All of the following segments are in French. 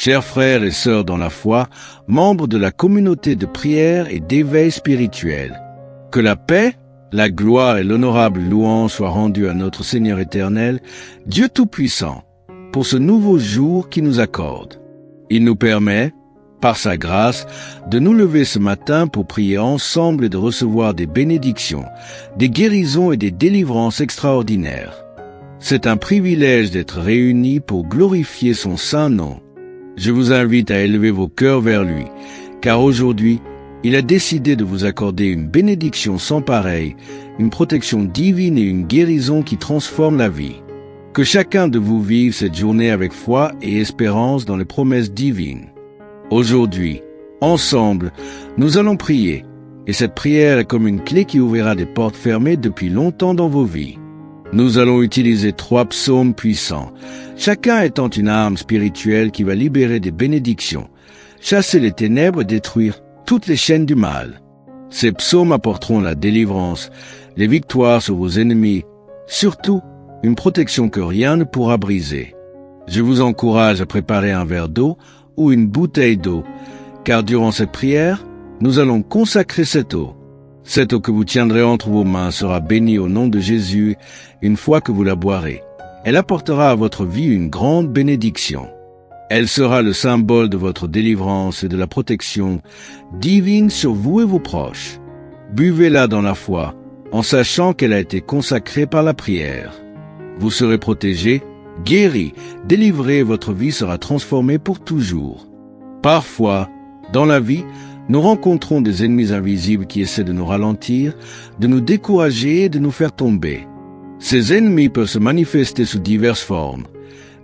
Chers frères et sœurs dans la foi, membres de la communauté de prière et d'éveil spirituel, que la paix, la gloire et l'honorable louange soient rendues à notre Seigneur éternel, Dieu Tout-Puissant, pour ce nouveau jour qu'il nous accorde. Il nous permet, par sa grâce, de nous lever ce matin pour prier ensemble et de recevoir des bénédictions, des guérisons et des délivrances extraordinaires. C'est un privilège d'être réunis pour glorifier son saint nom. Je vous invite à élever vos cœurs vers lui, car aujourd'hui, il a décidé de vous accorder une bénédiction sans pareille, une protection divine et une guérison qui transforme la vie. Que chacun de vous vive cette journée avec foi et espérance dans les promesses divines. Aujourd'hui, ensemble, nous allons prier, et cette prière est comme une clé qui ouvrira des portes fermées depuis longtemps dans vos vies. Nous allons utiliser 3 psaumes puissants, chacun étant une arme spirituelle qui va libérer des bénédictions, chasser les ténèbres et détruire toutes les chaînes du mal. Ces psaumes apporteront la délivrance, les victoires sur vos ennemis, surtout une protection que rien ne pourra briser. Je vous encourage à préparer un verre d'eau ou une bouteille d'eau, car durant cette prière, nous allons consacrer cette eau. Cette eau que vous tiendrez entre vos mains sera bénie au nom de Jésus une fois que vous la boirez. Elle apportera à votre vie une grande bénédiction. Elle sera le symbole de votre délivrance et de la protection divine sur vous et vos proches. Buvez-la dans la foi, en sachant qu'elle a été consacrée par la prière. Vous serez protégé, guéri, délivré et votre vie sera transformée pour toujours. Parfois, dans la vie, nous rencontrons des ennemis invisibles qui essaient de nous ralentir, de nous décourager et de nous faire tomber. Ces ennemis peuvent se manifester sous diverses formes.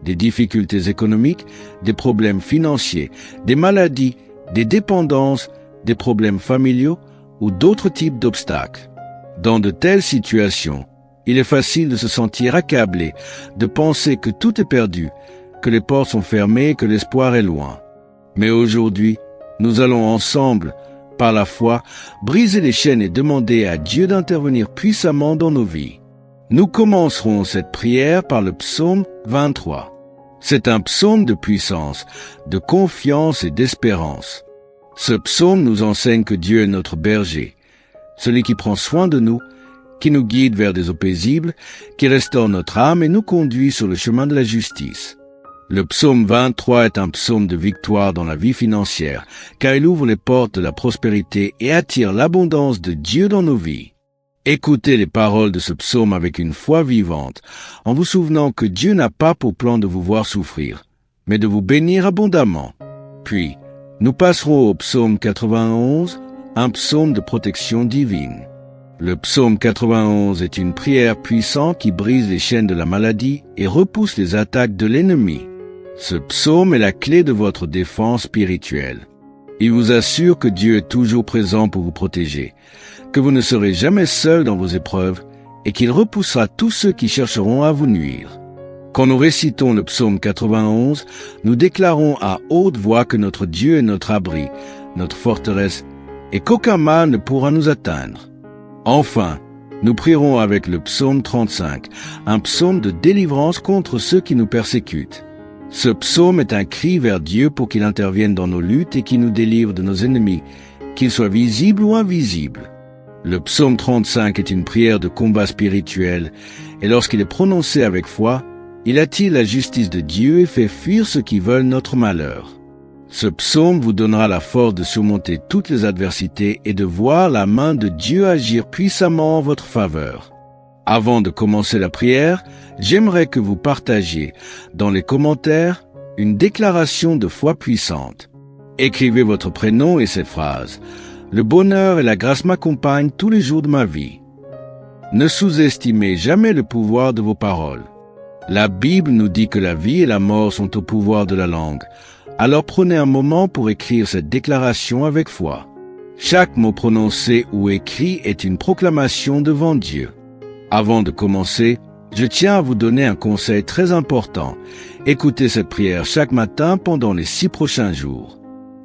Des difficultés économiques, des problèmes financiers, des maladies, des dépendances, des problèmes familiaux ou d'autres types d'obstacles. Dans de telles situations, il est facile de se sentir accablé, de penser que tout est perdu, que les portes sont fermées et que l'espoir est loin. Mais aujourd'hui, nous allons ensemble, par la foi, briser les chaînes et demander à Dieu d'intervenir puissamment dans nos vies. Nous commencerons cette prière par le psaume 23. C'est un psaume de puissance, de confiance et d'espérance. Ce psaume nous enseigne que Dieu est notre berger, celui qui prend soin de nous, qui nous guide vers des eaux paisibles, qui restaure notre âme et nous conduit sur le chemin de la justice. Le psaume 23 est un psaume de victoire dans la vie financière, car il ouvre les portes de la prospérité et attire l'abondance de Dieu dans nos vies. Écoutez les paroles de ce psaume avec une foi vivante, en vous souvenant que Dieu n'a pas pour plan de vous voir souffrir, mais de vous bénir abondamment. Puis, nous passerons au psaume 91, un psaume de protection divine. Le psaume 91 est une prière puissante qui brise les chaînes de la maladie et repousse les attaques de l'ennemi. Ce psaume est la clé de votre défense spirituelle. Il vous assure que Dieu est toujours présent pour vous protéger, que vous ne serez jamais seul dans vos épreuves et qu'il repoussera tous ceux qui chercheront à vous nuire. Quand nous récitons le psaume 91, nous déclarons à haute voix que notre Dieu est notre abri, notre forteresse, et qu'aucun mal ne pourra nous atteindre. Enfin, nous prierons avec le psaume 35, un psaume de délivrance contre ceux qui nous persécutent. Ce psaume est un cri vers Dieu pour qu'il intervienne dans nos luttes et qu'il nous délivre de nos ennemis, qu'ils soient visibles ou invisibles. Le psaume 35 est une prière de combat spirituel, et lorsqu'il est prononcé avec foi, il attire la justice de Dieu et fait fuir ceux qui veulent notre malheur. Ce psaume vous donnera la force de surmonter toutes les adversités et de voir la main de Dieu agir puissamment en votre faveur. Avant de commencer la prière, j'aimerais que vous partagiez dans les commentaires une déclaration de foi puissante. Écrivez votre prénom et ces phrases. Le bonheur et la grâce m'accompagnent tous les jours de ma vie. Ne sous-estimez jamais le pouvoir de vos paroles. La Bible nous dit que la vie et la mort sont au pouvoir de la langue. Alors prenez un moment pour écrire cette déclaration avec foi. Chaque mot prononcé ou écrit est une proclamation devant Dieu. Avant de commencer, je tiens à vous donner un conseil très important. Écoutez cette prière chaque matin pendant les 6 prochains jours.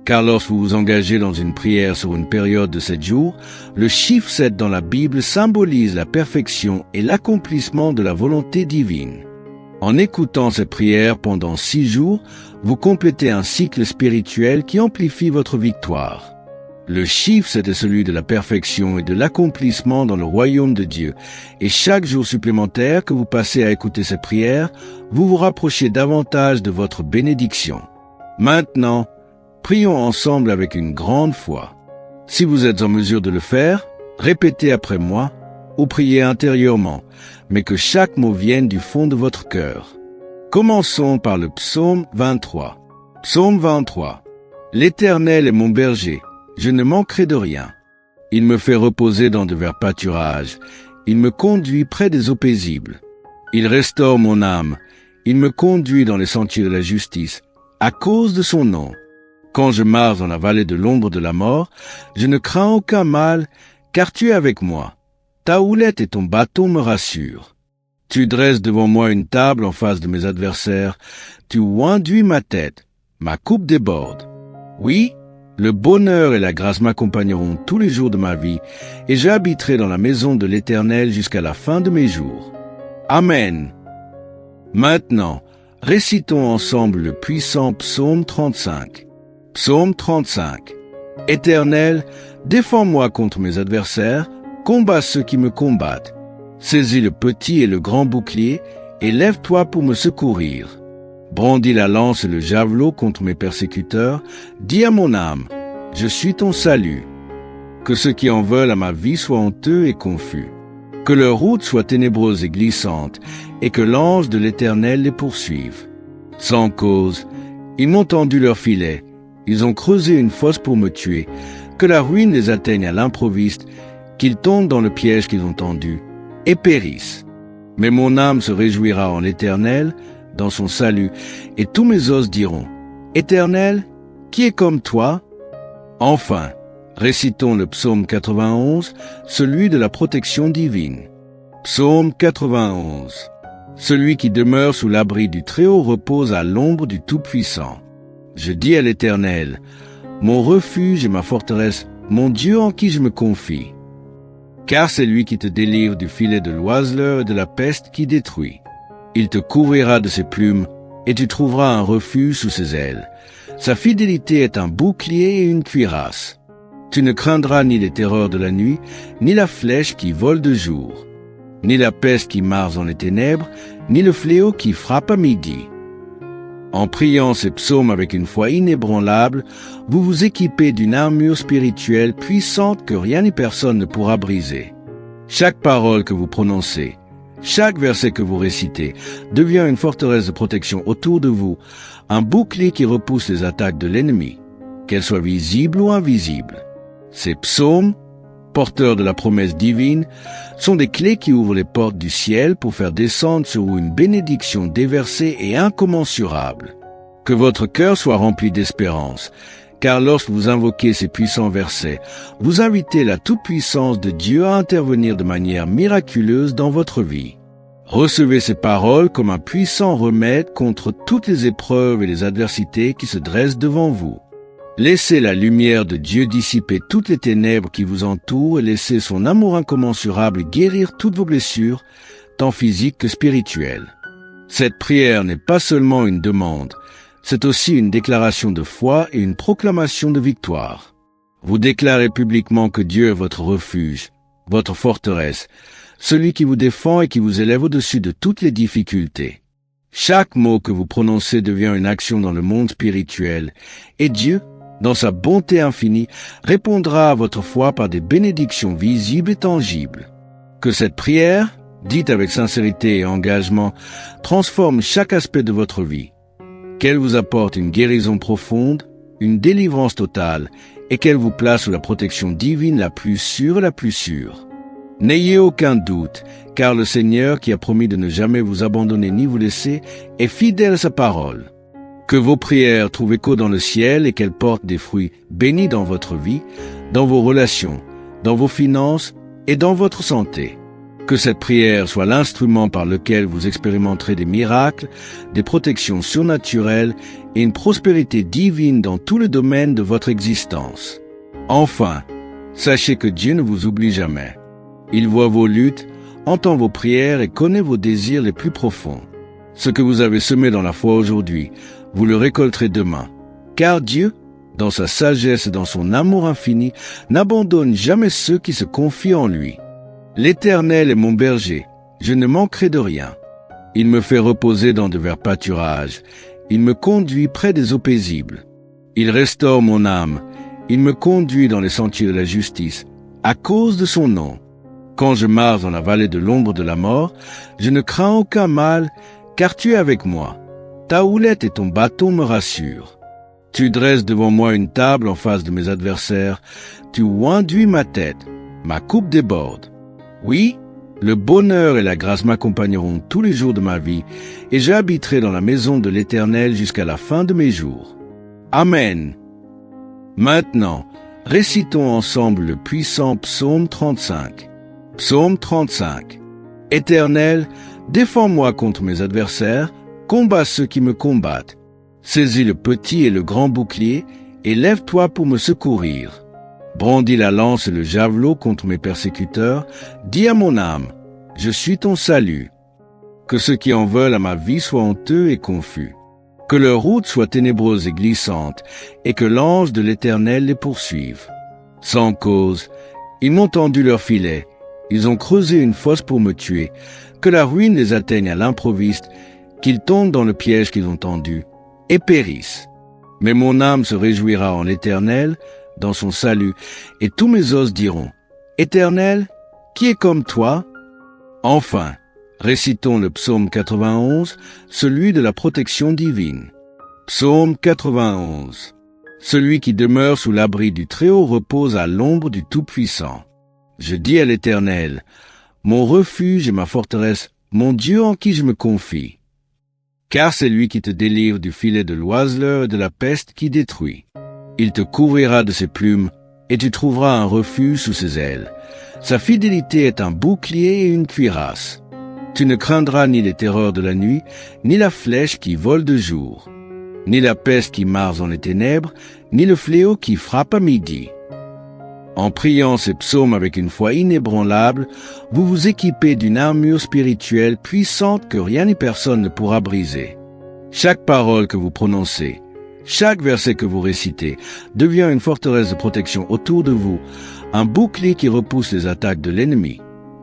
Car lorsque vous vous engagez dans une prière sur une période de 7 jours, le chiffre 7 dans la Bible symbolise la perfection et l'accomplissement de la volonté divine. En écoutant cette prière pendant 6 jours, vous complétez un cycle spirituel qui amplifie votre victoire. Le chiffre, c'était celui de la perfection et de l'accomplissement dans le royaume de Dieu. Et chaque jour supplémentaire que vous passez à écouter ces prières, vous vous rapprochez davantage de votre bénédiction. Maintenant, prions ensemble avec une grande foi. Si vous êtes en mesure de le faire, répétez après moi ou priez intérieurement, mais que chaque mot vienne du fond de votre cœur. Commençons par le psaume 23. Psaume 23. L'Éternel est mon berger. Je ne manquerai de rien. Il me fait reposer dans de verts pâturages. Il me conduit près des eaux paisibles. Il restaure mon âme. Il me conduit dans les sentiers de la justice, à cause de son nom. Quand je marche dans la vallée de l'ombre de la mort, je ne crains aucun mal, car tu es avec moi. Ta houlette et ton bâton me rassurent. Tu dresses devant moi une table en face de mes adversaires. Tu oinduis ma tête. Ma coupe déborde. Oui, le bonheur et la grâce m'accompagneront tous les jours de ma vie, et j'habiterai dans la maison de l'Éternel jusqu'à la fin de mes jours. Amen. Maintenant, récitons ensemble le puissant psaume 35. Psaume 35. Éternel, défends-moi contre mes adversaires, combats ceux qui me combattent. Saisis le petit et le grand bouclier, et lève-toi pour me secourir. Brandis la lance et le javelot contre mes persécuteurs. Dis à mon âme, je suis ton salut. Que ceux qui en veulent à ma vie soient honteux et confus. Que leur route soit ténébreuse et glissante, et que l'ange de l'Éternel les poursuive. Sans cause, ils m'ont tendu leur filet. Ils ont creusé une fosse pour me tuer. Que la ruine les atteigne à l'improviste, qu'ils tombent dans le piège qu'ils ont tendu, et périssent. Mais mon âme se réjouira en l'Éternel, dans son salut, et tous mes os diront, Éternel, qui est comme toi? Enfin, récitons le psaume 91, celui de la protection divine. Psaume 91. Celui qui demeure sous l'abri du Très-Haut repose à l'ombre du Tout-Puissant. Je dis à l'Éternel, mon refuge et ma forteresse, mon Dieu en qui je me confie. Car c'est lui qui te délivre du filet de l'oiseleur et de la peste qui détruit. Il te couvrira de ses plumes, et tu trouveras un refuge sous ses ailes. Sa fidélité est un bouclier et une cuirasse. Tu ne craindras ni les terreurs de la nuit, ni la flèche qui vole de jour, ni la peste qui marche dans les ténèbres, ni le fléau qui frappe à midi. En priant ces psaumes avec une foi inébranlable, vous vous équipez d'une armure spirituelle puissante que rien ni personne ne pourra briser. Chaque parole que vous prononcez, chaque verset que vous récitez devient une forteresse de protection autour de vous, un bouclier qui repousse les attaques de l'ennemi, qu'elles soient visibles ou invisibles. Ces psaumes, porteurs de la promesse divine, sont des clés qui ouvrent les portes du ciel pour faire descendre sur vous une bénédiction déversée et incommensurable. Que votre cœur soit rempli d'espérance, car lorsque vous invoquez ces puissants versets, vous invitez la toute-puissance de Dieu à intervenir de manière miraculeuse dans votre vie. Recevez ces paroles comme un puissant remède contre toutes les épreuves et les adversités qui se dressent devant vous. Laissez la lumière de Dieu dissiper toutes les ténèbres qui vous entourent et laissez son amour incommensurable guérir toutes vos blessures, tant physiques que spirituelles. Cette prière n'est pas seulement une demande, c'est aussi une déclaration de foi et une proclamation de victoire. Vous déclarez publiquement que Dieu est votre refuge, votre forteresse, celui qui vous défend et qui vous élève au-dessus de toutes les difficultés. Chaque mot que vous prononcez devient une action dans le monde spirituel, et Dieu, dans sa bonté infinie, répondra à votre foi par des bénédictions visibles et tangibles. Que cette prière, dite avec sincérité et engagement, transforme chaque aspect de votre vie. Qu'elle vous apporte une guérison profonde, une délivrance totale, et qu'elle vous place sous la protection divine la plus sûre et la plus sûre. N'ayez aucun doute, car le Seigneur, qui a promis de ne jamais vous abandonner ni vous laisser, est fidèle à sa parole. Que vos prières trouvent écho dans le ciel et qu'elles portent des fruits bénis dans votre vie, dans vos relations, dans vos finances et dans votre santé. Que cette prière soit l'instrument par lequel vous expérimenterez des miracles, des protections surnaturelles et une prospérité divine dans tous les domaines de votre existence. Enfin, sachez que Dieu ne vous oublie jamais. Il voit vos luttes, entend vos prières et connaît vos désirs les plus profonds. Ce que vous avez semé dans la foi aujourd'hui, vous le récolterez demain. Car Dieu, dans sa sagesse et dans son amour infini, n'abandonne jamais ceux qui se confient en lui. L'Éternel est mon berger, je ne manquerai de rien. Il me fait reposer dans de verts pâturages, il me conduit près des eaux paisibles. Il restaure mon âme, il me conduit dans les sentiers de la justice, à cause de son nom. Quand je marche dans la vallée de l'ombre de la mort, je ne crains aucun mal, car tu es avec moi. Ta houlette et ton bâton me rassurent. Tu dresses devant moi une table en face de mes adversaires, tu oinduis ma tête, ma coupe déborde. Oui, le bonheur et la grâce m'accompagneront tous les jours de ma vie, et j'habiterai dans la maison de l'Éternel jusqu'à la fin de mes jours. Amen. Maintenant, récitons ensemble le puissant psaume 35. Psaume 35. Éternel, défends-moi contre mes adversaires, combats ceux qui me combattent. Saisis le petit et le grand bouclier, et lève-toi pour me secourir. Brandis la lance et le javelot contre mes persécuteurs, dis à mon âme, je suis ton salut. Que ceux qui en veulent à ma vie soient honteux et confus. Que leur route soit ténébreuse et glissante, et que l'ange de l'Éternel les poursuive. Sans cause, ils m'ont tendu leur filet, ils ont creusé une fosse pour me tuer, que la ruine les atteigne à l'improviste, qu'ils tombent dans le piège qu'ils ont tendu, et périssent. Mais mon âme se réjouira en l'Éternel, dans son salut, et tous mes os diront, Éternel, qui est comme toi? Enfin, récitons le psaume 91, celui de la protection divine. Psaume 91. Celui qui demeure sous l'abri du Très-Haut repose à l'ombre du Tout-Puissant. Je dis à l'Éternel, mon refuge et ma forteresse, mon Dieu en qui je me confie. Car c'est lui qui te délivre du filet de l'oiseleur et de la peste qui détruit. Il te couvrira de ses plumes, et tu trouveras un refuge sous ses ailes. Sa fidélité est un bouclier et une cuirasse. Tu ne craindras ni les terreurs de la nuit, ni la flèche qui vole de jour, ni la peste qui marche dans les ténèbres, ni le fléau qui frappe à midi. En priant ces psaumes avec une foi inébranlable, vous vous équipez d'une armure spirituelle puissante que rien ni personne ne pourra briser. Chaque parole que vous prononcez, chaque verset que vous récitez devient une forteresse de protection autour de vous, un bouclier qui repousse les attaques de l'ennemi,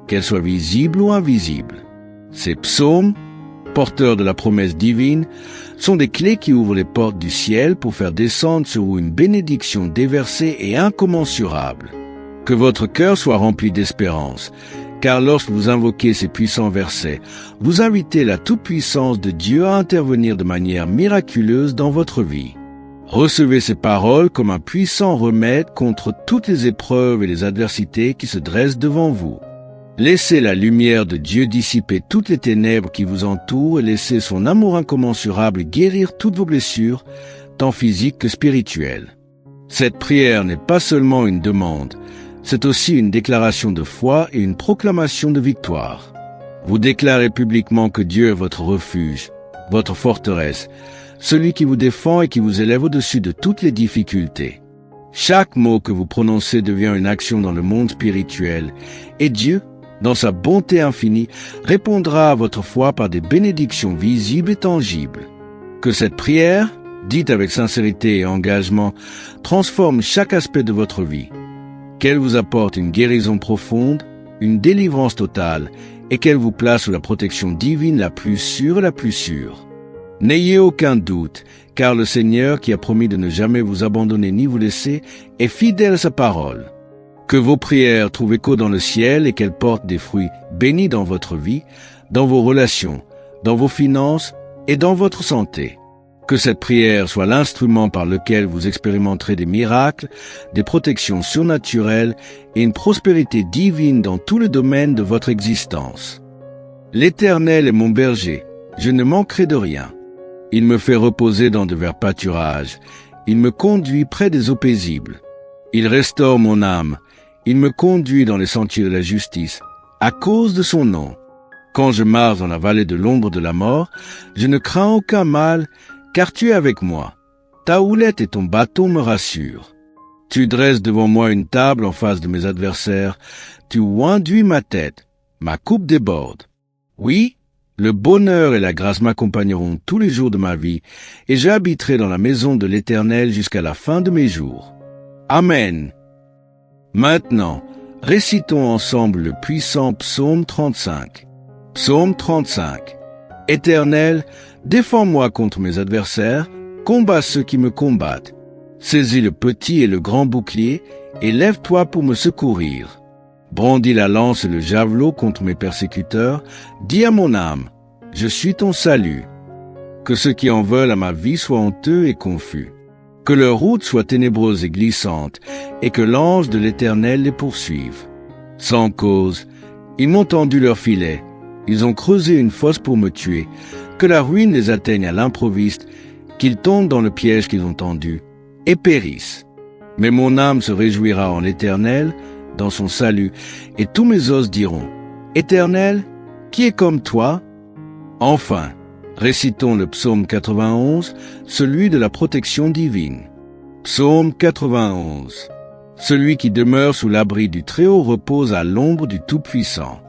qu'elles soient visibles ou invisibles. Ces psaumes, porteurs de la promesse divine, sont des clés qui ouvrent les portes du ciel pour faire descendre sur vous une bénédiction déversée et incommensurable. Que votre cœur soit rempli d'espérance, car lorsque vous invoquez ces puissants versets, vous invitez la toute-puissance de Dieu à intervenir de manière miraculeuse dans votre vie. Recevez ces paroles comme un puissant remède contre toutes les épreuves et les adversités qui se dressent devant vous. Laissez la lumière de Dieu dissiper toutes les ténèbres qui vous entourent et laissez son amour incommensurable guérir toutes vos blessures, tant physiques que spirituelles. Cette prière n'est pas seulement une demande, c'est aussi une déclaration de foi et une proclamation de victoire. Vous déclarez publiquement que Dieu est votre refuge, votre forteresse, celui qui vous défend et qui vous élève au-dessus de toutes les difficultés. Chaque mot que vous prononcez devient une action dans le monde spirituel, et Dieu, dans sa bonté infinie, répondra à votre foi par des bénédictions visibles et tangibles. Que cette prière, dite avec sincérité et engagement, transforme chaque aspect de votre vie, qu'elle vous apporte une guérison profonde, une délivrance totale, et qu'elle vous place sous la protection divine la plus sûre et la plus sûre. N'ayez aucun doute, car le Seigneur, qui a promis de ne jamais vous abandonner ni vous laisser, est fidèle à sa parole. Que vos prières trouvent écho dans le ciel et qu'elles portent des fruits bénis dans votre vie, dans vos relations, dans vos finances et dans votre santé. Que cette prière soit l'instrument par lequel vous expérimenterez des miracles, des protections surnaturelles et une prospérité divine dans tous les domaines de votre existence. L'Éternel est mon berger, je ne manquerai de rien. Il me fait reposer dans de verts pâturages, il me conduit près des eaux paisibles. Il restaure mon âme, il me conduit dans les sentiers de la justice, à cause de son nom. Quand je marche dans la vallée de l'ombre de la mort, je ne crains aucun mal, car tu es avec moi. Ta houlette et ton bâton me rassurent. Tu dresses devant moi une table en face de mes adversaires, tu oinduis ma tête, ma coupe déborde. Oui, Le bonheur et la grâce m'accompagneront tous les jours de ma vie, et j'habiterai dans la maison de l'Éternel jusqu'à la fin de mes jours. Amen. Maintenant, récitons ensemble le puissant psaume 35. Psaume 35. Éternel, défends-moi contre mes adversaires, combats ceux qui me combattent. Saisis le petit et le grand bouclier, et lève-toi pour me secourir. Brandis la lance et le javelot contre mes persécuteurs, dis à mon âme, je suis ton salut. Que ceux qui en veulent à ma vie soient honteux et confus. Que leur route soit ténébreuse et glissante, et que l'ange de l'Éternel les poursuive. Sans cause, ils m'ont tendu leur filet, ils ont creusé une fosse pour me tuer, que la ruine les atteigne à l'improviste, qu'ils tombent dans le piège qu'ils ont tendu, et périssent. Mais mon âme se réjouira en l'Éternel, dans son salut, et tous mes os diront, Éternel, qui est comme toi? Enfin, récitons le psaume 91, celui de la protection divine. Psaume 91. Celui qui demeure sous l'abri du Très-Haut repose à l'ombre du Tout-Puissant.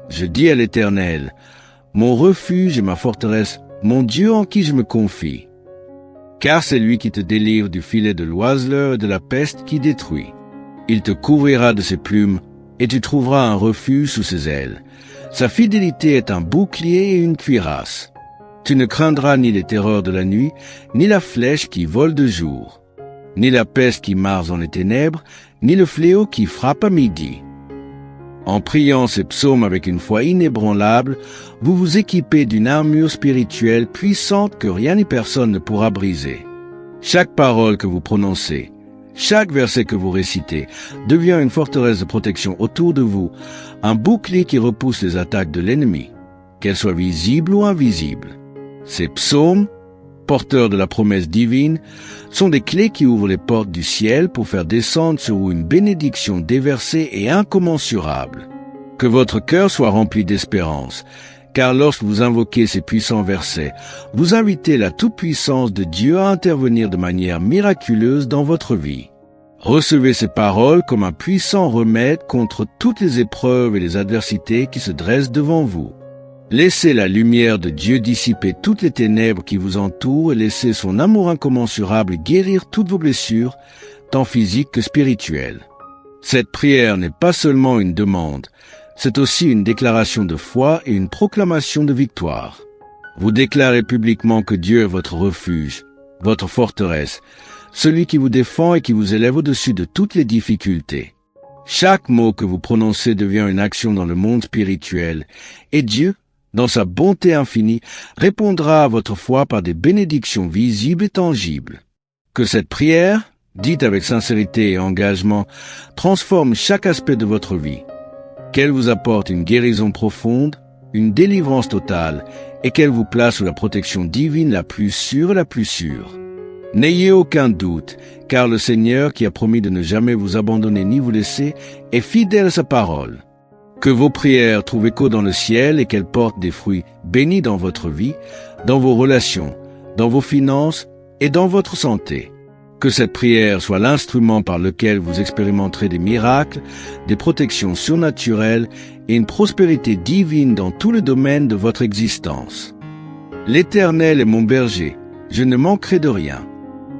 Je dis à l'Éternel, mon refuge et ma forteresse, mon Dieu en qui je me confie. Car c'est lui qui te délivre du filet de l'oiseleur et de la peste qui détruit. Il te couvrira de ses plumes, et tu trouveras un refuge sous ses ailes. Sa fidélité est un bouclier et une cuirasse. Tu ne craindras ni les terreurs de la nuit, ni la flèche qui vole de jour, ni la peste qui marche dans les ténèbres, ni le fléau qui frappe à midi. En priant ces psaumes avec une foi inébranlable, vous vous équipez d'une armure spirituelle puissante que rien ni personne ne pourra briser. Chaque parole que vous prononcez, chaque verset que vous récitez, devient une forteresse de protection autour de vous, un bouclier qui repousse les attaques de l'ennemi, qu'elles soient visibles ou invisibles. Ces psaumes, porteurs de la promesse divine, sont des clés qui ouvrent les portes du ciel pour faire descendre sur vous une bénédiction déversée et incommensurable. Que votre cœur soit rempli d'espérance, car lorsque vous invoquez ces puissants versets, vous invitez la toute-puissance de Dieu à intervenir de manière miraculeuse dans votre vie. Recevez ces paroles comme un puissant remède contre toutes les épreuves et les adversités qui se dressent devant vous. Laissez la lumière de Dieu dissiper toutes les ténèbres qui vous entourent et laissez son amour incommensurable guérir toutes vos blessures, tant physiques que spirituelles. Cette prière n'est pas seulement une demande, c'est aussi une déclaration de foi et une proclamation de victoire. Vous déclarez publiquement que Dieu est votre refuge, votre forteresse, celui qui vous défend et qui vous élève au-dessus de toutes les difficultés. Chaque mot que vous prononcez devient une action dans le monde spirituel, et Dieu, dans sa bonté infinie, répondra à votre foi par des bénédictions visibles et tangibles. Que cette prière, dite avec sincérité et engagement, transforme chaque aspect de votre vie, qu'elle vous apporte une guérison profonde, une délivrance totale, et qu'elle vous place sous la protection divine la plus sûre et la plus sûre. N'ayez aucun doute, car le Seigneur, qui a promis de ne jamais vous abandonner ni vous laisser, est fidèle à sa parole. Que vos prières trouvent écho dans le ciel et qu'elles portent des fruits bénis dans votre vie, dans vos relations, dans vos finances et dans votre santé. Que cette prière soit l'instrument par lequel vous expérimenterez des miracles, des protections surnaturelles et une prospérité divine dans tous les domaines de votre existence. L'Éternel est mon berger, je ne manquerai de rien.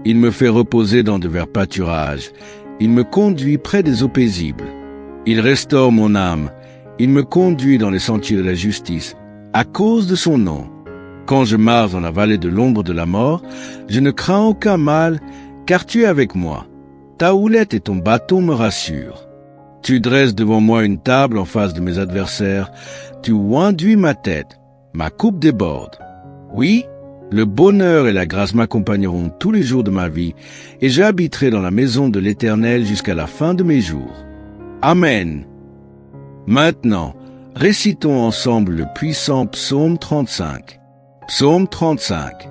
Il me fait reposer dans de verts pâturages, il me conduit près des eaux paisibles. Il restaure mon âme, il me conduit dans les sentiers de la justice, à cause de son nom. Quand je marche dans la vallée de l'ombre de la mort, je ne crains aucun mal, car tu es avec moi. Ta houlette et ton bâton me rassurent. Tu dresses devant moi une table en face de mes adversaires, tu oinduis ma tête, ma coupe déborde. Oui, le bonheur et la grâce m'accompagneront tous les jours de ma vie, et j'habiterai dans la maison de l'Éternel jusqu'à la fin de mes jours. Amen. Maintenant, récitons ensemble le puissant psaume 35. Psaume 35.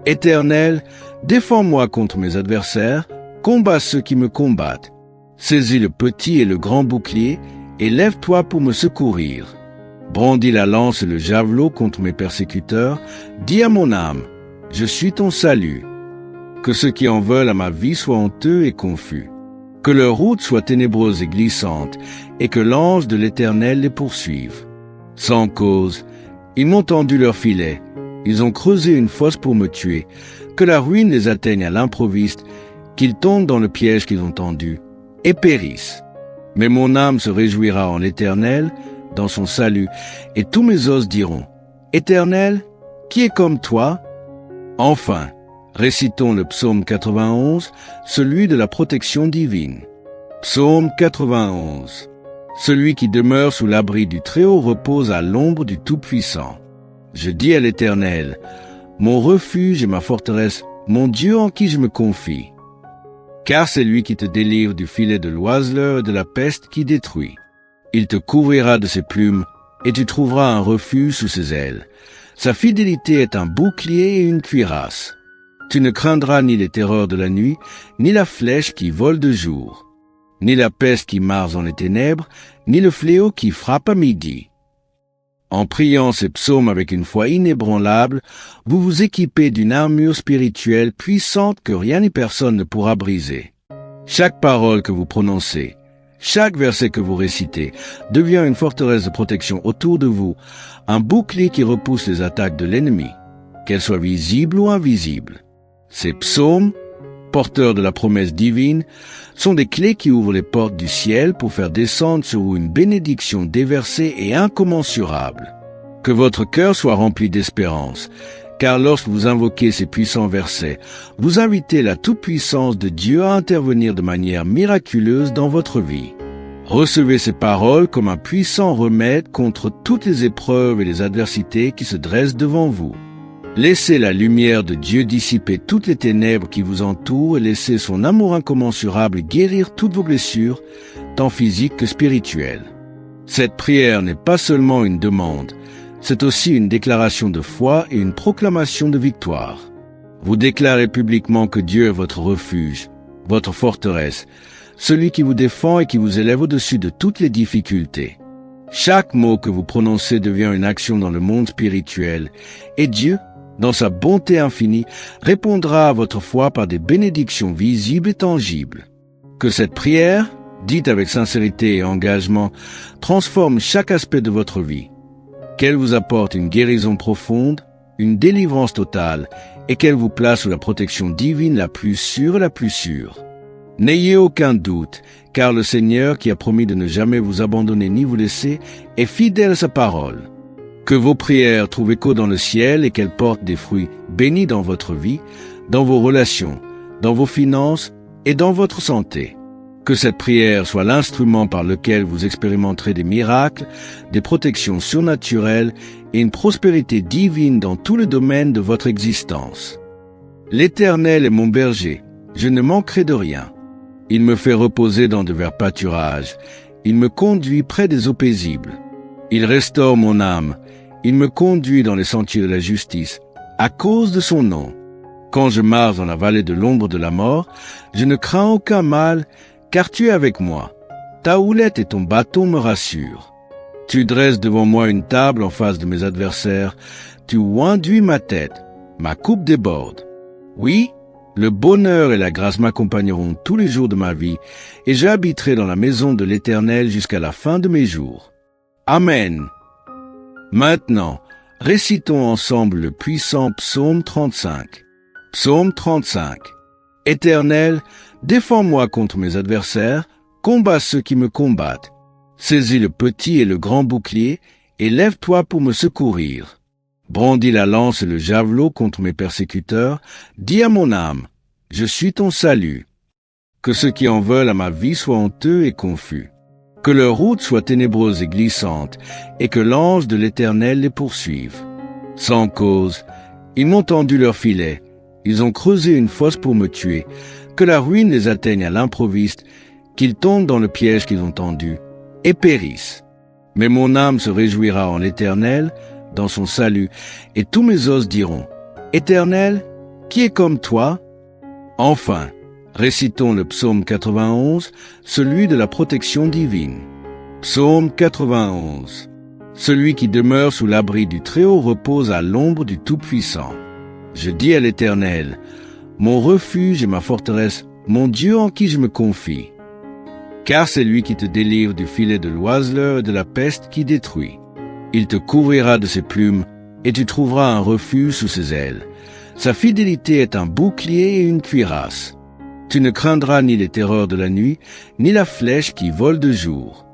Éternel, défends-moi contre mes adversaires, combats ceux qui me combattent. Saisis le petit et le grand bouclier, et lève-toi pour me secourir. Brandis la lance et le javelot contre mes persécuteurs, dis à mon âme, je suis ton salut. Que ceux qui en veulent à ma vie soient honteux et confus. Que leur route soit ténébreuse et glissante, et que l'ange de l'Éternel les poursuive. Sans cause, Ils m'ont tendu leur filet, ils ont creusé une fosse pour me tuer, que la ruine les atteigne à l'improviste, qu'ils tombent dans le piège qu'ils ont tendu, et périssent. Mais mon âme se réjouira en l'Éternel, dans son salut, et tous mes os diront, Éternel, qui est comme toi? Enfin, récitons le psaume 91, celui de la protection divine. Psaume 91. Celui qui demeure sous l'abri du Très-Haut repose à l'ombre du Tout-Puissant. Je dis à l'Éternel, mon refuge et ma forteresse, mon Dieu en qui je me confie. Car c'est lui qui te délivre du filet de l'oiseleur et de la peste qui détruit. Il te couvrira de ses plumes, et tu trouveras un refuge sous ses ailes. Sa fidélité est un bouclier et une cuirasse. Tu ne craindras ni les terreurs de la nuit, ni la flèche qui vole de jour, ni la peste qui marche dans les ténèbres, ni le fléau qui frappe à midi. En priant ces psaumes avec une foi inébranlable, vous vous équipez d'une armure spirituelle puissante que rien ni personne ne pourra briser. Chaque parole que vous prononcez, chaque verset que vous récitez, devient une forteresse de protection autour de vous, un bouclier qui repousse les attaques de l'ennemi, qu'elles soient visibles ou invisibles. Ces psaumes, porteurs de la promesse divine, sont des clés qui ouvrent les portes du ciel pour faire descendre sur vous une bénédiction déversée et incommensurable. Que votre cœur soit rempli d'espérance, car lorsque vous invoquez ces puissants versets, vous invitez la toute-puissance de Dieu à intervenir de manière miraculeuse dans votre vie. Recevez ces paroles comme un puissant remède contre toutes les épreuves et les adversités qui se dressent devant vous. Laissez la lumière de Dieu dissiper toutes les ténèbres qui vous entourent et laissez son amour incommensurable guérir toutes vos blessures, tant physiques que spirituelles. Cette prière n'est pas seulement une demande, c'est aussi une déclaration de foi et une proclamation de victoire. Vous déclarez publiquement que Dieu est votre refuge, votre forteresse, celui qui vous défend et qui vous élève au-dessus de toutes les difficultés. Chaque mot que vous prononcez devient une action dans le monde spirituel, et Dieu, dans sa bonté infinie, répondra à votre foi par des bénédictions visibles et tangibles. Que cette prière, dite avec sincérité et engagement, transforme chaque aspect de votre vie, qu'elle vous apporte une guérison profonde, une délivrance totale, et qu'elle vous place sous la protection divine la plus sûre et la plus sûre. N'ayez aucun doute, car le Seigneur, qui a promis de ne jamais vous abandonner ni vous laisser, est fidèle à sa parole. Que vos prières trouvent écho dans le ciel et qu'elles portent des fruits bénis dans votre vie, dans vos relations, dans vos finances et dans votre santé. Que cette prière soit l'instrument par lequel vous expérimenterez des miracles, des protections surnaturelles et une prospérité divine dans tous les domaines de votre existence. L'Éternel est mon berger, je ne manquerai de rien. Il me fait reposer dans de verts pâturages, il me conduit près des eaux paisibles. Il restaure mon âme, il me conduit dans les sentiers de la justice, à cause de son nom. Quand je marche dans la vallée de l'ombre de la mort, je ne crains aucun mal, car tu es avec moi. Ta houlette et ton bâton me rassurent. Tu dresses devant moi une table en face de mes adversaires, tu oinduis ma tête, ma coupe déborde. Oui, le bonheur et la grâce m'accompagneront tous les jours de ma vie, et j'habiterai dans la maison de l'Éternel jusqu'à la fin de mes jours. Amen. Maintenant, récitons ensemble le puissant psaume 35. Psaume 35. Éternel, défends-moi contre mes adversaires, combats ceux qui me combattent. Saisis le petit et le grand bouclier, et lève-toi pour me secourir. Brandis la lance et le javelot contre mes persécuteurs, dis à mon âme, je suis ton salut. Que ceux qui en veulent à ma vie soient honteux et confus. Que leur route soit ténébreuse et glissante, et que l'ange de l'Éternel les poursuive. Sans cause, ils m'ont tendu leur filet, ils ont creusé une fosse pour me tuer, que la ruine les atteigne à l'improviste, qu'ils tombent dans le piège qu'ils ont tendu, et périssent. Mais mon âme se réjouira en l'Éternel, dans son salut, et tous mes os diront, Éternel, qui est comme toi? Enfin, récitons le psaume 91, celui de la protection divine. Psaume 91. Celui qui demeure sous l'abri du Très-Haut repose à l'ombre du Tout-Puissant. Je dis à l'Éternel, mon refuge et ma forteresse, mon Dieu en qui je me confie. Car c'est lui qui te délivre du filet de l'oiseleur et de la peste qui détruit. Il te couvrira de ses plumes, et tu trouveras un refuge sous ses ailes. Sa fidélité est un bouclier et une cuirasse. Tu ne craindras ni les terreurs de la nuit, ni la flèche qui vole de jour,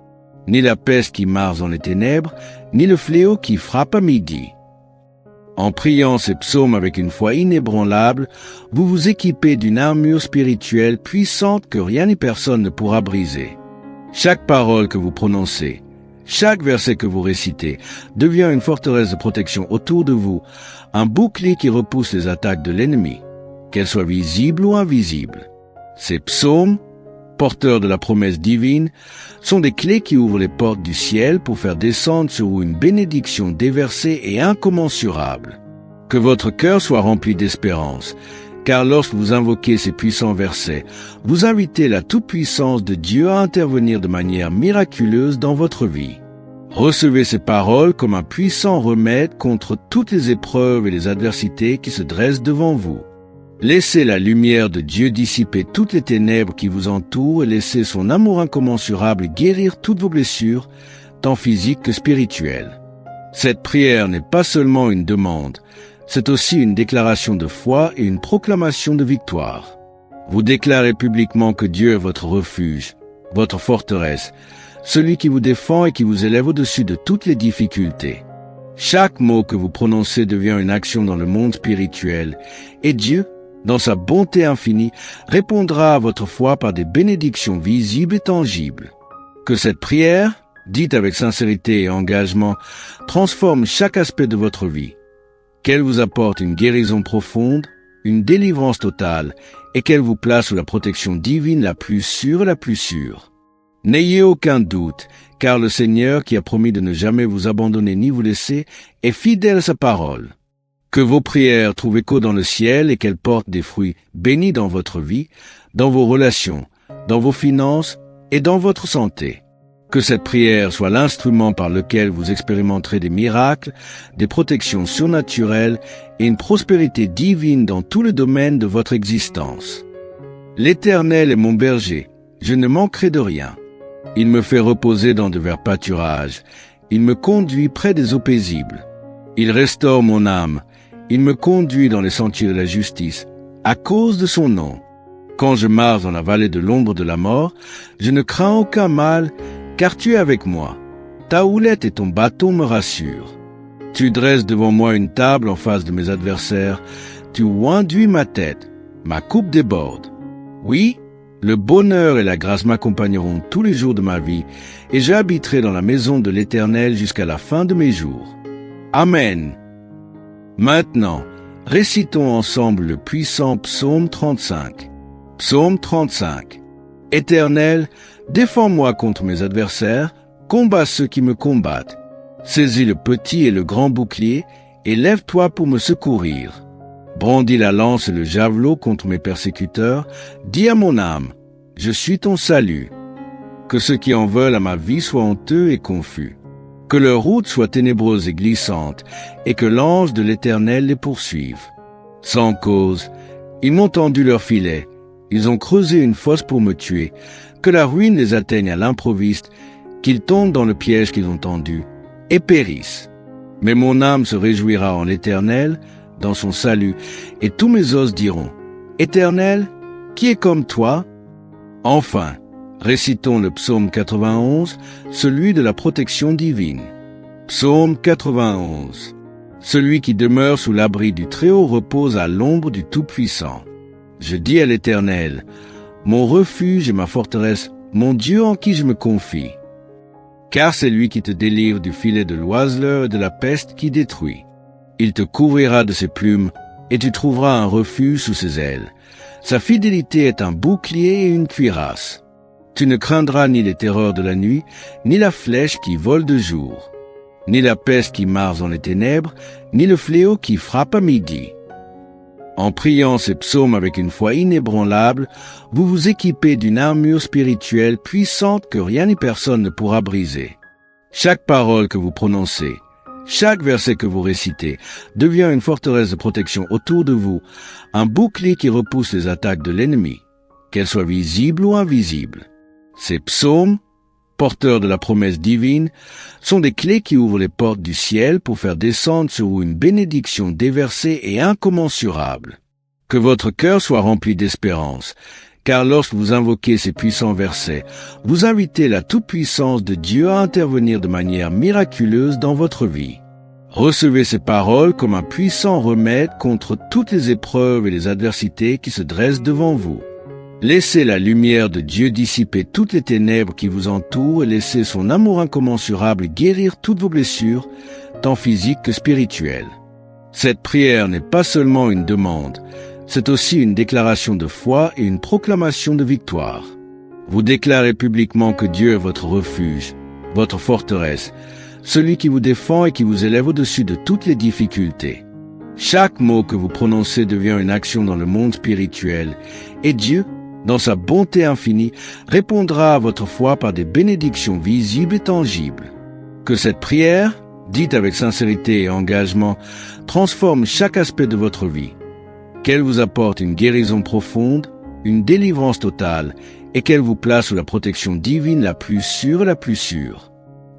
ni la peste qui marche dans les ténèbres, ni le fléau qui frappe à midi. En priant ces psaumes avec une foi inébranlable, vous vous équipez d'une armure spirituelle puissante que rien ni personne ne pourra briser. Chaque parole que vous prononcez, chaque verset que vous récitez, devient une forteresse de protection autour de vous, un bouclier qui repousse les attaques de l'ennemi, qu'elles soient visibles ou invisibles. Ces psaumes, porteurs de la promesse divine, sont des clés qui ouvrent les portes du ciel pour faire descendre sur vous une bénédiction déversée et incommensurable. Que votre cœur soit rempli d'espérance, car lorsque vous invoquez ces puissants versets, vous invitez la toute-puissance de Dieu à intervenir de manière miraculeuse dans votre vie. Recevez ces paroles comme un puissant remède contre toutes les épreuves et les adversités qui se dressent devant vous. Laissez la lumière de Dieu dissiper toutes les ténèbres qui vous entourent et laissez son amour incommensurable guérir toutes vos blessures, tant physiques que spirituelles. Cette prière n'est pas seulement une demande, c'est aussi une déclaration de foi et une proclamation de victoire. Vous déclarez publiquement que Dieu est votre refuge, votre forteresse, celui qui vous défend et qui vous élève au-dessus de toutes les difficultés. Chaque mot que vous prononcez devient une action dans le monde spirituel, et Dieu, dans sa bonté infinie, répondra à votre foi par des bénédictions visibles et tangibles. Que cette prière, dite avec sincérité et engagement, transforme chaque aspect de votre vie, qu'elle vous apporte une guérison profonde, une délivrance totale, et qu'elle vous place sous la protection divine la plus sûre et la plus sûre. N'ayez aucun doute, car le Seigneur, qui a promis de ne jamais vous abandonner ni vous laisser, est fidèle à sa parole. Que vos prières trouvent écho dans le ciel et qu'elles portent des fruits bénis dans votre vie, dans vos relations, dans vos finances et dans votre santé. Que cette prière soit l'instrument par lequel vous expérimenterez des miracles, des protections surnaturelles et une prospérité divine dans tous les domaines de votre existence. L'Éternel est mon berger, je ne manquerai de rien. Il me fait reposer dans de verts pâturages, il me conduit près des eaux paisibles. Il restaure mon âme, il me conduit dans les sentiers de la justice, à cause de son nom. Quand je marche dans la vallée de l'ombre de la mort, je ne crains aucun mal, car tu es avec moi. Ta houlette et ton bâton me rassurent. Tu dresses devant moi une table en face de mes adversaires, tu oinduis ma tête, ma coupe déborde. Oui, le bonheur et la grâce m'accompagneront tous les jours de ma vie, et j'habiterai dans la maison de l'Éternel jusqu'à la fin de mes jours. Amen. Maintenant, récitons ensemble le puissant psaume 35. Psaume 35. Éternel, défends-moi contre mes adversaires, combats ceux qui me combattent. Saisis le petit et le grand bouclier, et lève-toi pour me secourir. Brandis la lance et le javelot contre mes persécuteurs, dis à mon âme, je suis ton salut. Que ceux qui en veulent à ma vie soient honteux et confus. Que leur route soit ténébreuse et glissante, et que l'ange de l'Éternel les poursuive. Sans cause, ils m'ont tendu leur filet, ils ont creusé une fosse pour me tuer, que la ruine les atteigne à l'improviste, qu'ils tombent dans le piège qu'ils ont tendu, et périssent. Mais mon âme se réjouira en l'Éternel, dans son salut, et tous mes os diront, Éternel, qui est comme toi? Enfin, récitons le psaume 91, celui de la protection divine. Psaume 91. Celui qui demeure sous l'abri du Très-Haut repose à l'ombre du Tout-Puissant. Je dis à l'Éternel, mon refuge et ma forteresse, mon Dieu en qui je me confie. Car c'est lui qui te délivre du filet de l'oiseleur et de la peste qui détruit. Il te couvrira de ses plumes, et tu trouveras un refuge sous ses ailes. Sa fidélité est un bouclier et une cuirasse. Tu ne craindras ni les terreurs de la nuit, ni la flèche qui vole de jour, ni la peste qui marche dans les ténèbres, ni le fléau qui frappe à midi. En priant ces psaumes avec une foi inébranlable, vous vous équipez d'une armure spirituelle puissante que rien ni personne ne pourra briser. Chaque parole que vous prononcez, chaque verset que vous récitez, devient une forteresse de protection autour de vous, un bouclier qui repousse les attaques de l'ennemi, qu'elles soient visibles ou invisibles. Ces psaumes, porteurs de la promesse divine, sont des clés qui ouvrent les portes du ciel pour faire descendre sur vous une bénédiction déversée et incommensurable. Que votre cœur soit rempli d'espérance, car lorsque vous invoquez ces puissants versets, vous invitez la toute-puissance de Dieu à intervenir de manière miraculeuse dans votre vie. Recevez ces paroles comme un puissant remède contre toutes les épreuves et les adversités qui se dressent devant vous. Laissez la lumière de Dieu dissiper toutes les ténèbres qui vous entourent et laissez son amour incommensurable guérir toutes vos blessures, tant physiques que spirituelles. Cette prière n'est pas seulement une demande, c'est aussi une déclaration de foi et une proclamation de victoire. Vous déclarez publiquement que Dieu est votre refuge, votre forteresse, celui qui vous défend et qui vous élève au-dessus de toutes les difficultés. Chaque mot que vous prononcez devient une action dans le monde spirituel, et Dieu, dans sa bonté infinie, répondra à votre foi par des bénédictions visibles et tangibles. Que cette prière, dite avec sincérité et engagement, transforme chaque aspect de votre vie, qu'elle vous apporte une guérison profonde, une délivrance totale, et qu'elle vous place sous la protection divine la plus sûre et la plus sûre.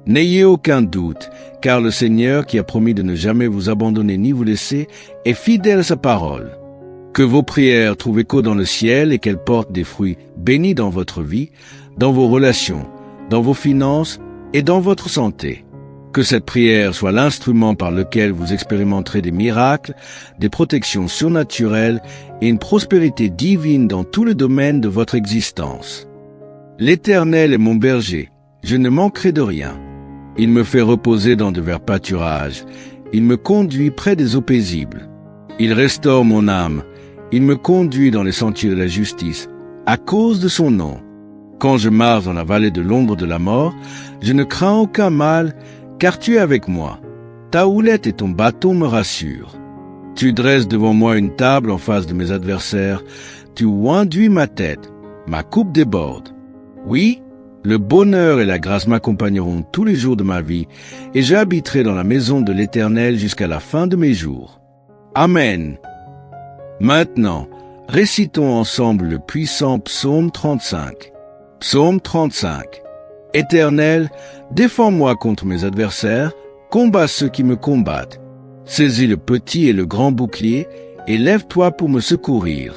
N'ayez aucun doute, car le Seigneur, qui a promis de ne jamais vous abandonner ni vous laisser, est fidèle à sa parole. Que vos prières trouvent écho dans le ciel et qu'elles portent des fruits bénis dans votre vie, dans vos relations, dans vos finances et dans votre santé. Que cette prière soit l'instrument par lequel vous expérimenterez des miracles, des protections surnaturelles et une prospérité divine dans tous les domaines de votre existence. L'Éternel est mon berger, je ne manquerai de rien. Il me fait reposer dans de verts pâturages, il me conduit près des eaux paisibles. Il restaure mon âme, il me conduit dans les sentiers de la justice, à cause de son nom. Quand je marche dans la vallée de l'ombre de la mort, je ne crains aucun mal, car tu es avec moi. Ta houlette et ton bâton me rassurent. Tu dresses devant moi une table en face de mes adversaires, tu oinduis ma tête, ma coupe déborde. Oui, le bonheur et la grâce m'accompagneront tous les jours de ma vie, et j'habiterai dans la maison de l'Éternel jusqu'à la fin de mes jours. Amen. Maintenant, récitons ensemble le puissant psaume 35. Psaume 35. Éternel, défends-moi contre mes adversaires, combats ceux qui me combattent. Saisis le petit et le grand bouclier, et lève-toi pour me secourir.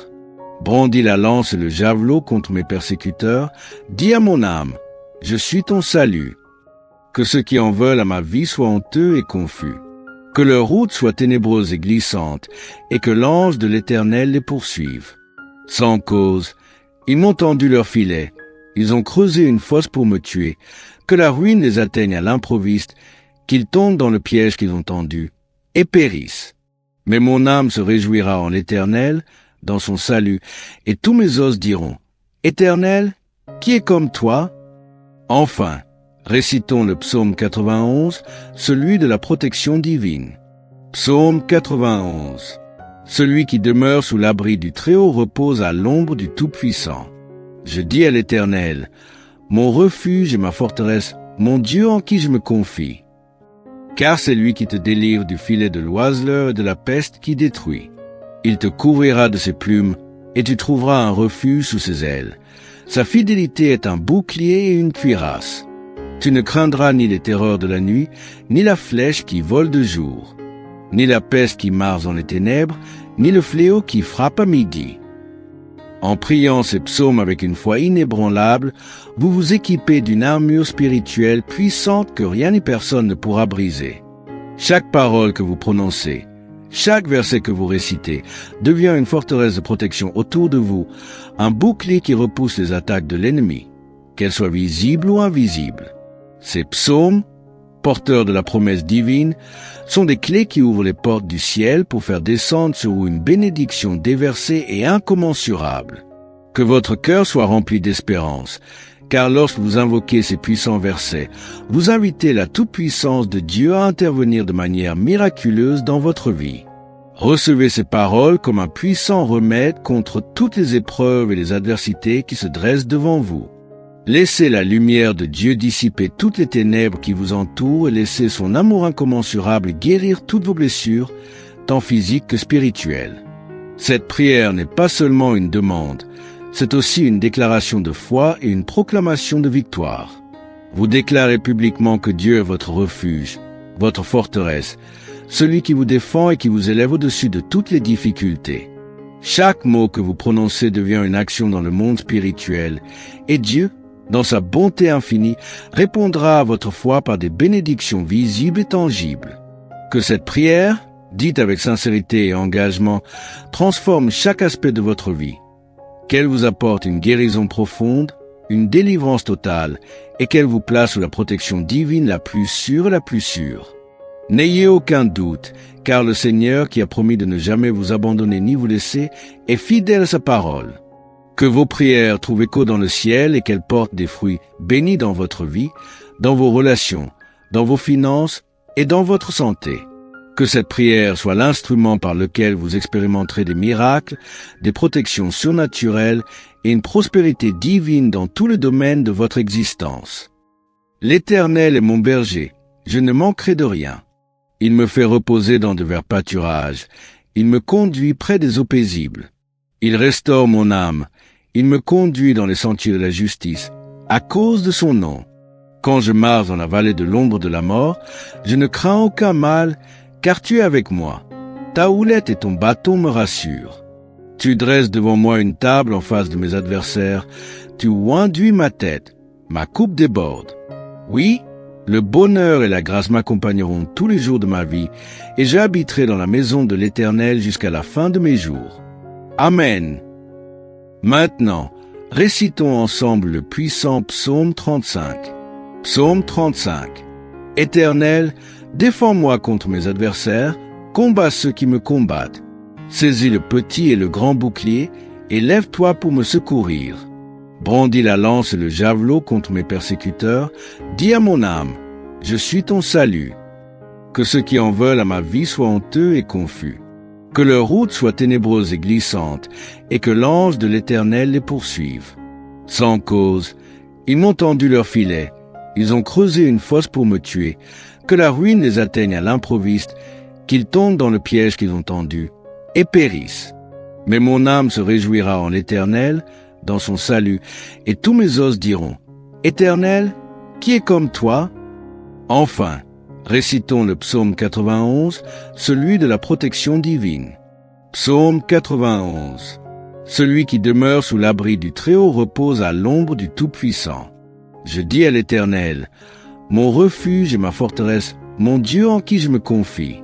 Brandis la lance et le javelot contre mes persécuteurs, dis à mon âme, je suis ton salut. Que ceux qui en veulent à ma vie soient honteux et confus. Que leur route soit ténébreuse et glissante, et que l'ange de l'Éternel les poursuive. Sans cause, ils m'ont tendu leur filet, ils ont creusé une fosse pour me tuer, que la ruine les atteigne à l'improviste, qu'ils tombent dans le piège qu'ils ont tendu, et périssent. Mais mon âme se réjouira en l'Éternel, dans son salut, et tous mes os diront, Éternel, qui est comme toi? Enfin, récitons le psaume 91, celui de la protection divine. Psaume 91. Celui qui demeure sous l'abri du Très-Haut repose à l'ombre du Tout-Puissant. Je dis à l'Éternel, mon refuge et ma forteresse, mon Dieu en qui je me confie. Car c'est lui qui te délivre du filet de l'oiseleur et de la peste qui détruit. Il te couvrira de ses plumes, et tu trouveras un refuge sous ses ailes. Sa fidélité est un bouclier et une cuirasse. Tu ne craindras ni les terreurs de la nuit, ni la flèche qui vole de jour, ni la peste qui marche dans les ténèbres, ni le fléau qui frappe à midi. En priant ces psaumes avec une foi inébranlable, vous vous équipez d'une armure spirituelle puissante que rien ni personne ne pourra briser. Chaque parole que vous prononcez, chaque verset que vous récitez, devient une forteresse de protection autour de vous, un bouclier qui repousse les attaques de l'ennemi, qu'elles soient visibles ou invisibles. Ces psaumes, porteurs de la promesse divine, sont des clés qui ouvrent les portes du ciel pour faire descendre sur vous une bénédiction déversée et incommensurable. Que votre cœur soit rempli d'espérance, car lorsque vous invoquez ces puissants versets, vous invitez la toute-puissance de Dieu à intervenir de manière miraculeuse dans votre vie. Recevez ces paroles comme un puissant remède contre toutes les épreuves et les adversités qui se dressent devant vous. Laissez la lumière de Dieu dissiper toutes les ténèbres qui vous entourent et laissez son amour incommensurable guérir toutes vos blessures, tant physiques que spirituelles. Cette prière n'est pas seulement une demande, c'est aussi une déclaration de foi et une proclamation de victoire. Vous déclarez publiquement que Dieu est votre refuge, votre forteresse, celui qui vous défend et qui vous élève au-dessus de toutes les difficultés. Chaque mot que vous prononcez devient une action dans le monde spirituel, et Dieu, dans sa bonté infinie, répondra à votre foi par des bénédictions visibles et tangibles. Que cette prière, dite avec sincérité et engagement, transforme chaque aspect de votre vie, qu'elle vous apporte une guérison profonde, une délivrance totale, et qu'elle vous place sous la protection divine la plus sûre et la plus sûre. N'ayez aucun doute, car le Seigneur, qui a promis de ne jamais vous abandonner ni vous laisser, est fidèle à sa parole. Que vos prières trouvent écho dans le ciel et qu'elles portent des fruits bénis dans votre vie, dans vos relations, dans vos finances et dans votre santé. Que cette prière soit l'instrument par lequel vous expérimenterez des miracles, des protections surnaturelles et une prospérité divine dans tous les domaines de votre existence. L'Éternel est mon berger, je ne manquerai de rien. Il me fait reposer dans de verts pâturages, il me conduit près des eaux paisibles. Il restaure mon âme, il me conduit dans les sentiers de la justice, à cause de son nom. Quand je marche dans la vallée de l'ombre de la mort, je ne crains aucun mal, car tu es avec moi. Ta houlette et ton bâton me rassurent. Tu dresses devant moi une table en face de mes adversaires, tu oinduis ma tête, ma coupe déborde. Oui, le bonheur et la grâce m'accompagneront tous les jours de ma vie, et j'habiterai dans la maison de l'Éternel jusqu'à la fin de mes jours. Amen. Maintenant, récitons ensemble le puissant psaume 35. Psaume 35. Éternel, défends-moi contre mes adversaires, combats ceux qui me combattent. Saisis le petit et le grand bouclier, et lève-toi pour me secourir. Brandis la lance et le javelot contre mes persécuteurs, dis à mon âme, je suis ton salut. Que ceux qui en veulent à ma vie soient honteux et confus. Que leur route soit ténébreuse et glissante, et que l'ange de l'Éternel les poursuive. Sans cause, ils m'ont tendu leur filet, ils ont creusé une fosse pour me tuer, que la ruine les atteigne à l'improviste, qu'ils tombent dans le piège qu'ils ont tendu, et périssent. Mais mon âme se réjouira en l'Éternel, dans son salut, et tous mes os diront, Éternel, qui est comme toi? Enfin, récitons le psaume 91, celui de la protection divine. Psaume 91. Celui qui demeure sous l'abri du Très-Haut repose à l'ombre du Tout-Puissant. Je dis à l'Éternel, mon refuge et ma forteresse, mon Dieu en qui je me confie.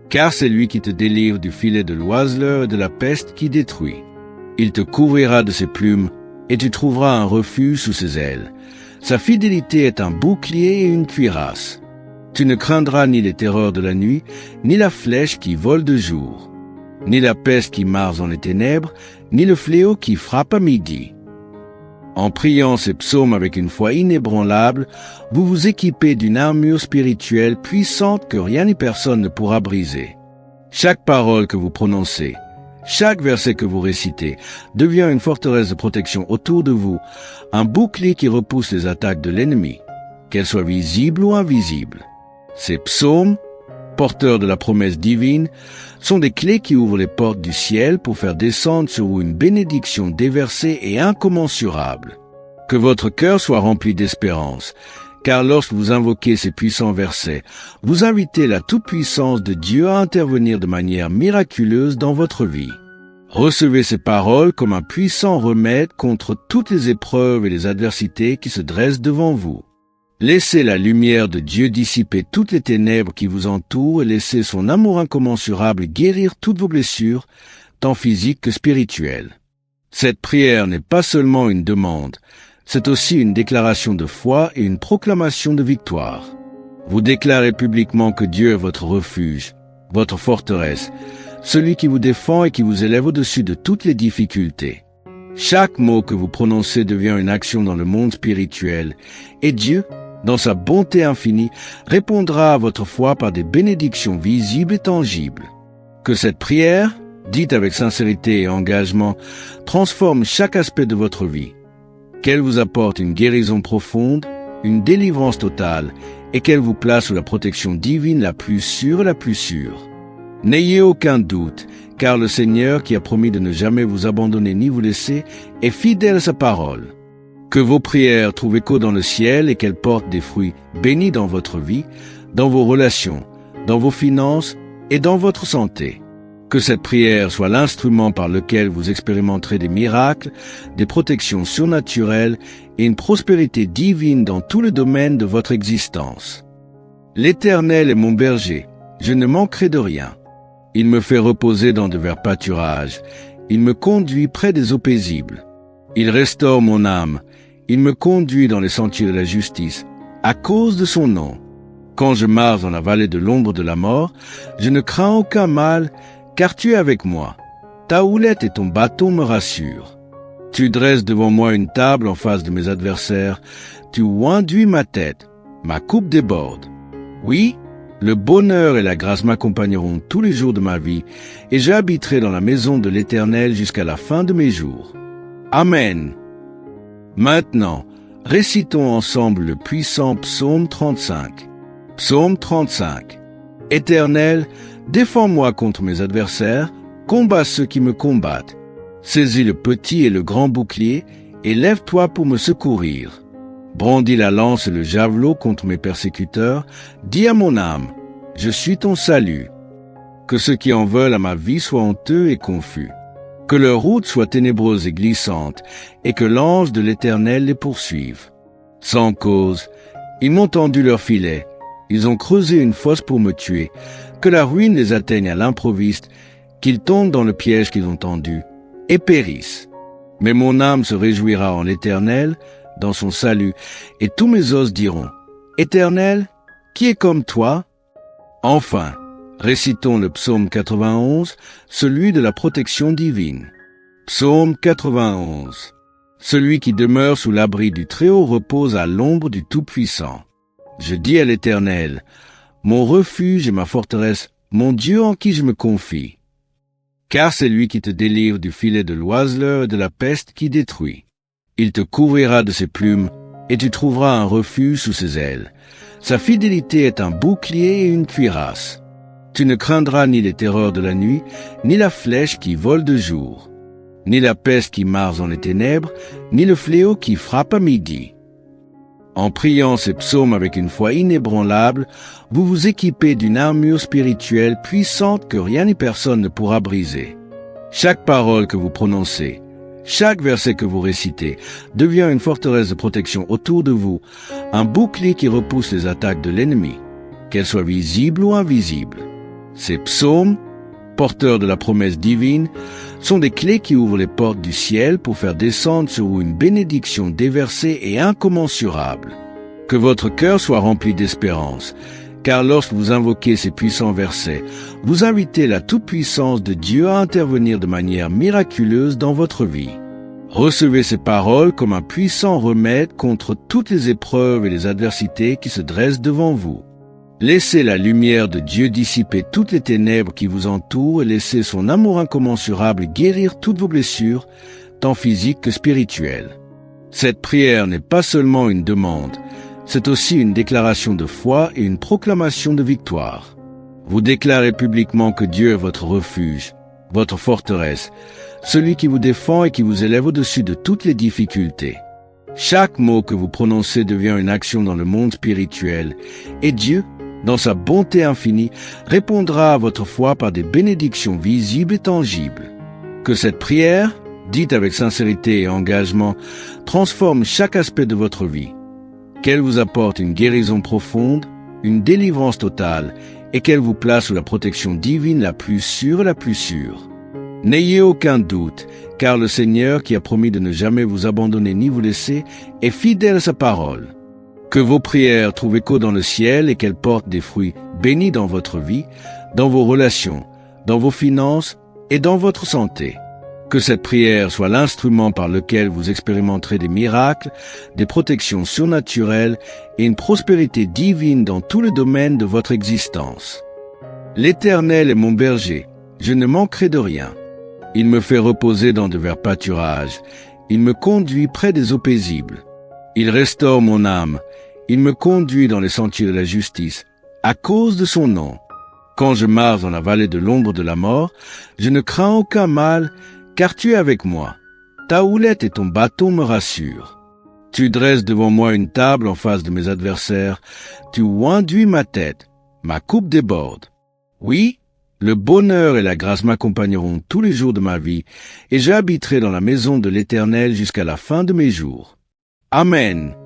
Car c'est lui qui te délivre du filet de l'oiseleur et de la peste qui détruit. Il te couvrira de ses plumes, et tu trouveras un refuge sous ses ailes. Sa fidélité est un bouclier et une cuirasse. Tu ne craindras ni les terreurs de la nuit, ni la flèche qui vole de jour, ni la peste qui marche dans les ténèbres, ni le fléau qui frappe à midi. En priant ces psaumes avec une foi inébranlable, vous vous équipez d'une armure spirituelle puissante que rien ni personne ne pourra briser. Chaque parole que vous prononcez, chaque verset que vous récitez devient une forteresse de protection autour de vous, un bouclier qui repousse les attaques de l'ennemi, qu'elles soient visibles ou invisibles. Ces psaumes, porteurs de la promesse divine, sont des clés qui ouvrent les portes du ciel pour faire descendre sur vous une bénédiction déversée et incommensurable. Que votre cœur soit rempli d'espérance, car lorsque vous invoquez ces puissants versets, vous invitez la toute-puissance de Dieu à intervenir de manière miraculeuse dans votre vie. Recevez ces paroles comme un puissant remède contre toutes les épreuves et les adversités qui se dressent devant vous. Laissez la lumière de Dieu dissiper toutes les ténèbres qui vous entourent et laissez son amour incommensurable guérir toutes vos blessures, tant physiques que spirituelles. Cette prière n'est pas seulement une demande, c'est aussi une déclaration de foi et une proclamation de victoire. Vous déclarez publiquement que Dieu est votre refuge, votre forteresse, celui qui vous défend et qui vous élève au-dessus de toutes les difficultés. Chaque mot que vous prononcez devient une action dans le monde spirituel, et Dieu, dans sa bonté infinie, répondra à votre foi par des bénédictions visibles et tangibles. Que cette prière, dite avec sincérité et engagement, transforme chaque aspect de votre vie, qu'elle vous apporte une guérison profonde, une délivrance totale, et qu'elle vous place sous la protection divine la plus sûre et la plus sûre. N'ayez aucun doute, car le Seigneur, qui a promis de ne jamais vous abandonner ni vous laisser, est fidèle à sa parole. Que vos prières trouvent écho dans le ciel et qu'elles portent des fruits bénis dans votre vie, dans vos relations, dans vos finances et dans votre santé. Que cette prière soit l'instrument par lequel vous expérimenterez des miracles, des protections surnaturelles et une prospérité divine dans tous les domaines de votre existence. L'Éternel est mon berger, je ne manquerai de rien. Il me fait reposer dans de verts pâturages, il me conduit près des eaux paisibles. Il restaure mon âme, il me conduit dans les sentiers de la justice, à cause de son nom. Quand je marche dans la vallée de l'ombre de la mort, je ne crains aucun mal, car tu es avec moi. Ta houlette et ton bâton me rassurent. Tu dresses devant moi une table en face de mes adversaires, tu oinduis ma tête, ma coupe déborde. Oui, le bonheur et la grâce m'accompagneront tous les jours de ma vie, et j'habiterai dans la maison de l'Éternel jusqu'à la fin de mes jours. Amen. Maintenant, récitons ensemble le puissant psaume 35. Psaume 35. Éternel, défends-moi contre mes adversaires, combats ceux qui me combattent. Saisis le petit et le grand bouclier, et lève-toi pour me secourir. Brandis la lance et le javelot contre mes persécuteurs, dis à mon âme, je suis ton salut. Que ceux qui en veulent à ma vie soient honteux et confus. Que leur route soit ténébreuse et glissante, et que l'ange de l'Éternel les poursuive. Sans cause, ils m'ont tendu leur filet, ils ont creusé une fosse pour me tuer, que la ruine les atteigne à l'improviste, qu'ils tombent dans le piège qu'ils ont tendu, et périssent. Mais mon âme se réjouira en l'Éternel, dans son salut, et tous mes os diront, Éternel, qui est comme toi? Enfin, récitons le psaume 91, celui de la protection divine. Psaume 91. Celui qui demeure sous l'abri du Très-Haut repose à l'ombre du Tout-Puissant. Je dis à l'Éternel, mon refuge et ma forteresse, mon Dieu en qui je me confie. Car c'est lui qui te délivre du filet de l'oiseleur et de la peste qui détruit. Il te couvrira de ses plumes, et tu trouveras un refuge sous ses ailes. Sa fidélité est un bouclier et une cuirasse. Tu ne craindras ni les terreurs de la nuit, ni la flèche qui vole de jour, ni la peste qui marche dans les ténèbres, ni le fléau qui frappe à midi. En priant ces psaumes avec une foi inébranlable, vous vous équipez d'une armure spirituelle puissante que rien ni personne ne pourra briser. Chaque parole que vous prononcez, chaque verset que vous récitez devient une forteresse de protection autour de vous, un bouclier qui repousse les attaques de l'ennemi, qu'elles soient visibles ou invisibles. Ces psaumes, porteurs de la promesse divine, sont des clés qui ouvrent les portes du ciel pour faire descendre sur vous une bénédiction déversée et incommensurable. Que votre cœur soit rempli d'espérance, car lorsque vous invoquez ces puissants versets, vous invitez la toute-puissance de Dieu à intervenir de manière miraculeuse dans votre vie. Recevez ces paroles comme un puissant remède contre toutes les épreuves et les adversités qui se dressent devant vous. Laissez la lumière de Dieu dissiper toutes les ténèbres qui vous entourent et laissez son amour incommensurable guérir toutes vos blessures, tant physiques que spirituelles. Cette prière n'est pas seulement une demande, c'est aussi une déclaration de foi et une proclamation de victoire. Vous déclarez publiquement que Dieu est votre refuge, votre forteresse, celui qui vous défend et qui vous élève au-dessus de toutes les difficultés. Chaque mot que vous prononcez devient une action dans le monde spirituel, et Dieu, dans sa bonté infinie, répondra à votre foi par des bénédictions visibles et tangibles. Que cette prière, dite avec sincérité et engagement, transforme chaque aspect de votre vie. Qu'elle vous apporte une guérison profonde, une délivrance totale, et qu'elle vous place sous la protection divine la plus sûre et la plus sûre. N'ayez aucun doute, car le Seigneur, qui a promis de ne jamais vous abandonner ni vous laisser, est fidèle à sa parole. Que vos prières trouvent écho dans le ciel et qu'elles portent des fruits bénis dans votre vie, dans vos relations, dans vos finances et dans votre santé. Que cette prière soit l'instrument par lequel vous expérimenterez des miracles, des protections surnaturelles et une prospérité divine dans tous les domaines de votre existence. L'Éternel est mon berger, je ne manquerai de rien. Il me fait reposer dans de verts pâturages, il me conduit près des eaux paisibles. Il restaure mon âme, il me conduit dans les sentiers de la justice, à cause de son nom. Quand je marche dans la vallée de l'ombre de la mort, je ne crains aucun mal, car tu es avec moi. Ta houlette et ton bâton me rassurent. Tu dresses devant moi une table en face de mes adversaires, tu oinduis ma tête, ma coupe déborde. Oui, le bonheur et la grâce m'accompagneront tous les jours de ma vie, et j'habiterai dans la maison de l'Éternel jusqu'à la fin de mes jours. Amen.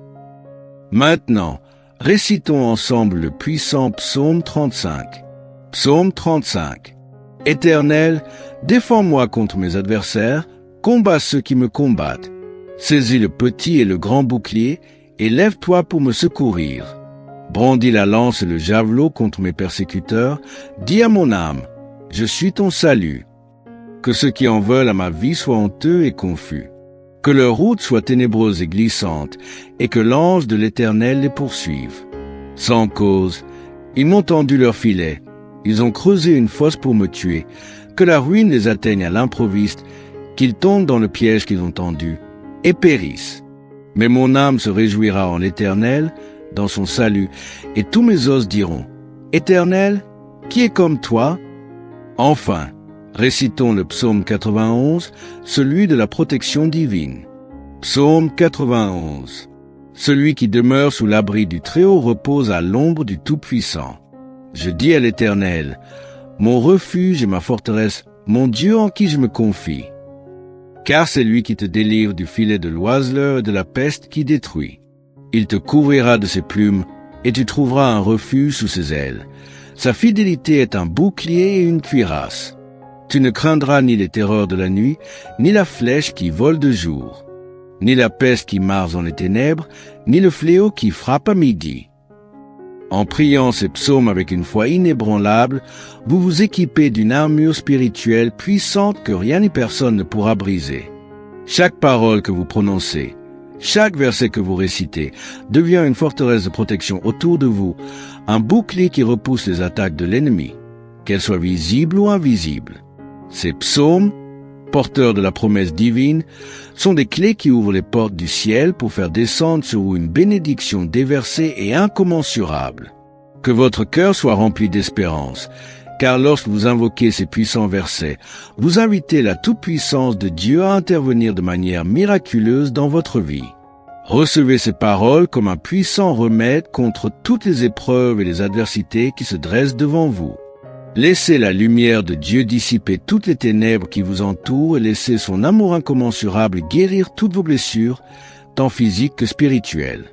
Maintenant, récitons ensemble le puissant psaume 35. Psaume 35. Éternel, défends-moi contre mes adversaires, combats ceux qui me combattent. Saisis le petit et le grand bouclier, et lève-toi pour me secourir. Brandis la lance et le javelot contre mes persécuteurs, dis à mon âme, je suis ton salut. Que ceux qui en veulent à ma vie soient honteux et confus. Que leur route soit ténébreuse et glissante, et que l'ange de l'Éternel les poursuive. Sans cause, ils m'ont tendu leur filet, ils ont creusé une fosse pour me tuer, que la ruine les atteigne à l'improviste, qu'ils tombent dans le piège qu'ils ont tendu, et périssent. Mais mon âme se réjouira en l'Éternel, dans son salut, et tous mes os diront, Éternel, qui est comme toi? Enfin, récitons le psaume 91, celui de la protection divine. Psaume 91. Celui qui demeure sous l'abri du Très-Haut repose à l'ombre du Tout-Puissant. Je dis à l'Éternel, mon refuge et ma forteresse, mon Dieu en qui je me confie. Car c'est lui qui te délivre du filet de l'oiseleur et de la peste qui détruit. Il te couvrira de ses plumes, et tu trouveras un refuge sous ses ailes. Sa fidélité est un bouclier et une cuirasse. Tu ne craindras ni les terreurs de la nuit, ni la flèche qui vole de jour, ni la peste qui marche dans les ténèbres, ni le fléau qui frappe à midi. En priant ces psaumes avec une foi inébranlable, vous vous équipez d'une armure spirituelle puissante que rien ni personne ne pourra briser. Chaque parole que vous prononcez, chaque verset que vous récitez devient une forteresse de protection autour de vous, un bouclier qui repousse les attaques de l'ennemi, qu'elles soient visibles ou invisibles. Ces psaumes, porteurs de la promesse divine, sont des clés qui ouvrent les portes du ciel pour faire descendre sur vous une bénédiction déversée et incommensurable. Que votre cœur soit rempli d'espérance, car lorsque vous invoquez ces puissants versets, vous invitez la toute-puissance de Dieu à intervenir de manière miraculeuse dans votre vie. Recevez ces paroles comme un puissant remède contre toutes les épreuves et les adversités qui se dressent devant vous. Laissez la lumière de Dieu dissiper toutes les ténèbres qui vous entourent et laissez son amour incommensurable guérir toutes vos blessures, tant physiques que spirituelles.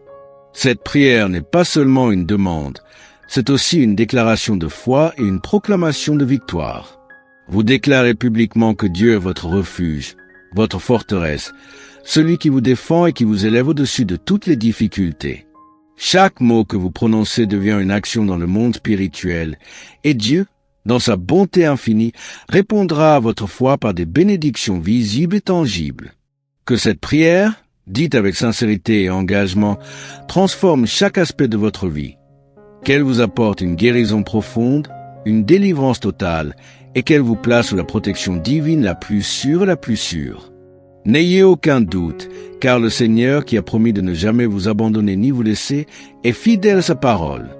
Cette prière n'est pas seulement une demande, c'est aussi une déclaration de foi et une proclamation de victoire. Vous déclarez publiquement que Dieu est votre refuge, votre forteresse, celui qui vous défend et qui vous élève au-dessus de toutes les difficultés. Chaque mot que vous prononcez devient une action dans le monde spirituel, et Dieu, dans sa bonté infinie, répondra à votre foi par des bénédictions visibles et tangibles. Que cette prière, dite avec sincérité et engagement, transforme chaque aspect de votre vie, qu'elle vous apporte une guérison profonde, une délivrance totale, et qu'elle vous place sous la protection divine la plus sûre et la plus sûre. N'ayez aucun doute, car le Seigneur, qui a promis de ne jamais vous abandonner ni vous laisser, est fidèle à sa parole.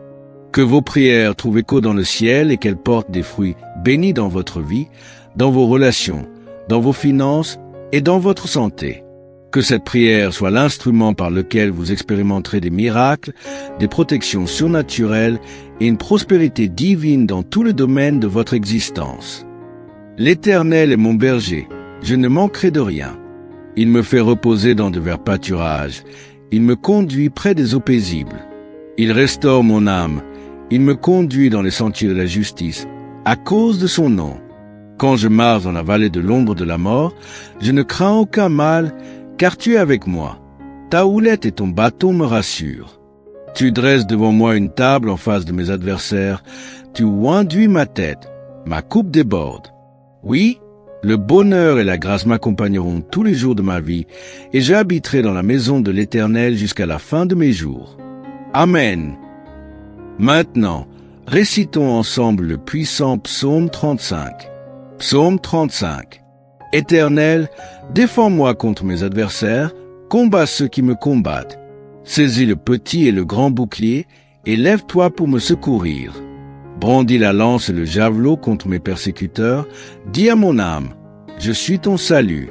Que vos prières trouvent écho dans le ciel et qu'elles portent des fruits bénis dans votre vie, dans vos relations, dans vos finances et dans votre santé. Que cette prière soit l'instrument par lequel vous expérimenterez des miracles, des protections surnaturelles et une prospérité divine dans tous les domaines de votre existence. L'Éternel est mon berger, je ne manquerai de rien. Il me fait reposer dans de verts pâturages, il me conduit près des eaux paisibles. Il restaure mon âme, il me conduit dans les sentiers de la justice, à cause de son nom. Quand je marche dans la vallée de l'ombre de la mort, je ne crains aucun mal, car tu es avec moi. Ta houlette et ton bâton me rassurent. Tu dresses devant moi une table en face de mes adversaires, tu oinduis ma tête, ma coupe déborde. Oui, le bonheur et la grâce m'accompagneront tous les jours de ma vie, et j'habiterai dans la maison de l'Éternel jusqu'à la fin de mes jours. Amen. Maintenant, récitons ensemble le puissant psaume 35. Psaume 35. Éternel, défends-moi contre mes adversaires, combats ceux qui me combattent. Saisis le petit et le grand bouclier, et lève-toi pour me secourir. Brandis la lance et le javelot contre mes persécuteurs, dis à mon âme, je suis ton salut.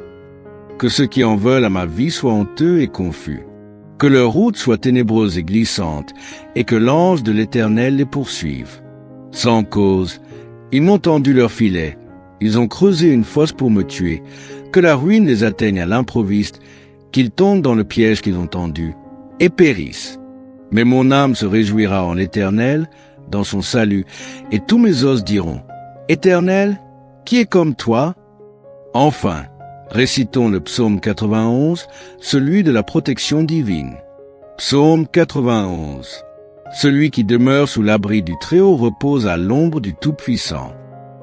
Que ceux qui en veulent à ma vie soient honteux et confus. Que leur route soit ténébreuse et glissante, et que l'ange de l'Éternel les poursuive. Sans cause, ils m'ont tendu leur filet, ils ont creusé une fosse pour me tuer, que la ruine les atteigne à l'improviste, qu'ils tombent dans le piège qu'ils ont tendu, et périssent. Mais mon âme se réjouira en l'Éternel, dans son salut, et tous mes os diront, Éternel, qui est comme toi? Enfin, récitons le psaume 91, celui de la protection divine. Psaume 91. Celui qui demeure sous l'abri du Très-Haut repose à l'ombre du Tout-Puissant.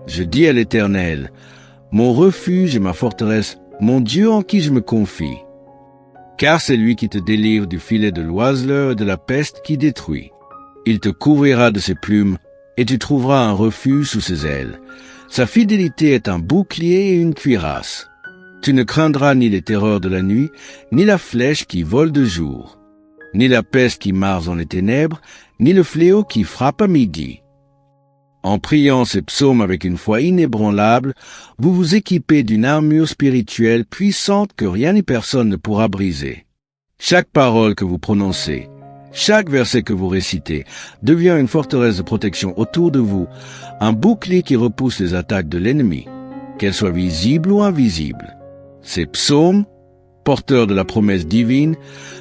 Je dis à l'Éternel, mon refuge et ma forteresse, mon Dieu en qui je me confie. Car c'est lui qui te délivre du filet de l'oiseleur et de la peste qui détruit. Il te couvrira de ses plumes, et tu trouveras un refuge sous ses ailes. Sa fidélité est un bouclier et une cuirasse. Tu ne craindras ni les terreurs de la nuit, ni la flèche qui vole de jour, ni la peste qui marche dans les ténèbres, ni le fléau qui frappe à midi. En priant ces psaumes avec une foi inébranlable, vous vous équipez d'une armure spirituelle puissante que rien ni personne ne pourra briser. Chaque parole que vous prononcez, chaque verset que vous récitez, devient une forteresse de protection autour de vous, un bouclier qui repousse les attaques de l'ennemi, qu'elles soient visibles ou invisibles. Ces psaumes, porteurs de la promesse divine,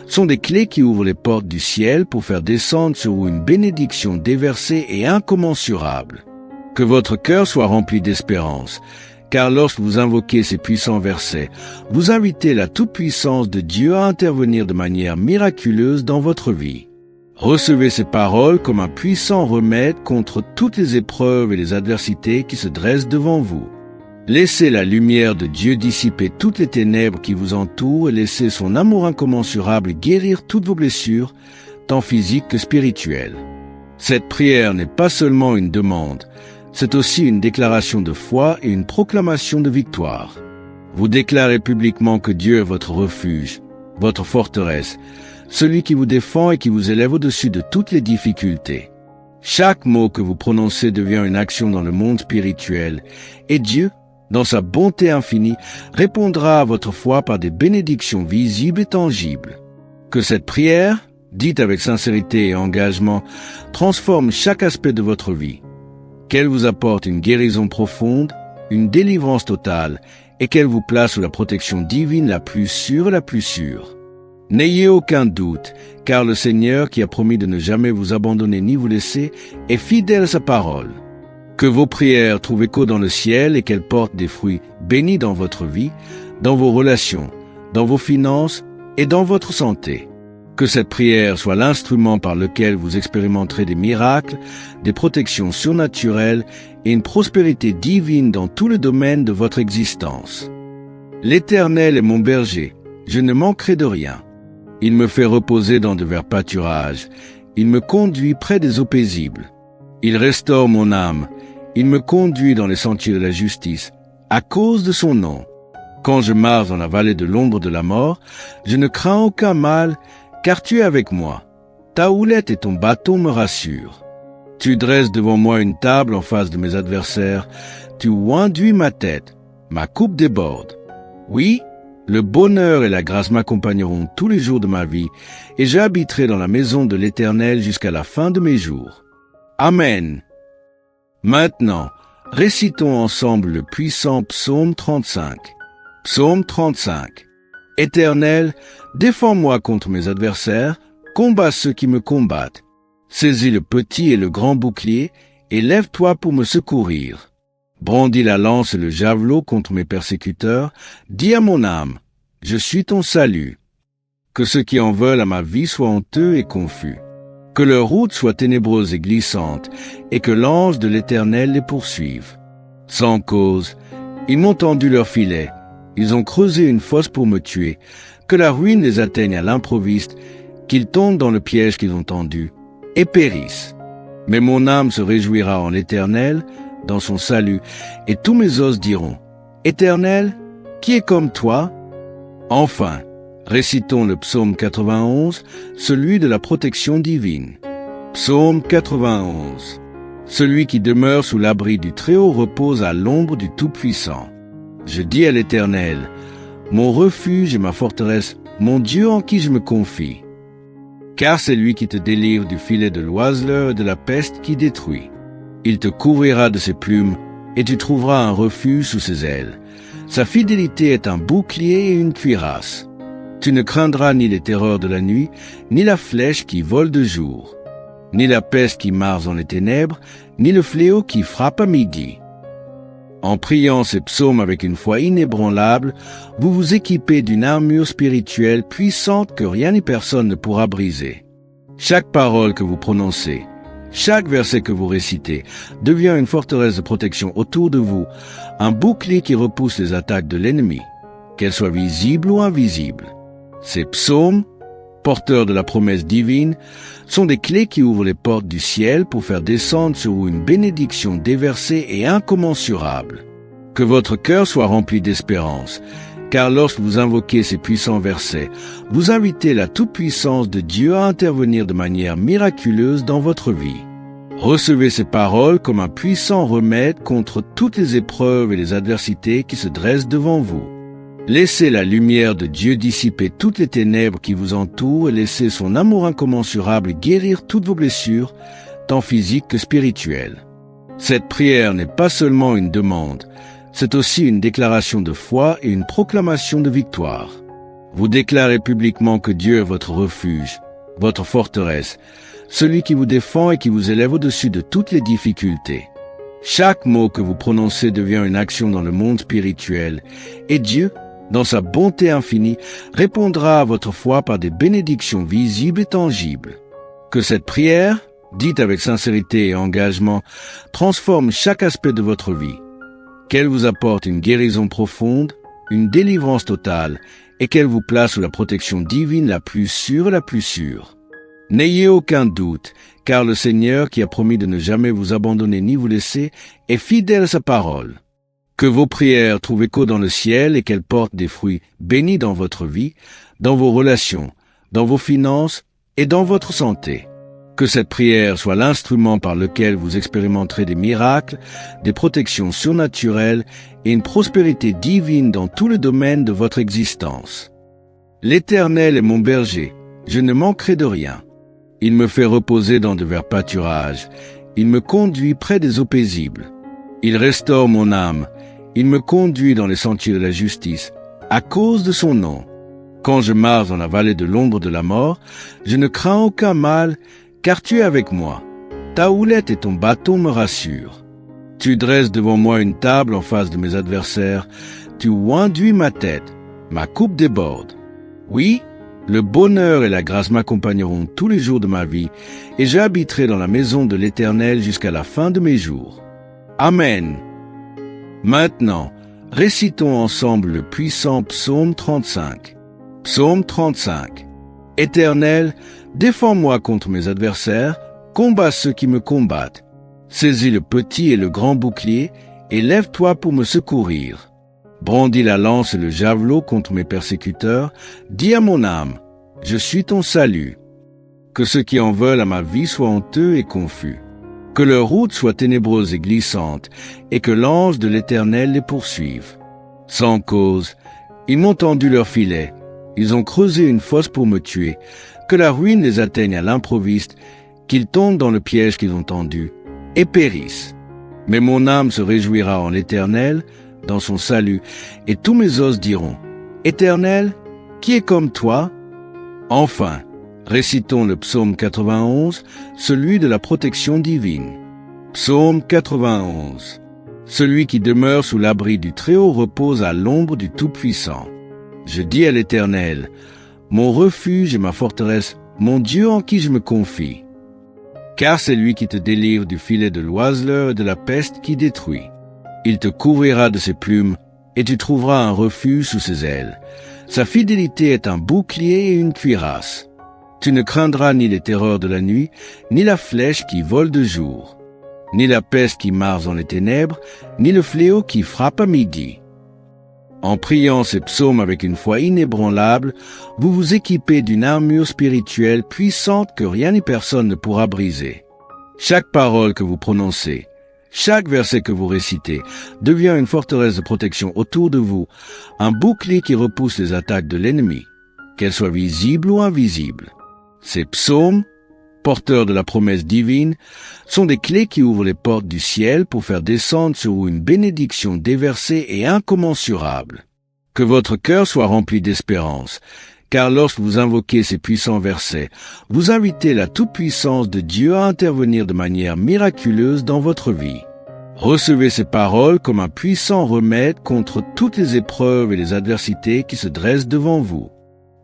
sont des clés qui ouvrent les portes du ciel pour faire descendre sur vous une bénédiction déversée et incommensurable. Que votre cœur soit rempli d'espérance, car lorsque vous invoquez ces puissants versets, vous invitez la toute-puissance de Dieu à intervenir de manière miraculeuse dans votre vie. Recevez ces paroles comme un puissant remède contre toutes les épreuves et les adversités qui se dressent devant vous. Laissez la lumière de Dieu dissiper toutes les ténèbres qui vous entourent et laissez son amour incommensurable guérir toutes vos blessures, tant physiques que spirituelles. Cette prière n'est pas seulement une demande, c'est aussi une déclaration de foi et une proclamation de victoire. Vous déclarez publiquement que Dieu est votre refuge, votre forteresse, celui qui vous défend et qui vous élève au-dessus de toutes les difficultés. Chaque mot que vous prononcez devient une action dans le monde spirituel, et Dieu, dans sa bonté infinie, répondra à votre foi par des bénédictions visibles et tangibles. Que cette prière, dite avec sincérité et engagement, transforme chaque aspect de votre vie. Qu'elle vous apporte une guérison profonde, une délivrance totale, et qu'elle vous place sous la protection divine la plus sûre et la plus sûre. N'ayez aucun doute, car le Seigneur, qui a promis de ne jamais vous abandonner ni vous laisser, est fidèle à sa parole. Que vos prières trouvent écho dans le ciel et qu'elles portent des fruits bénis dans votre vie, dans vos relations, dans vos finances et dans votre santé. Que cette prière soit l'instrument par lequel vous expérimenterez des miracles, des protections surnaturelles et une prospérité divine dans tous les domaines de votre existence. L'Éternel est mon berger, je ne manquerai de rien. Il me fait reposer dans de verts pâturages, il me conduit près des eaux paisibles. Il restaure mon âme, il me conduit dans les sentiers de la justice, à cause de son nom. Quand je marche dans la vallée de l'ombre de la mort, je ne crains aucun mal, car tu es avec moi. Ta houlette et ton bâton me rassurent. Tu dresses devant moi une table en face de mes adversaires, tu oinduis ma tête, ma coupe déborde. Oui, le bonheur et la grâce m'accompagneront tous les jours de ma vie, et j'habiterai dans la maison de l'Éternel jusqu'à la fin de mes jours. Amen. Maintenant, récitons ensemble le puissant psaume 35. Psaume 35. Éternel, défends-moi contre mes adversaires, combats ceux qui me combattent. Saisis le petit et le grand bouclier, et lève-toi pour me secourir. Brandis la lance et le javelot contre mes persécuteurs, dis à mon âme, je suis ton salut. Que ceux qui en veulent à ma vie soient honteux et confus. Que leur route soit ténébreuse et glissante, et que l'ange de l'Éternel les poursuive. Sans cause, ils m'ont tendu leur filet, ils ont creusé une fosse pour me tuer, que la ruine les atteigne à l'improviste, qu'ils tombent dans le piège qu'ils ont tendu, et périssent. Mais mon âme se réjouira en l'Éternel, dans son salut, et tous mes os diront, Éternel, qui est comme toi? Enfin, récitons le psaume 91, celui de la protection divine. Psaume 91. Celui qui demeure sous l'abri du Très-Haut repose à l'ombre du Tout-Puissant. Je dis à l'Éternel, mon refuge et ma forteresse, mon Dieu en qui je me confie. car c'est lui qui te délivre du filet de l'oiseleur et de la peste qui détruit. Il te couvrira de ses plumes, et tu trouveras un refuge sous ses ailes. Sa fidélité est un bouclier et une cuirasse. Tu ne craindras ni les terreurs de la nuit, ni la flèche qui vole de jour, ni la peste qui marche dans les ténèbres, ni le fléau qui frappe à midi. En priant ces psaumes avec une foi inébranlable, vous vous équipez d'une armure spirituelle puissante que rien ni personne ne pourra briser. Chaque parole que vous prononcez, chaque verset que vous récitez, devient une forteresse de protection autour de vous, un bouclier qui repousse les attaques de l'ennemi, qu'elles soient visibles ou invisibles. Ces psaumes, porteurs de la promesse divine, sont des clés qui ouvrent les portes du ciel pour faire descendre sur vous une bénédiction déversée et incommensurable. Que votre cœur soit rempli d'espérance, car lorsque vous invoquez ces puissants versets, vous invitez la toute-puissance de Dieu à intervenir de manière miraculeuse dans votre vie. Recevez ces paroles comme un puissant remède contre toutes les épreuves et les adversités qui se dressent devant vous. Laissez la lumière de Dieu dissiper toutes les ténèbres qui vous entourent et laissez son amour incommensurable guérir toutes vos blessures, tant physiques que spirituelles. Cette prière n'est pas seulement une demande, c'est aussi une déclaration de foi et une proclamation de victoire. Vous déclarez publiquement que Dieu est votre refuge, votre forteresse, celui qui vous défend et qui vous élève au-dessus de toutes les difficultés. Chaque mot que vous prononcez devient une action dans le monde spirituel, et Dieu, dans sa bonté infinie, répondra à votre foi par des bénédictions visibles et tangibles. Que cette prière, dite avec sincérité et engagement, transforme chaque aspect de votre vie, qu'elle vous apporte une guérison profonde, une délivrance totale, et qu'elle vous place sous la protection divine la plus sûre et la plus sûre. N'ayez aucun doute, car le Seigneur, qui a promis de ne jamais vous abandonner ni vous laisser, est fidèle à sa parole. Que vos prières trouvent écho dans le ciel et qu'elles portent des fruits bénis dans votre vie, dans vos relations, dans vos finances et dans votre santé. Que cette prière soit l'instrument par lequel vous expérimenterez des miracles, des protections surnaturelles et une prospérité divine dans tous les domaines de votre existence. L'Éternel est mon berger, je ne manquerai de rien. Il me fait reposer dans de verts pâturages, il me conduit près des eaux paisibles. Il restaure mon âme, il me conduit dans les sentiers de la justice, à cause de son nom. Quand je marche dans la vallée de l'ombre de la mort, je ne crains aucun mal, car tu es avec moi. Ta houlette et ton bâton me rassurent. Tu dresses devant moi une table en face de mes adversaires, tu oinduis ma tête, ma coupe déborde. Oui, le bonheur et la grâce m'accompagneront tous les jours de ma vie, et j'habiterai dans la maison de l'Éternel jusqu'à la fin de mes jours. Amen. Maintenant, récitons ensemble le puissant psaume 35. Psaume 35. Éternel, défends-moi contre mes adversaires, combats ceux qui me combattent. Saisis le petit et le grand bouclier, et lève-toi pour me secourir. Brandis la lance et le javelot contre mes persécuteurs, dis à mon âme, je suis ton salut. Que ceux qui en veulent à ma vie soient honteux et confus. Que leur route soit ténébreuse et glissante, et que l'ange de l'Éternel les poursuive. Sans cause, ils m'ont tendu leur filet, ils ont creusé une fosse pour me tuer, que la ruine les atteigne à l'improviste, qu'ils tombent dans le piège qu'ils ont tendu, et périssent. Mais mon âme se réjouira en l'Éternel, dans son salut, et tous mes os diront, Éternel, qui est comme toi? Enfin, récitons le psaume 91, celui de la protection divine. Psaume 91. Celui qui demeure sous l'abri du Très-Haut repose à l'ombre du Tout-Puissant. Je dis à l'Éternel, mon refuge et ma forteresse, mon Dieu en qui je me confie. Car c'est lui qui te délivre du filet de l'oiseleur et de la peste qui détruit. Il te couvrira de ses plumes, et tu trouveras un refuge sous ses ailes. Sa fidélité est un bouclier et une cuirasse. Tu ne craindras ni les terreurs de la nuit, ni la flèche qui vole de jour, ni la peste qui marche dans les ténèbres, ni le fléau qui frappe à midi. En priant ces psaumes avec une foi inébranlable, vous vous équipez d'une armure spirituelle puissante que rien ni personne ne pourra briser. Chaque parole que vous prononcez, chaque verset que vous récitez, devient une forteresse de protection autour de vous, un bouclier qui repousse les attaques de l'ennemi, qu'elles soient visibles ou invisibles. Ces psaumes, porteurs de la promesse divine, sont des clés qui ouvrent les portes du ciel pour faire descendre sur vous une bénédiction déversée et incommensurable. Que votre cœur soit rempli d'espérance, car lorsque vous invoquez ces puissants versets, vous invitez la toute-puissance de Dieu à intervenir de manière miraculeuse dans votre vie. Recevez ces paroles comme un puissant remède contre toutes les épreuves et les adversités qui se dressent devant vous.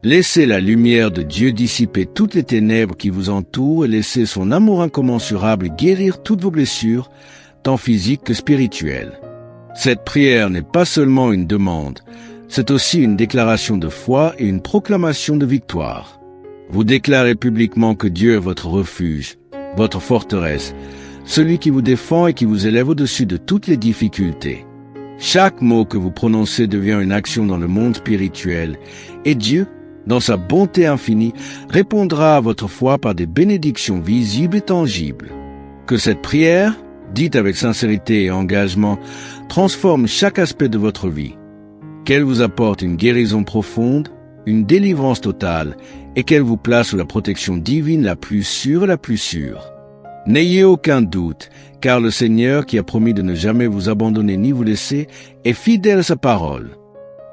Laissez la lumière de Dieu dissiper toutes les ténèbres qui vous entourent et laissez son amour incommensurable guérir toutes vos blessures, tant physiques que spirituelles. Cette prière n'est pas seulement une demande, c'est aussi une déclaration de foi et une proclamation de victoire. Vous déclarez publiquement que Dieu est votre refuge, votre forteresse, celui qui vous défend et qui vous élève au-dessus de toutes les difficultés. Chaque mot que vous prononcez devient une action dans le monde spirituel, et Dieu, dans sa bonté infinie, répondra à votre foi par des bénédictions visibles et tangibles. Que cette prière, dite avec sincérité et engagement, transforme chaque aspect de votre vie. Qu'elle vous apporte une guérison profonde, une délivrance totale, et qu'elle vous place sous la protection divine la plus sûre et la plus sûre. N'ayez aucun doute, car le Seigneur, qui a promis de ne jamais vous abandonner ni vous laisser, est fidèle à sa parole.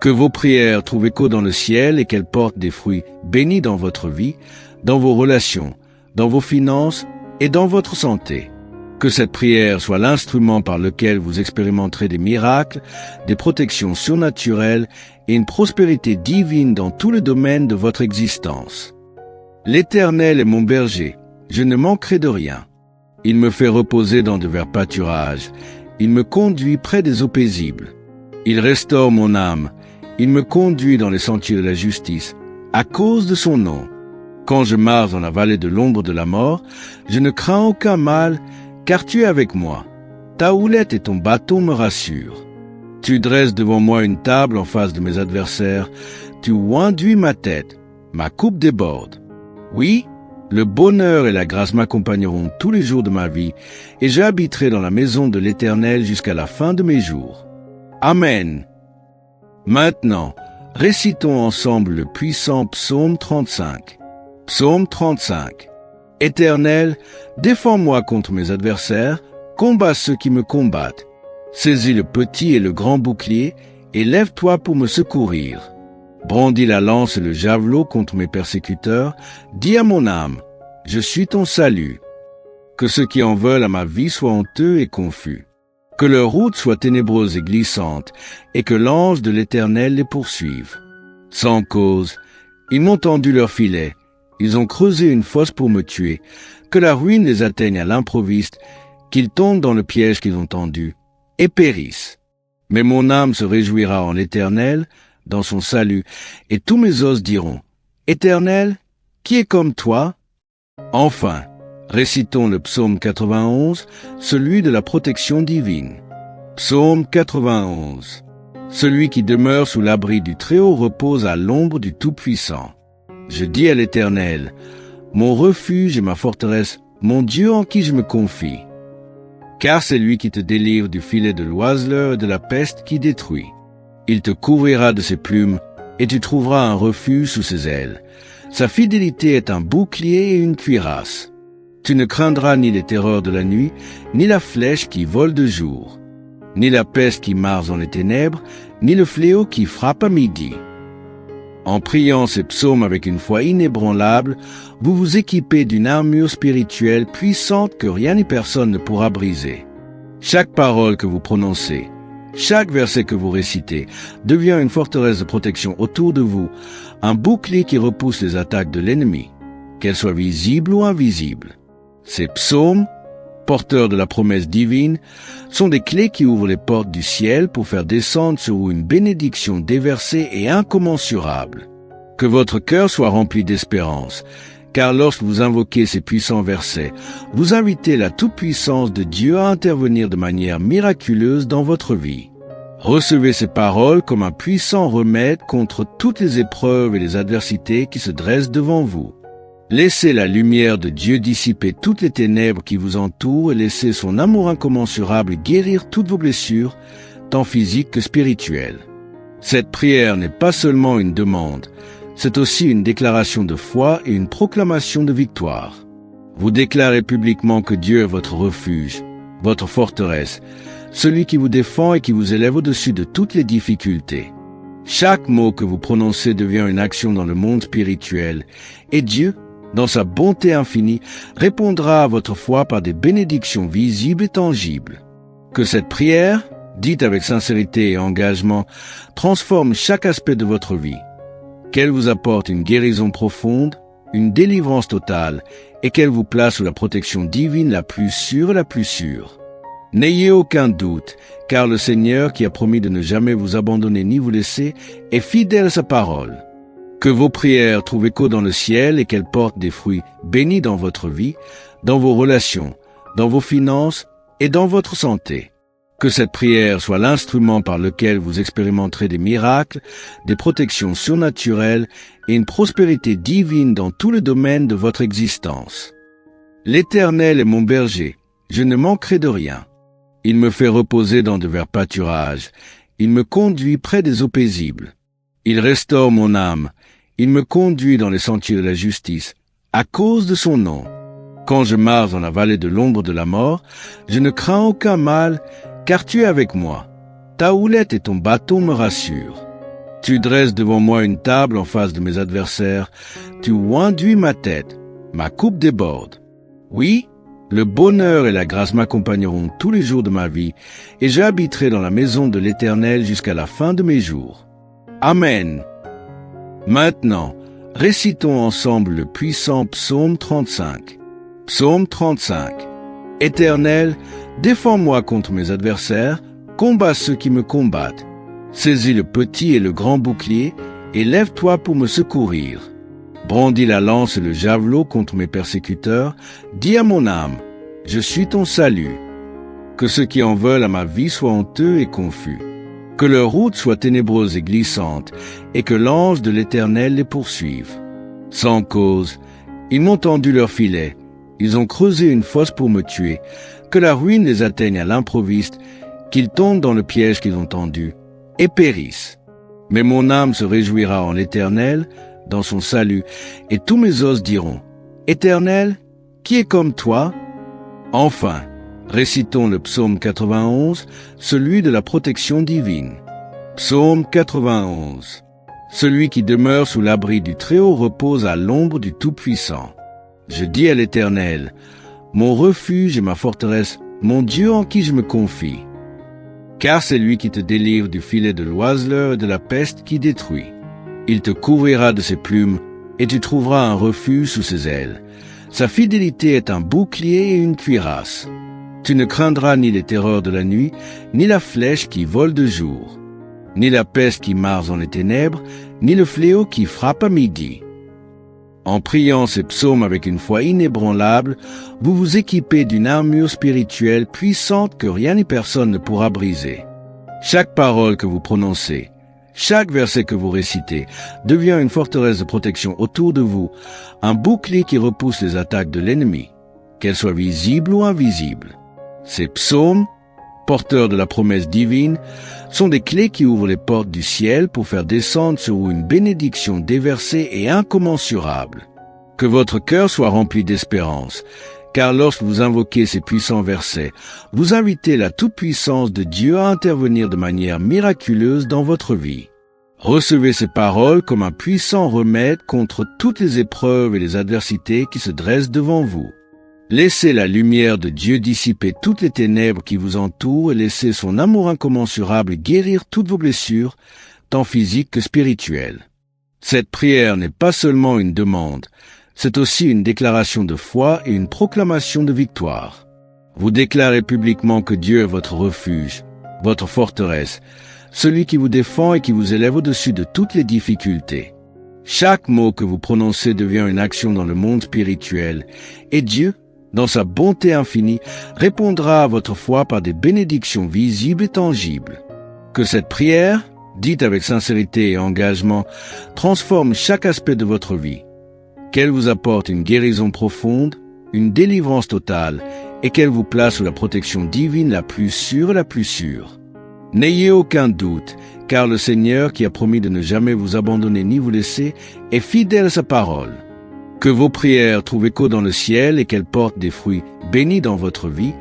Que vos prières trouvent écho dans le ciel et qu'elles portent des fruits bénis dans votre vie, dans vos relations, dans vos finances et dans votre santé. Que cette prière soit l'instrument par lequel vous expérimenterez des miracles, des protections surnaturelles et une prospérité divine dans tous les domaines de votre existence. L'Éternel est mon berger, je ne manquerai de rien. Il me fait reposer dans de verts pâturages, il me conduit près des eaux paisibles. Il restaure mon âme, il me conduit dans les sentiers de la justice, à cause de son nom. Quand je marche dans la vallée de l'ombre de la mort, je ne crains aucun mal, car tu es avec moi. Ta houlette et ton bâton me rassurent. Tu dresses devant moi une table en face de mes adversaires, tu oinduis ma tête, ma coupe déborde. Oui, le bonheur et la grâce m'accompagneront tous les jours de ma vie, et j'habiterai dans la maison de l'Éternel jusqu'à la fin de mes jours. Amen. Maintenant, récitons ensemble le puissant psaume 35. Psaume 35. Éternel, défends-moi contre mes adversaires, combats ceux qui me combattent. Saisis le petit et le grand bouclier, et lève-toi pour me secourir. Brandis la lance et le javelot contre mes persécuteurs, dis à mon âme, je suis ton salut. Que ceux qui en veulent à ma vie soient honteux et confus. Que leur route soit ténébreuse et glissante, et que l'ange de l'Éternel les poursuive. Sans cause, ils m'ont tendu leur filet, ils ont creusé une fosse pour me tuer, que la ruine les atteigne à l'improviste, qu'ils tombent dans le piège qu'ils ont tendu, et périssent. Mais mon âme se réjouira en l'Éternel, dans son salut, et tous mes os diront, Éternel, qui est comme toi? Enfin, récitons le psaume 91, celui de la protection divine. Psaume 91. Celui qui demeure sous l'abri du Très-Haut repose à l'ombre du Tout-Puissant. Je dis à l'Éternel, mon refuge et ma forteresse, mon Dieu en qui je me confie. Car c'est lui qui te délivre du filet de l'oiseleur et de la peste qui détruit. Il te couvrira de ses plumes, et tu trouveras un refuge sous ses ailes. Sa fidélité est un bouclier et une cuirasse. Tu ne craindras ni les terreurs de la nuit, ni la flèche qui vole de jour, ni la peste qui marche dans les ténèbres, ni le fléau qui frappe à midi. En priant ces psaumes avec une foi inébranlable, vous vous équipez d'une armure spirituelle puissante que rien ni personne ne pourra briser. Chaque parole que vous prononcez, chaque verset que vous récitez, devient une forteresse de protection autour de vous, un bouclier qui repousse les attaques de l'ennemi, qu'elles soient visibles ou invisibles. Ces psaumes, porteurs de la promesse divine, sont des clés qui ouvrent les portes du ciel pour faire descendre sur vous une bénédiction déversée et incommensurable. Que votre cœur soit rempli d'espérance, car lorsque vous invoquez ces puissants versets, vous invitez la toute-puissance de Dieu à intervenir de manière miraculeuse dans votre vie. Recevez ces paroles comme un puissant remède contre toutes les épreuves et les adversités qui se dressent devant vous. Laissez la lumière de Dieu dissiper toutes les ténèbres qui vous entourent et laissez son amour incommensurable guérir toutes vos blessures, tant physiques que spirituelles. Cette prière n'est pas seulement une demande, C'est aussi une déclaration de foi et une proclamation de victoire. Vous déclarez publiquement que Dieu est votre refuge, votre forteresse, celui qui vous défend et qui vous élève au-dessus de toutes les difficultés. Chaque mot que vous prononcez devient une action dans le monde spirituel, et Dieu, dans sa bonté infinie, répondra à votre foi par des bénédictions visibles et tangibles. Que cette prière, dite avec sincérité et engagement, transforme chaque aspect de votre vie, qu'elle vous apporte une guérison profonde, une délivrance totale, et qu'elle vous place sous la protection divine la plus sûre et la plus sûre. N'ayez aucun doute, car le Seigneur, qui a promis de ne jamais vous abandonner ni vous laisser, est fidèle à sa parole. Que vos prières trouvent écho dans le ciel et qu'elles portent des fruits bénis dans votre vie, dans vos relations, dans vos finances et dans votre santé. Que cette prière soit l'instrument par lequel vous expérimenterez des miracles, des protections surnaturelles et une prospérité divine dans tous les domaines de votre existence. L'Éternel est mon berger, je ne manquerai de rien. Il me fait reposer dans de verts pâturages, il me conduit près des eaux paisibles. Il restaure mon âme, il me conduit dans les sentiers de la justice, à cause de son nom. Quand je marche dans la vallée de l'ombre de la mort, je ne crains aucun mal, car tu es avec moi. Ta houlette et ton bâton me rassurent. Tu dresses devant moi une table en face de mes adversaires, tu oinduis ma tête, ma coupe déborde. Oui, le bonheur et la grâce m'accompagneront tous les jours de ma vie, et j'habiterai dans la maison de l'Éternel jusqu'à la fin de mes jours. Amen. Maintenant, récitons ensemble le puissant psaume 35. Psaume 35. Éternel, défends-moi contre mes adversaires, combats ceux qui me combattent. Saisis le petit et le grand bouclier, et lève-toi pour me secourir. Brandis la lance et le javelot contre mes persécuteurs, dis à mon âme, je suis ton salut. Que ceux qui en veulent à ma vie soient honteux et confus. Que leur route soit ténébreuse et glissante, et que l'ange de l'Éternel les poursuive. Sans cause, ils m'ont tendu leur filet, ils ont creusé une fosse pour me tuer, que la ruine les atteigne à l'improviste, qu'ils tombent dans le piège qu'ils ont tendu, et périssent. Mais mon âme se réjouira en l'Éternel, dans son salut, et tous mes os diront, Éternel, qui est comme toi? Enfin, récitons le psaume 91, celui de la protection divine. Psaume 91. Celui qui demeure sous l'abri du Très-Haut repose à l'ombre du Tout-Puissant. Je dis à l'Éternel, mon refuge et ma forteresse, mon Dieu en qui je me confie. Car c'est lui qui te délivre du filet de l'oiseleur et de la peste qui détruit. Il te couvrira de ses plumes, et tu trouveras un refuge sous ses ailes. Sa fidélité est un bouclier et une cuirasse. Tu ne craindras ni les terreurs de la nuit, ni la flèche qui vole de jour, ni la peste qui marche dans les ténèbres, ni le fléau qui frappe à midi. En priant ces psaumes avec une foi inébranlable, vous vous équipez d'une armure spirituelle puissante que rien ni personne ne pourra briser. Chaque parole que vous prononcez, chaque verset que vous récitez devient une forteresse de protection autour de vous, un bouclier qui repousse les attaques de l'ennemi, qu'elles soient visibles ou invisibles. Ces psaumes, porteurs de la promesse divine, sont des clés qui ouvrent les portes du ciel pour faire descendre sur vous une bénédiction déversée et incommensurable. Que votre cœur soit rempli d'espérance, car lorsque vous invoquez ces puissants versets, vous invitez la toute-puissance de Dieu à intervenir de manière miraculeuse dans votre vie. Recevez ces paroles comme un puissant remède contre toutes les épreuves et les adversités qui se dressent devant vous. Laissez la lumière de Dieu dissiper toutes les ténèbres qui vous entourent et laissez son amour incommensurable guérir toutes vos blessures, tant physiques que spirituelles. Cette prière n'est pas seulement une demande, c'est aussi une déclaration de foi et une proclamation de victoire. Vous déclarez publiquement que Dieu est votre refuge, votre forteresse, celui qui vous défend et qui vous élève au-dessus de toutes les difficultés. Chaque mot que vous prononcez devient une action dans le monde spirituel, et Dieu, dans sa bonté infinie, répondra à votre foi par des bénédictions visibles et tangibles. Que cette prière, dite avec sincérité et engagement, transforme chaque aspect de votre vie, qu'elle vous apporte une guérison profonde, une délivrance totale, et qu'elle vous place sous la protection divine la plus sûre et la plus sûre. N'ayez aucun doute, car le Seigneur qui a promis de ne jamais vous abandonner ni vous laisser est fidèle à sa parole. Que vos prières trouvent écho dans le ciel et qu'elles portent des fruits bénis dans votre vie,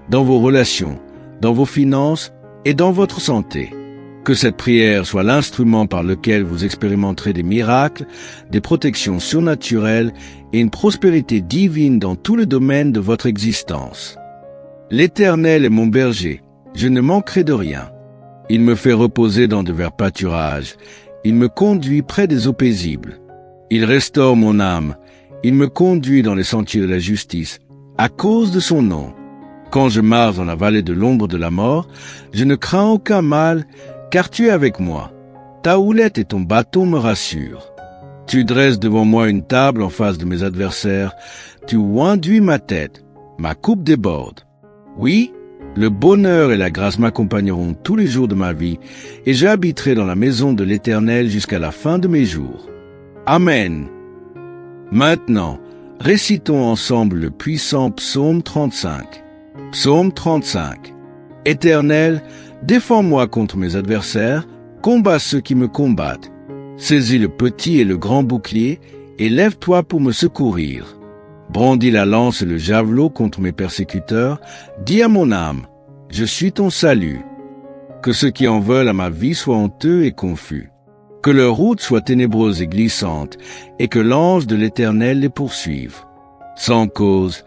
dans vos relations, dans vos finances et dans votre santé. Que cette prière soit l'instrument par lequel vous expérimenterez des miracles, des protections surnaturelles et une prospérité divine dans tous les domaines de votre existence. L'Éternel est mon berger, je ne manquerai de rien. Il me fait reposer dans de verts pâturages, il me conduit près des eaux paisibles. Il restaure mon âme, il me conduit dans les sentiers de la justice, à cause de son nom. Quand je marche dans la vallée de l'ombre de la mort, je ne crains aucun mal, car tu es avec moi. Ta houlette et ton bâton me rassurent. Tu dresses devant moi une table en face de mes adversaires, tu oinduis ma tête, ma coupe déborde. Oui, le bonheur et la grâce m'accompagneront tous les jours de ma vie, et j'habiterai dans la maison de l'Éternel jusqu'à la fin de mes jours. Amen. Maintenant, récitons ensemble le puissant psaume 35. Psaume 35. Éternel, défends-moi contre mes adversaires, combats ceux qui me combattent. Saisis le petit et le grand bouclier, et lève-toi pour me secourir. Brandis la lance et le javelot contre mes persécuteurs, dis à mon âme, je suis ton salut. Que ceux qui en veulent à ma vie soient honteux et confus. Que leur route soit ténébreuse et glissante, et que l'ange de l'Éternel les poursuive. Sans cause,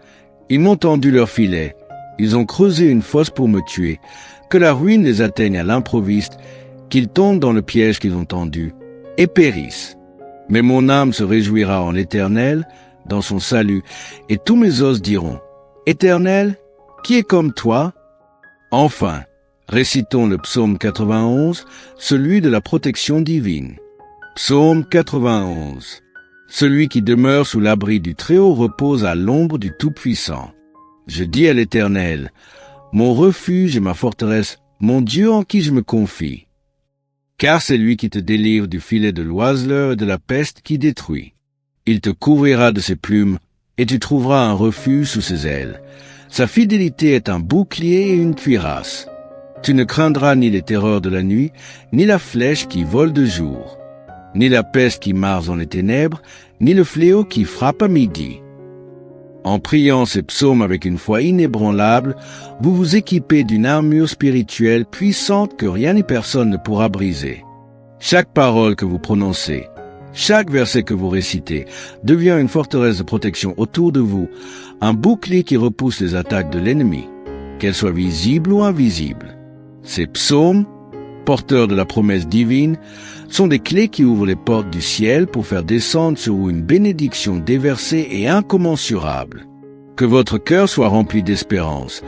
ils m'ont tendu leur filet, ils ont creusé une fosse pour me tuer, que la ruine les atteigne à l'improviste, qu'ils tombent dans le piège qu'ils ont tendu, et périssent. Mais mon âme se réjouira en l'Éternel, dans son salut, et tous mes os diront, Éternel, qui est comme toi? Enfin, récitons le psaume 91, celui de la protection divine. Psaume 91. Celui qui demeure sous l'abri du Très-Haut repose à l'ombre du Tout-Puissant. Je dis à l'Éternel, mon refuge et ma forteresse, mon Dieu en qui je me confie. Car c'est lui qui te délivre du filet de l'oiseleur et de la peste qui détruit. Il te couvrira de ses plumes, et tu trouveras un refuge sous ses ailes. Sa fidélité est un bouclier et une cuirasse. Tu ne craindras ni les terreurs de la nuit, ni la flèche qui vole de jour, ni la peste qui marche dans les ténèbres, ni le fléau qui frappe à midi. En priant ces psaumes avec une foi inébranlable, vous vous équipez d'une armure spirituelle puissante que rien ni personne ne pourra briser. Chaque parole que vous prononcez, chaque verset que vous récitez, devient une forteresse de protection autour de vous, un bouclier qui repousse les attaques de l'ennemi, qu'elles soient visibles ou invisibles. Ces psaumes, porteurs de la promesse divine, sont des clés qui ouvrent les portes du ciel pour faire descendre sur vous une bénédiction déversée et incommensurable. Que votre cœur soit rempli d'espérance,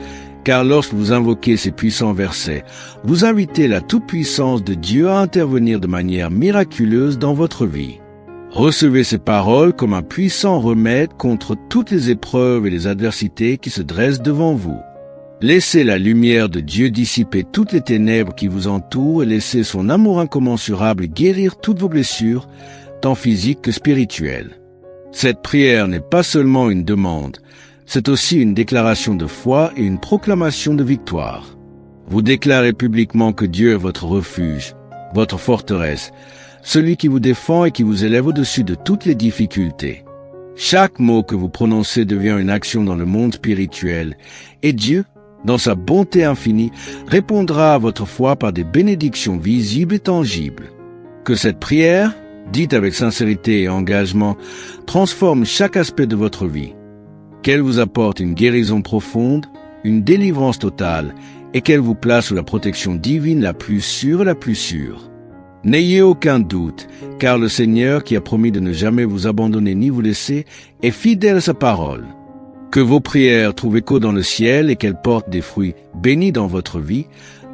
car lorsque vous invoquez ces puissants versets, vous invitez la toute-puissance de Dieu à intervenir de manière miraculeuse dans votre vie. Recevez ces paroles comme un puissant remède contre toutes les épreuves et les adversités qui se dressent devant vous. Laissez la lumière de Dieu dissiper toutes les ténèbres qui vous entourent et laissez son amour incommensurable guérir toutes vos blessures, tant physiques que spirituelles. Cette prière n'est pas seulement une demande, c'est aussi une déclaration de foi et une proclamation de victoire. Vous déclarez publiquement que Dieu est votre refuge, votre forteresse, celui qui vous défend et qui vous élève au-dessus de toutes les difficultés. Chaque mot que vous prononcez devient une action dans le monde spirituel, et Dieu, dans sa bonté infinie, répondra à votre foi par des bénédictions visibles et tangibles. Que cette prière, dite avec sincérité et engagement, transforme chaque aspect de votre vie. Qu'elle vous apporte une guérison profonde, une délivrance totale, et qu'elle vous place sous la protection divine la plus sûre et la plus sûre. N'ayez aucun doute, car le Seigneur qui a promis de ne jamais vous abandonner ni vous laisser est fidèle à sa parole. Que vos prières trouvent écho dans le ciel et qu'elles portent des fruits bénis dans votre vie,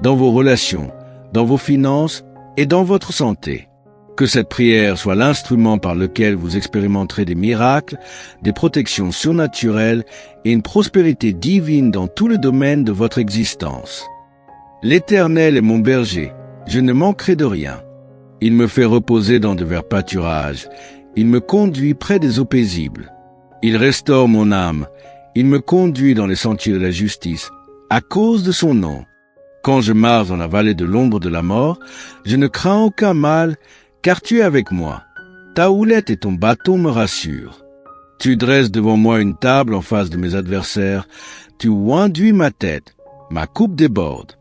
dans vos relations, dans vos finances et dans votre santé. Que cette prière soit l'instrument par lequel vous expérimenterez des miracles, des protections surnaturelles et une prospérité divine dans tous les domaines de votre existence. L'Éternel est mon berger, je ne manquerai de rien. Il me fait reposer dans de verts pâturages, il me conduit près des eaux paisibles. Il restaure mon âme, il me conduit dans les sentiers de la justice, à cause de son nom. Quand je marche dans la vallée de l'ombre de la mort, je ne crains aucun mal, car tu es avec moi. Ta houlette et ton bâton me rassurent. Tu dresses devant moi une table en face de mes adversaires. Tu oinduis ma tête. Ma coupe déborde.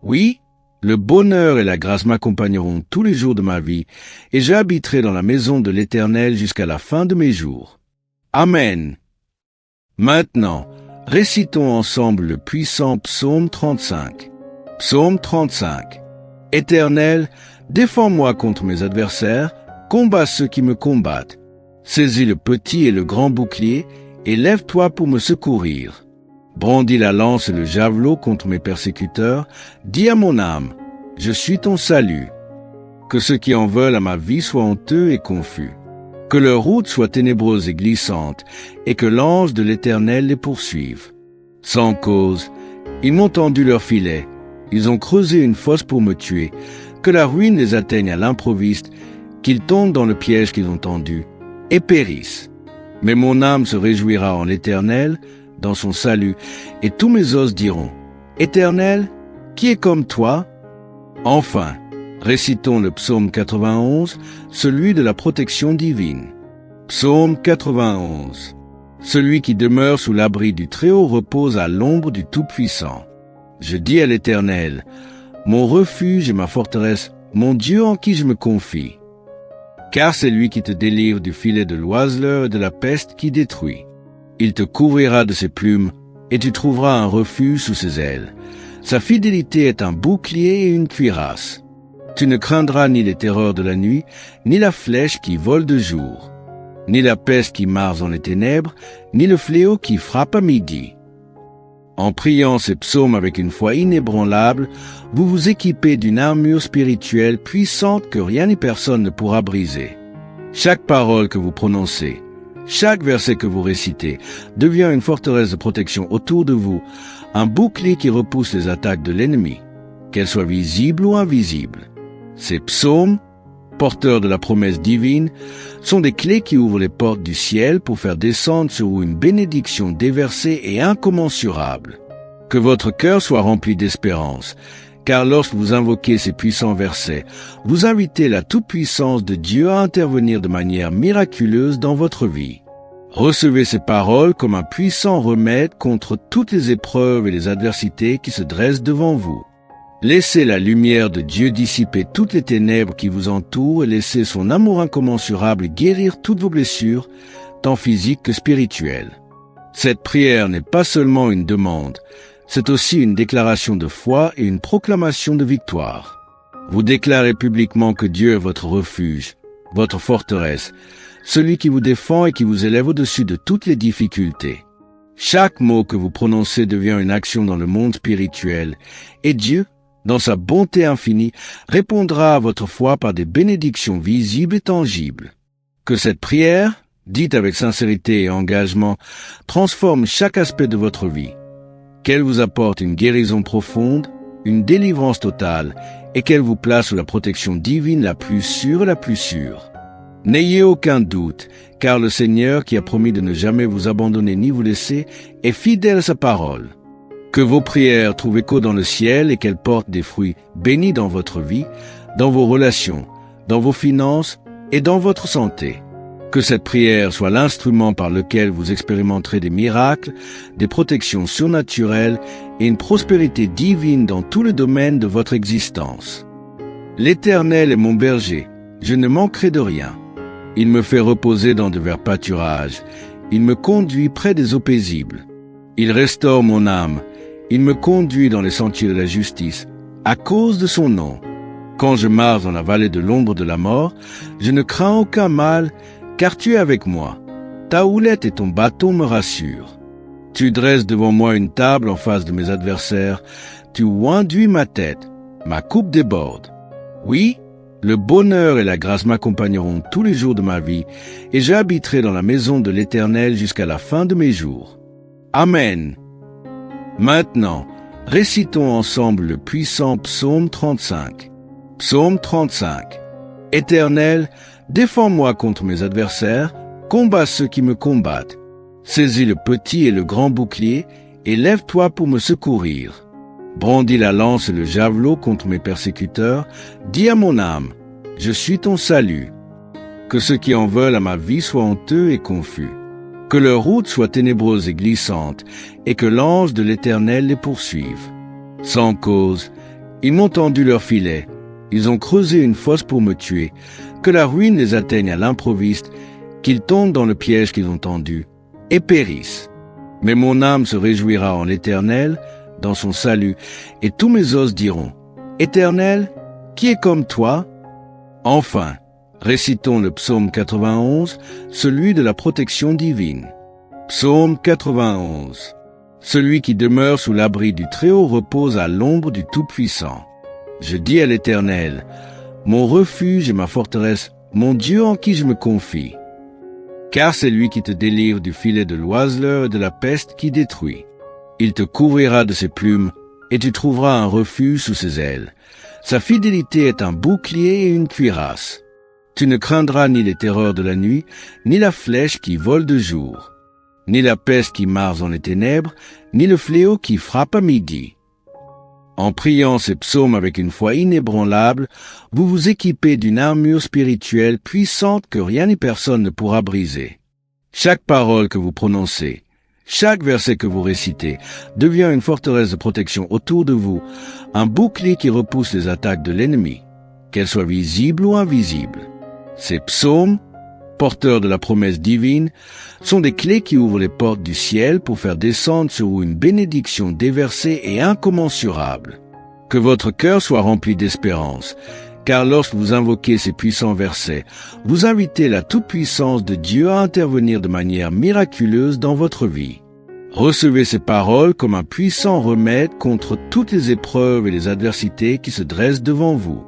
Oui, le bonheur et la grâce m'accompagneront tous les jours de ma vie, et j'habiterai dans la maison de l'Éternel jusqu'à la fin de mes jours. Amen. Maintenant, récitons ensemble le puissant psaume 35. Psaume 35. Éternel, défends-moi contre mes adversaires, combats ceux qui me combattent. Saisis le petit et le grand bouclier, et lève-toi pour me secourir. Brandis la lance et le javelot contre mes persécuteurs, dis à mon âme, je suis ton salut. Que ceux qui en veulent à ma vie soient honteux et confus. Que leur route soit ténébreuse et glissante, et que l'ange de l'Éternel les poursuive. Sans cause, ils m'ont tendu leur filet, ils ont creusé une fosse pour me tuer, que la ruine les atteigne à l'improviste, qu'ils tombent dans le piège qu'ils ont tendu, et périssent. Mais mon âme se réjouira en l'Éternel, dans son salut, et tous mes os diront, Éternel, qui est comme toi? Enfin, récitons le psaume 91, celui de la protection divine. Psaume 91. Celui qui demeure sous l'abri du Très-Haut repose à l'ombre du Tout-Puissant. Je dis à l'Éternel, mon refuge et ma forteresse, mon Dieu en qui je me confie. Car c'est lui qui te délivre du filet de l'oiseleur et de la peste qui détruit. Il te couvrira de ses plumes, et tu trouveras un refuge sous ses ailes. Sa fidélité est un bouclier et une cuirasse. Tu ne craindras ni les terreurs de la nuit, ni la flèche qui vole de jour, ni la peste qui marche dans les ténèbres, ni le fléau qui frappe à midi. En priant ces psaumes avec une foi inébranlable, vous vous équipez d'une armure spirituelle puissante que rien ni personne ne pourra briser. Chaque parole que vous prononcez, chaque verset que vous récitez, devient une forteresse de protection autour de vous, un bouclier qui repousse les attaques de l'ennemi, qu'elles soient visibles ou invisibles. Ces psaumes, porteurs de la promesse divine, sont des clés qui ouvrent les portes du ciel pour faire descendre sur vous une bénédiction déversée et incommensurable. Que votre cœur soit rempli d'espérance, car lorsque vous invoquez ces puissants versets, vous invitez la toute-puissance de Dieu à intervenir de manière miraculeuse dans votre vie. Recevez ces paroles comme un puissant remède contre toutes les épreuves et les adversités qui se dressent devant vous. Laissez la lumière de Dieu dissiper toutes les ténèbres qui vous entourent et laissez son amour incommensurable guérir toutes vos blessures, tant physiques que spirituelles. Cette prière n'est pas seulement une demande, c'est aussi une déclaration de foi et une proclamation de victoire. Vous déclarez publiquement que Dieu est votre refuge, votre forteresse, celui qui vous défend et qui vous élève au-dessus de toutes les difficultés. Chaque mot que vous prononcez devient une action dans le monde spirituel, et Dieu, dans sa bonté infinie, répondra à votre foi par des bénédictions visibles et tangibles. Que cette prière, dite avec sincérité et engagement, transforme chaque aspect de votre vie, qu'elle vous apporte une guérison profonde, une délivrance totale, et qu'elle vous place sous la protection divine la plus sûre et la plus sûre. N'ayez aucun doute, car le Seigneur, qui a promis de ne jamais vous abandonner ni vous laisser, est fidèle à sa parole. Que vos prières trouvent écho dans le ciel et qu'elles portent des fruits bénis dans votre vie, dans vos relations, dans vos finances et dans votre santé. Que cette prière soit l'instrument par lequel vous expérimenterez des miracles, des protections surnaturelles et une prospérité divine dans tous les domaines de votre existence. L'Éternel est mon berger, je ne manquerai de rien. Il me fait reposer dans de verts pâturages, il me conduit près des eaux paisibles. Il restaure mon âme, il me conduit dans les sentiers de la justice, à cause de son nom. Quand je marche dans la vallée de l'ombre de la mort, je ne crains aucun mal, car tu es avec moi. Ta houlette et ton bâton me rassurent. Tu dresses devant moi une table en face de mes adversaires, tu oinduis ma tête, ma coupe déborde. Oui, le bonheur et la grâce m'accompagneront tous les jours de ma vie, et j'habiterai dans la maison de l'Éternel jusqu'à la fin de mes jours. Amen. Maintenant, récitons ensemble le puissant psaume 35. Psaume 35. Éternel, défends-moi contre mes adversaires, combats ceux qui me combattent. Saisis le petit et le grand bouclier, et lève-toi pour me secourir. brandis la lance et le javelot contre mes persécuteurs, dis à mon âme, je suis ton salut. Que ceux qui en veulent à ma vie soient honteux et confus. Que leur route soit ténébreuse et glissante, et que l'ange de l'Éternel les poursuive. Sans cause, ils m'ont tendu leur filet, ils ont creusé une fosse pour me tuer, que la ruine les atteigne à l'improviste, qu'ils tombent dans le piège qu'ils ont tendu, et périssent. Mais mon âme se réjouira en l'Éternel, dans son salut, et tous mes os diront, Éternel, qui est comme toi? Enfin, récitons le psaume 91, celui de la protection divine. Psaume 91. Celui qui demeure sous l'abri du Très-Haut repose à l'ombre du Tout-Puissant. Je dis à l'Éternel, mon refuge et ma forteresse, mon Dieu en qui je me confie. Car c'est lui qui te délivre du filet de l'oiseleur et de la peste qui détruit. Il te couvrira de ses plumes, et tu trouveras un refuge sous ses ailes. Sa fidélité est un bouclier et une cuirasse. Tu ne craindras ni les terreurs de la nuit, ni la flèche qui vole de jour, ni la peste qui marche dans les ténèbres, ni le fléau qui frappe à midi. En priant ces psaumes avec une foi inébranlable, vous vous équipez d'une armure spirituelle puissante que rien ni personne ne pourra briser. Chaque parole que vous prononcez, chaque verset que vous récitez, devient une forteresse de protection autour de vous, un bouclier qui repousse les attaques de l'ennemi, qu'elles soient visibles ou invisibles. Ces psaumes, porteurs de la promesse divine, sont des clés qui ouvrent les portes du ciel pour faire descendre sur vous une bénédiction déversée et incommensurable. Que votre cœur soit rempli d'espérance, car lorsque vous invoquez ces puissants versets, vous invitez la toute-puissance de Dieu à intervenir de manière miraculeuse dans votre vie. Recevez ces paroles comme un puissant remède contre toutes les épreuves et les adversités qui se dressent devant vous.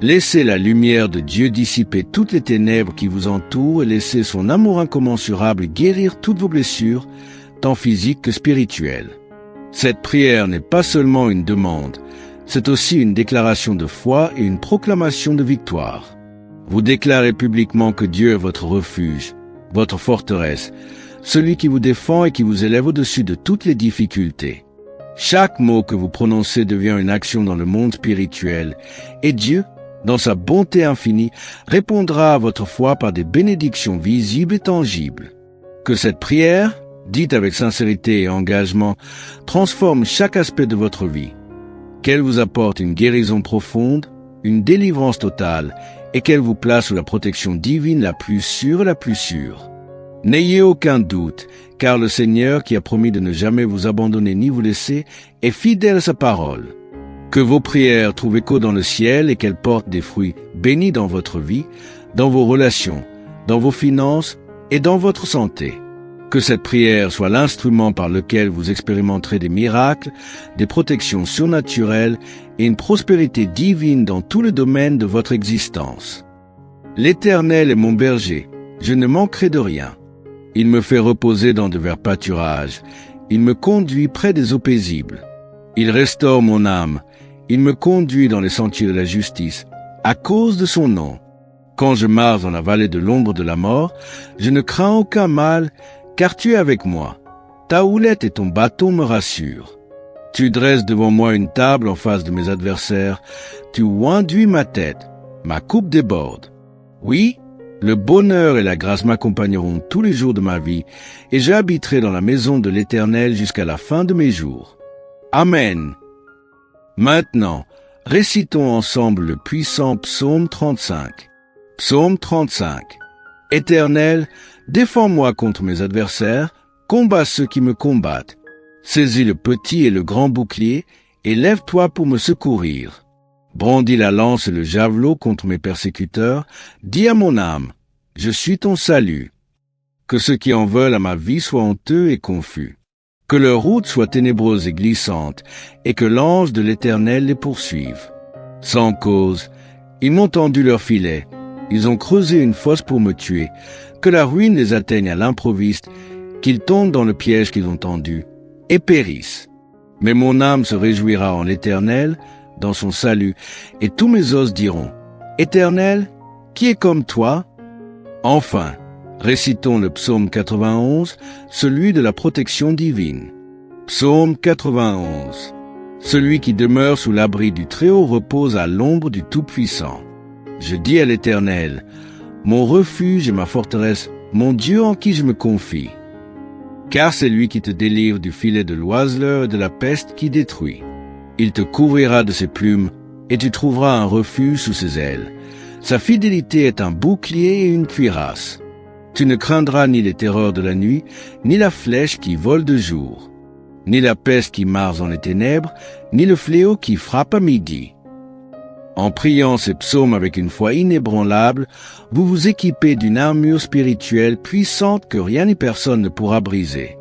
Laissez la lumière de Dieu dissiper toutes les ténèbres qui vous entourent et laissez son amour incommensurable guérir toutes vos blessures, tant physiques que spirituelles. Cette prière n'est pas seulement une demande, c'est aussi une déclaration de foi et une proclamation de victoire. Vous déclarez publiquement que Dieu est votre refuge, votre forteresse, celui qui vous défend et qui vous élève au-dessus de toutes les difficultés. Chaque mot que vous prononcez devient une action dans le monde spirituel, et Dieu, dans sa bonté infinie, répondra à votre foi par des bénédictions visibles et tangibles. Que cette prière, dite avec sincérité et engagement, transforme chaque aspect de votre vie. Qu'elle vous apporte une guérison profonde, une délivrance totale, et qu'elle vous place sous la protection divine la plus sûre et la plus sûre. N'ayez aucun doute, car le Seigneur, qui a promis de ne jamais vous abandonner ni vous laisser, est fidèle à sa parole. Que vos prières trouvent écho dans le ciel et qu'elles portent des fruits bénis dans votre vie, dans vos relations, dans vos finances et dans votre santé. Que cette prière soit l'instrument par lequel vous expérimenterez des miracles, des protections surnaturelles et une prospérité divine dans tous les domaines de votre existence. L'Éternel est mon berger, je ne manquerai de rien. Il me fait reposer dans de verts pâturages, il me conduit près des eaux paisibles. Il restaure mon âme, il me conduit dans les sentiers de la justice, à cause de son nom. Quand je marche dans la vallée de l'ombre de la mort, je ne crains aucun mal, car tu es avec moi. Ta houlette et ton bâton me rassurent. Tu dresses devant moi une table en face de mes adversaires, tu oinduis ma tête, ma coupe déborde. Oui, le bonheur et la grâce m'accompagneront tous les jours de ma vie, et j'habiterai dans la maison de l'Éternel jusqu'à la fin de mes jours. Amen. Maintenant, récitons ensemble le puissant psaume 35. Psaume 35. Éternel, défends-moi contre mes adversaires, combats ceux qui me combattent. Saisis le petit et le grand bouclier, et lève-toi pour me secourir. Brandis la lance et le javelot contre mes persécuteurs, dis à mon âme, je suis ton salut. Que ceux qui en veulent à ma vie soient honteux et confus. Que leur route soit ténébreuse et glissante, et que l'ange de l'Éternel les poursuive. Sans cause, ils m'ont tendu leur filet, ils ont creusé une fosse pour me tuer, que la ruine les atteigne à l'improviste, qu'ils tombent dans le piège qu'ils ont tendu, et périssent. Mais mon âme se réjouira en l'Éternel, dans son salut, et tous mes os diront, Éternel, qui est comme toi? Enfin, récitons le psaume 91, celui de la protection divine. Psaume 91. Celui qui demeure sous l'abri du Très-Haut repose à l'ombre du Tout-Puissant. Je dis à l'Éternel, mon refuge et ma forteresse, mon Dieu en qui je me confie. Car c'est lui qui te délivre du filet de l'oiseleur et de la peste qui détruit. Il te couvrira de ses plumes, et tu trouveras un refuge sous ses ailes. Sa fidélité est un bouclier et une cuirasse. Tu ne craindras ni les terreurs de la nuit, ni la flèche qui vole de jour, ni la peste qui marche dans les ténèbres, ni le fléau qui frappe à midi. En priant ces psaumes avec une foi inébranlable, vous vous équipez d'une armure spirituelle puissante que rien ni personne ne pourra briser.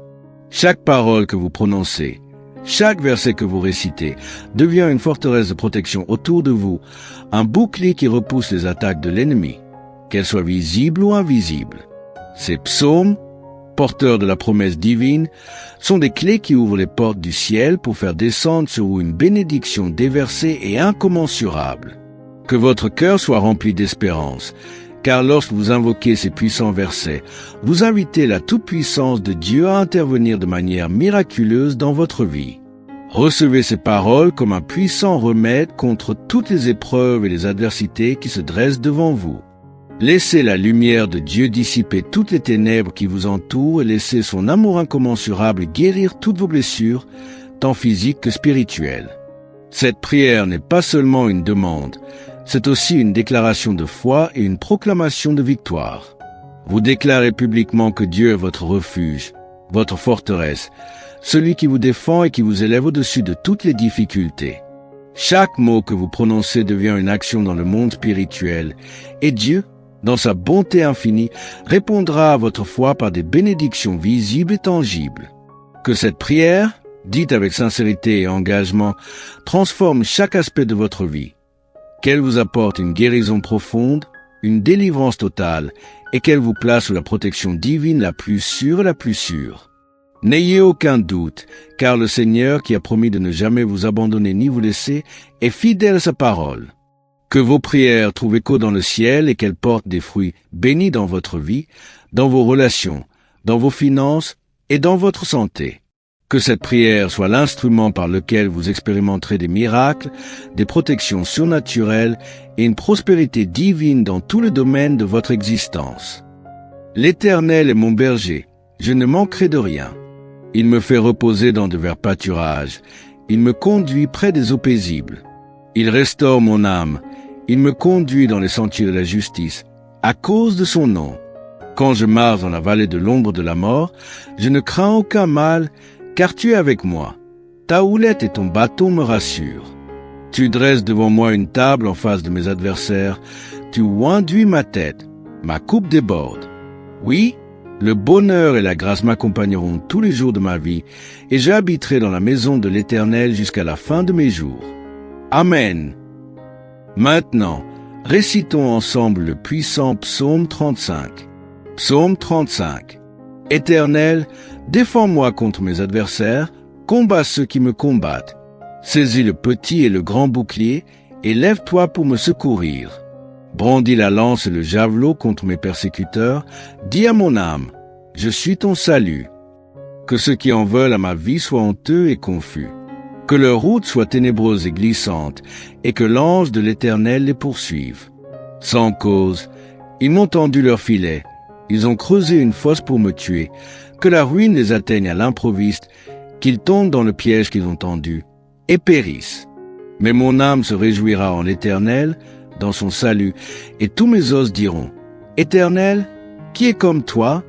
Chaque parole que vous prononcez, chaque verset que vous récitez, devient une forteresse de protection autour de vous, un bouclier qui repousse les attaques de l'ennemi, qu'elles soient visibles ou invisibles. Ces psaumes, porteurs de la promesse divine, sont des clés qui ouvrent les portes du ciel pour faire descendre sur vous une bénédiction déversée et incommensurable. Que votre cœur soit rempli d'espérance, car lorsque vous invoquez ces puissants versets, vous invitez la toute-puissance de Dieu à intervenir de manière miraculeuse dans votre vie. Recevez ces paroles comme un puissant remède contre toutes les épreuves et les adversités qui se dressent devant vous. Laissez la lumière de Dieu dissiper toutes les ténèbres qui vous entourent et laissez son amour incommensurable guérir toutes vos blessures, tant physiques que spirituelles. Cette prière n'est pas seulement une demande, c'est aussi une déclaration de foi et une proclamation de victoire. Vous déclarez publiquement que Dieu est votre refuge, votre forteresse, celui qui vous défend et qui vous élève au-dessus de toutes les difficultés. Chaque mot que vous prononcez devient une action dans le monde spirituel, et Dieu, dans sa bonté infinie, répondra à votre foi par des bénédictions visibles et tangibles. Que cette prière, dite avec sincérité et engagement, transforme chaque aspect de votre vie. Qu'elle vous apporte une guérison profonde, une délivrance totale, et qu'elle vous place sous la protection divine la plus sûre et la plus sûre. N'ayez aucun doute, car le Seigneur, qui a promis de ne jamais vous abandonner ni vous laisser, est fidèle à sa parole. Que vos prières trouvent écho dans le ciel et qu'elles portent des fruits bénis dans votre vie, dans vos relations, dans vos finances et dans votre santé. Que cette prière soit l'instrument par lequel vous expérimenterez des miracles, des protections surnaturelles et une prospérité divine dans tous les domaines de votre existence. L'Éternel est mon berger, je ne manquerai de rien. Il me fait reposer dans de verts pâturages, il me conduit près des eaux paisibles. Il restaure mon âme, il me conduit dans les sentiers de la justice, à cause de son nom. Quand je marche dans la vallée de l'ombre de la mort, je ne crains aucun mal, car tu es avec moi. Ta houlette et ton bâton me rassurent. Tu dresses devant moi une table en face de mes adversaires, tu oinduis ma tête, ma coupe déborde. Oui, le bonheur et la grâce m'accompagneront tous les jours de ma vie, et j'habiterai dans la maison de l'Éternel jusqu'à la fin de mes jours. Amen. Maintenant, récitons ensemble le puissant psaume 35. Psaume 35. Éternel, défends-moi contre mes adversaires, combats ceux qui me combattent. Saisis le petit et le grand bouclier, et lève-toi pour me secourir. Brandis la lance et le javelot contre mes persécuteurs, dis à mon âme, je suis ton salut. Que ceux qui en veulent à ma vie soient honteux et confus. Que leur route soit ténébreuse et glissante, et que l'ange de l'Éternel les poursuive. Sans cause, ils m'ont tendu leur filet, ils ont creusé une fosse pour me tuer, que la ruine les atteigne à l'improviste, qu'ils tombent dans le piège qu'ils ont tendu, et périssent. Mais mon âme se réjouira en l'Éternel, dans son salut, et tous mes os diront, Éternel, qui est comme toi?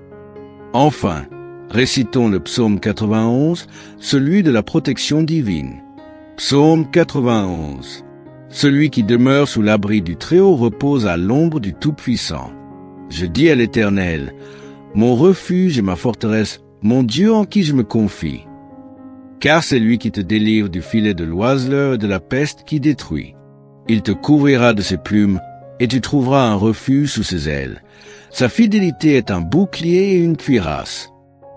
Enfin, récitons le psaume 91, celui de la protection divine. Psaume 91. Celui qui demeure sous l'abri du Très-Haut repose à l'ombre du Tout-Puissant. Je dis à l'Éternel, mon refuge et ma forteresse, mon Dieu en qui je me confie. Car c'est lui qui te délivre du filet de l'oiseleur et de la peste qui détruit. Il te couvrira de ses plumes, et tu trouveras un refuge sous ses ailes. Sa fidélité est un bouclier et une cuirasse.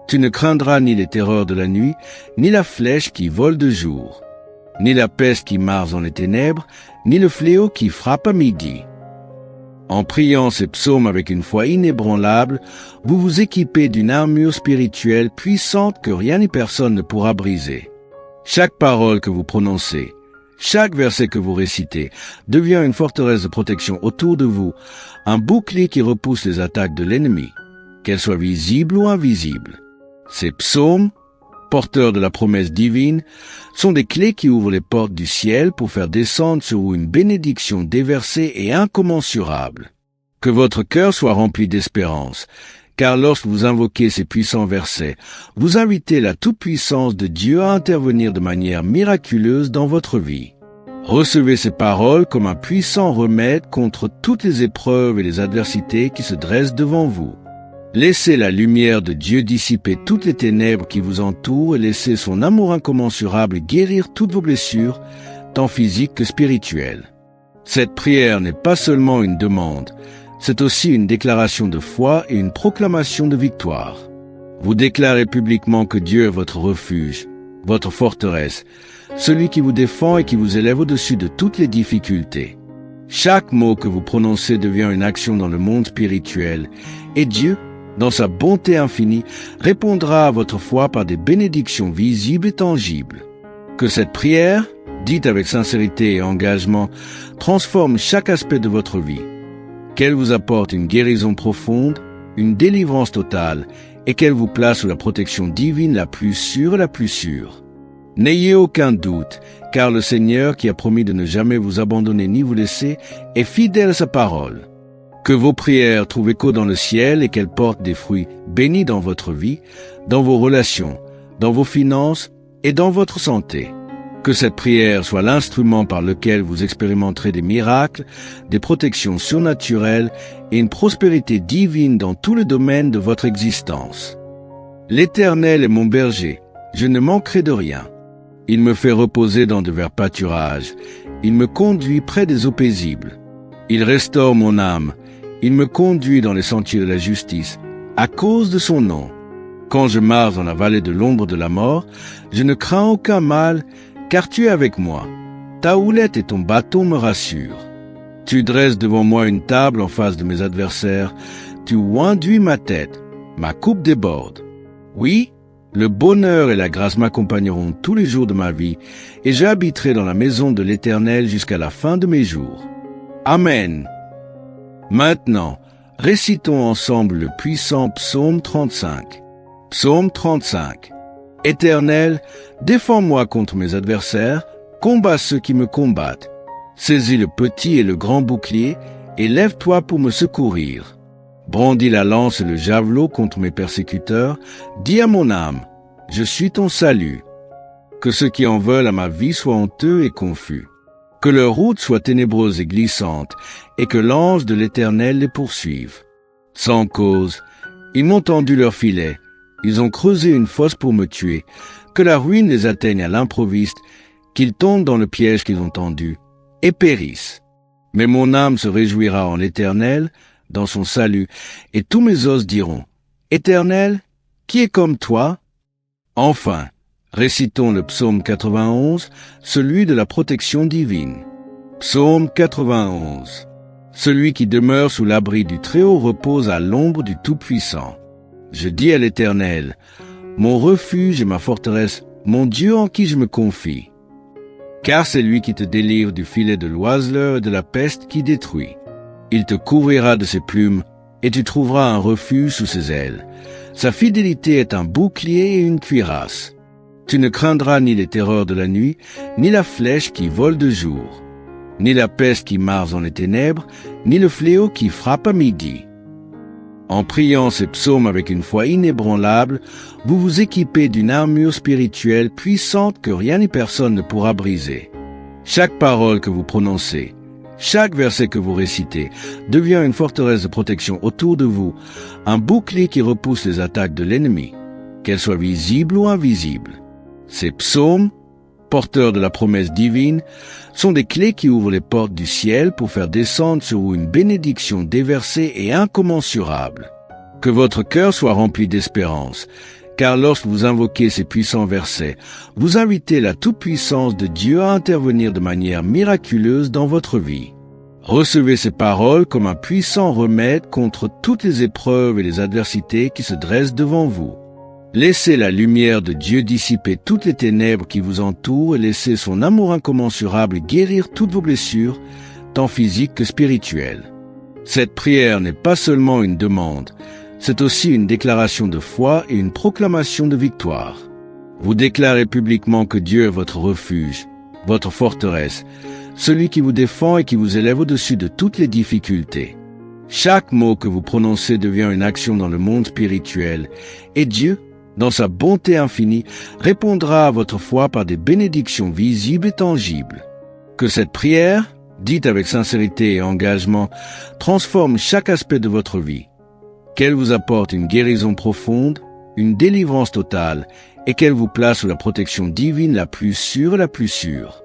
Tu ne craindras ni les terreurs de la nuit, ni la flèche qui vole de jour, ni la peste qui marche dans les ténèbres, ni le fléau qui frappe à midi. En priant ces psaumes avec une foi inébranlable, vous vous équipez d'une armure spirituelle puissante que rien ni personne ne pourra briser. Chaque parole que vous prononcez, chaque verset que vous récitez devient une forteresse de protection autour de vous, un bouclier qui repousse les attaques de l'ennemi, qu'elles soient visibles ou invisibles. Ces psaumes, porteurs de la promesse divine, sont des clés qui ouvrent les portes du ciel pour faire descendre sur vous une bénédiction déversée et incommensurable. Que votre cœur soit rempli d'espérance, car lorsque vous invoquez ces puissants versets, vous invitez la toute-puissance de Dieu à intervenir de manière miraculeuse dans votre vie. Recevez ces paroles comme un puissant remède contre toutes les épreuves et les adversités qui se dressent devant vous. Laissez la lumière de Dieu dissiper toutes les ténèbres qui vous entourent et laissez son amour incommensurable guérir toutes vos blessures, tant physiques que spirituelles. Cette prière n'est pas seulement une demande, c'est aussi une déclaration de foi et une proclamation de victoire. Vous déclarez publiquement que Dieu est votre refuge, votre forteresse, celui qui vous défend et qui vous élève au-dessus de toutes les difficultés. Chaque mot que vous prononcez devient une action dans le monde spirituel, et Dieu, dans sa bonté infinie, répondra à votre foi par des bénédictions visibles et tangibles. Que cette prière, dite avec sincérité et engagement, transforme chaque aspect de votre vie, qu'elle vous apporte une guérison profonde, une délivrance totale, et qu'elle vous place sous la protection divine la plus sûre et la plus sûre. N'ayez aucun doute, car le Seigneur, qui a promis de ne jamais vous abandonner ni vous laisser, est fidèle à sa parole. Que vos prières trouvent écho dans le ciel et qu'elles portent des fruits bénis dans votre vie, dans vos relations, dans vos finances et dans votre santé. Que cette prière soit l'instrument par lequel vous expérimenterez des miracles, des protections surnaturelles et une prospérité divine dans tous les domaines de votre existence. L'Éternel est mon berger, je ne manquerai de rien. Il me fait reposer dans de verts pâturages, il me conduit près des eaux paisibles. Il restaure mon âme, il me conduit dans les sentiers de la justice, à cause de son nom. Quand je marche dans la vallée de l'ombre de la mort, je ne crains aucun mal, car tu es avec moi. Ta houlette et ton bâton me rassurent. Tu dresses devant moi une table en face de mes adversaires. Tu oinduis ma tête. Ma coupe déborde. Oui, le bonheur et la grâce m'accompagneront tous les jours de ma vie, et j'habiterai dans la maison de l'Éternel jusqu'à la fin de mes jours. Amen. Maintenant, récitons ensemble le puissant psaume 35. Psaume 35. Éternel, défends-moi contre mes adversaires, combats ceux qui me combattent. Saisis le petit et le grand bouclier, et lève-toi pour me secourir. Brandis la lance et le javelot contre mes persécuteurs, dis à mon âme, je suis ton salut. Que ceux qui en veulent à ma vie soient honteux et confus. Que leur route soit ténébreuse et glissante, et que l'ange de l'Éternel les poursuive. Sans cause, ils m'ont tendu leur filet. Ils ont creusé une fosse pour me tuer, que la ruine les atteigne à l'improviste, qu'ils tombent dans le piège qu'ils ont tendu, et périssent. Mais mon âme se réjouira en l'Éternel, dans son salut, et tous mes os diront, Éternel, qui est comme toi? Enfin, récitons le psaume 91, celui de la protection divine. Psaume 91. Celui qui demeure sous l'abri du Très-Haut repose à l'ombre du Tout-Puissant. Je dis à l'Éternel, mon refuge et ma forteresse, mon Dieu en qui je me confie. Car c'est lui qui te délivre du filet de l'oiseleur et de la peste qui détruit. Il te couvrira de ses plumes, et tu trouveras un refuge sous ses ailes. Sa fidélité est un bouclier et une cuirasse. Tu ne craindras ni les terreurs de la nuit, ni la flèche qui vole de jour, ni la peste qui marche dans les ténèbres, ni le fléau qui frappe à midi. En priant ces psaumes avec une foi inébranlable, vous vous équipez d'une armure spirituelle puissante que rien ni personne ne pourra briser. Chaque parole que vous prononcez, chaque verset que vous récitez, devient une forteresse de protection autour de vous, un bouclier qui repousse les attaques de l'ennemi, qu'elles soient visibles ou invisibles. Ces psaumes, porteurs de la promesse divine, sont des clés qui ouvrent les portes du ciel pour faire descendre sur vous une bénédiction déversée et incommensurable. Que votre cœur soit rempli d'espérance, car lorsque vous invoquez ces puissants versets, vous invitez la toute-puissance de Dieu à intervenir de manière miraculeuse dans votre vie. Recevez ces paroles comme un puissant remède contre toutes les épreuves et les adversités qui se dressent devant vous. Laissez la lumière de Dieu dissiper toutes les ténèbres qui vous entourent et laissez son amour incommensurable guérir toutes vos blessures, tant physiques que spirituelles. Cette prière n'est pas seulement une demande, c'est aussi une déclaration de foi et une proclamation de victoire. Vous déclarez publiquement que Dieu est votre refuge, votre forteresse, celui qui vous défend et qui vous élève au-dessus de toutes les difficultés. Chaque mot que vous prononcez devient une action dans le monde spirituel, et Dieu, dans sa bonté infinie, répondra à votre foi par des bénédictions visibles et tangibles. Que cette prière, dite avec sincérité et engagement, transforme chaque aspect de votre vie, qu'elle vous apporte une guérison profonde, une délivrance totale, et qu'elle vous place sous la protection divine la plus sûre et la plus sûre.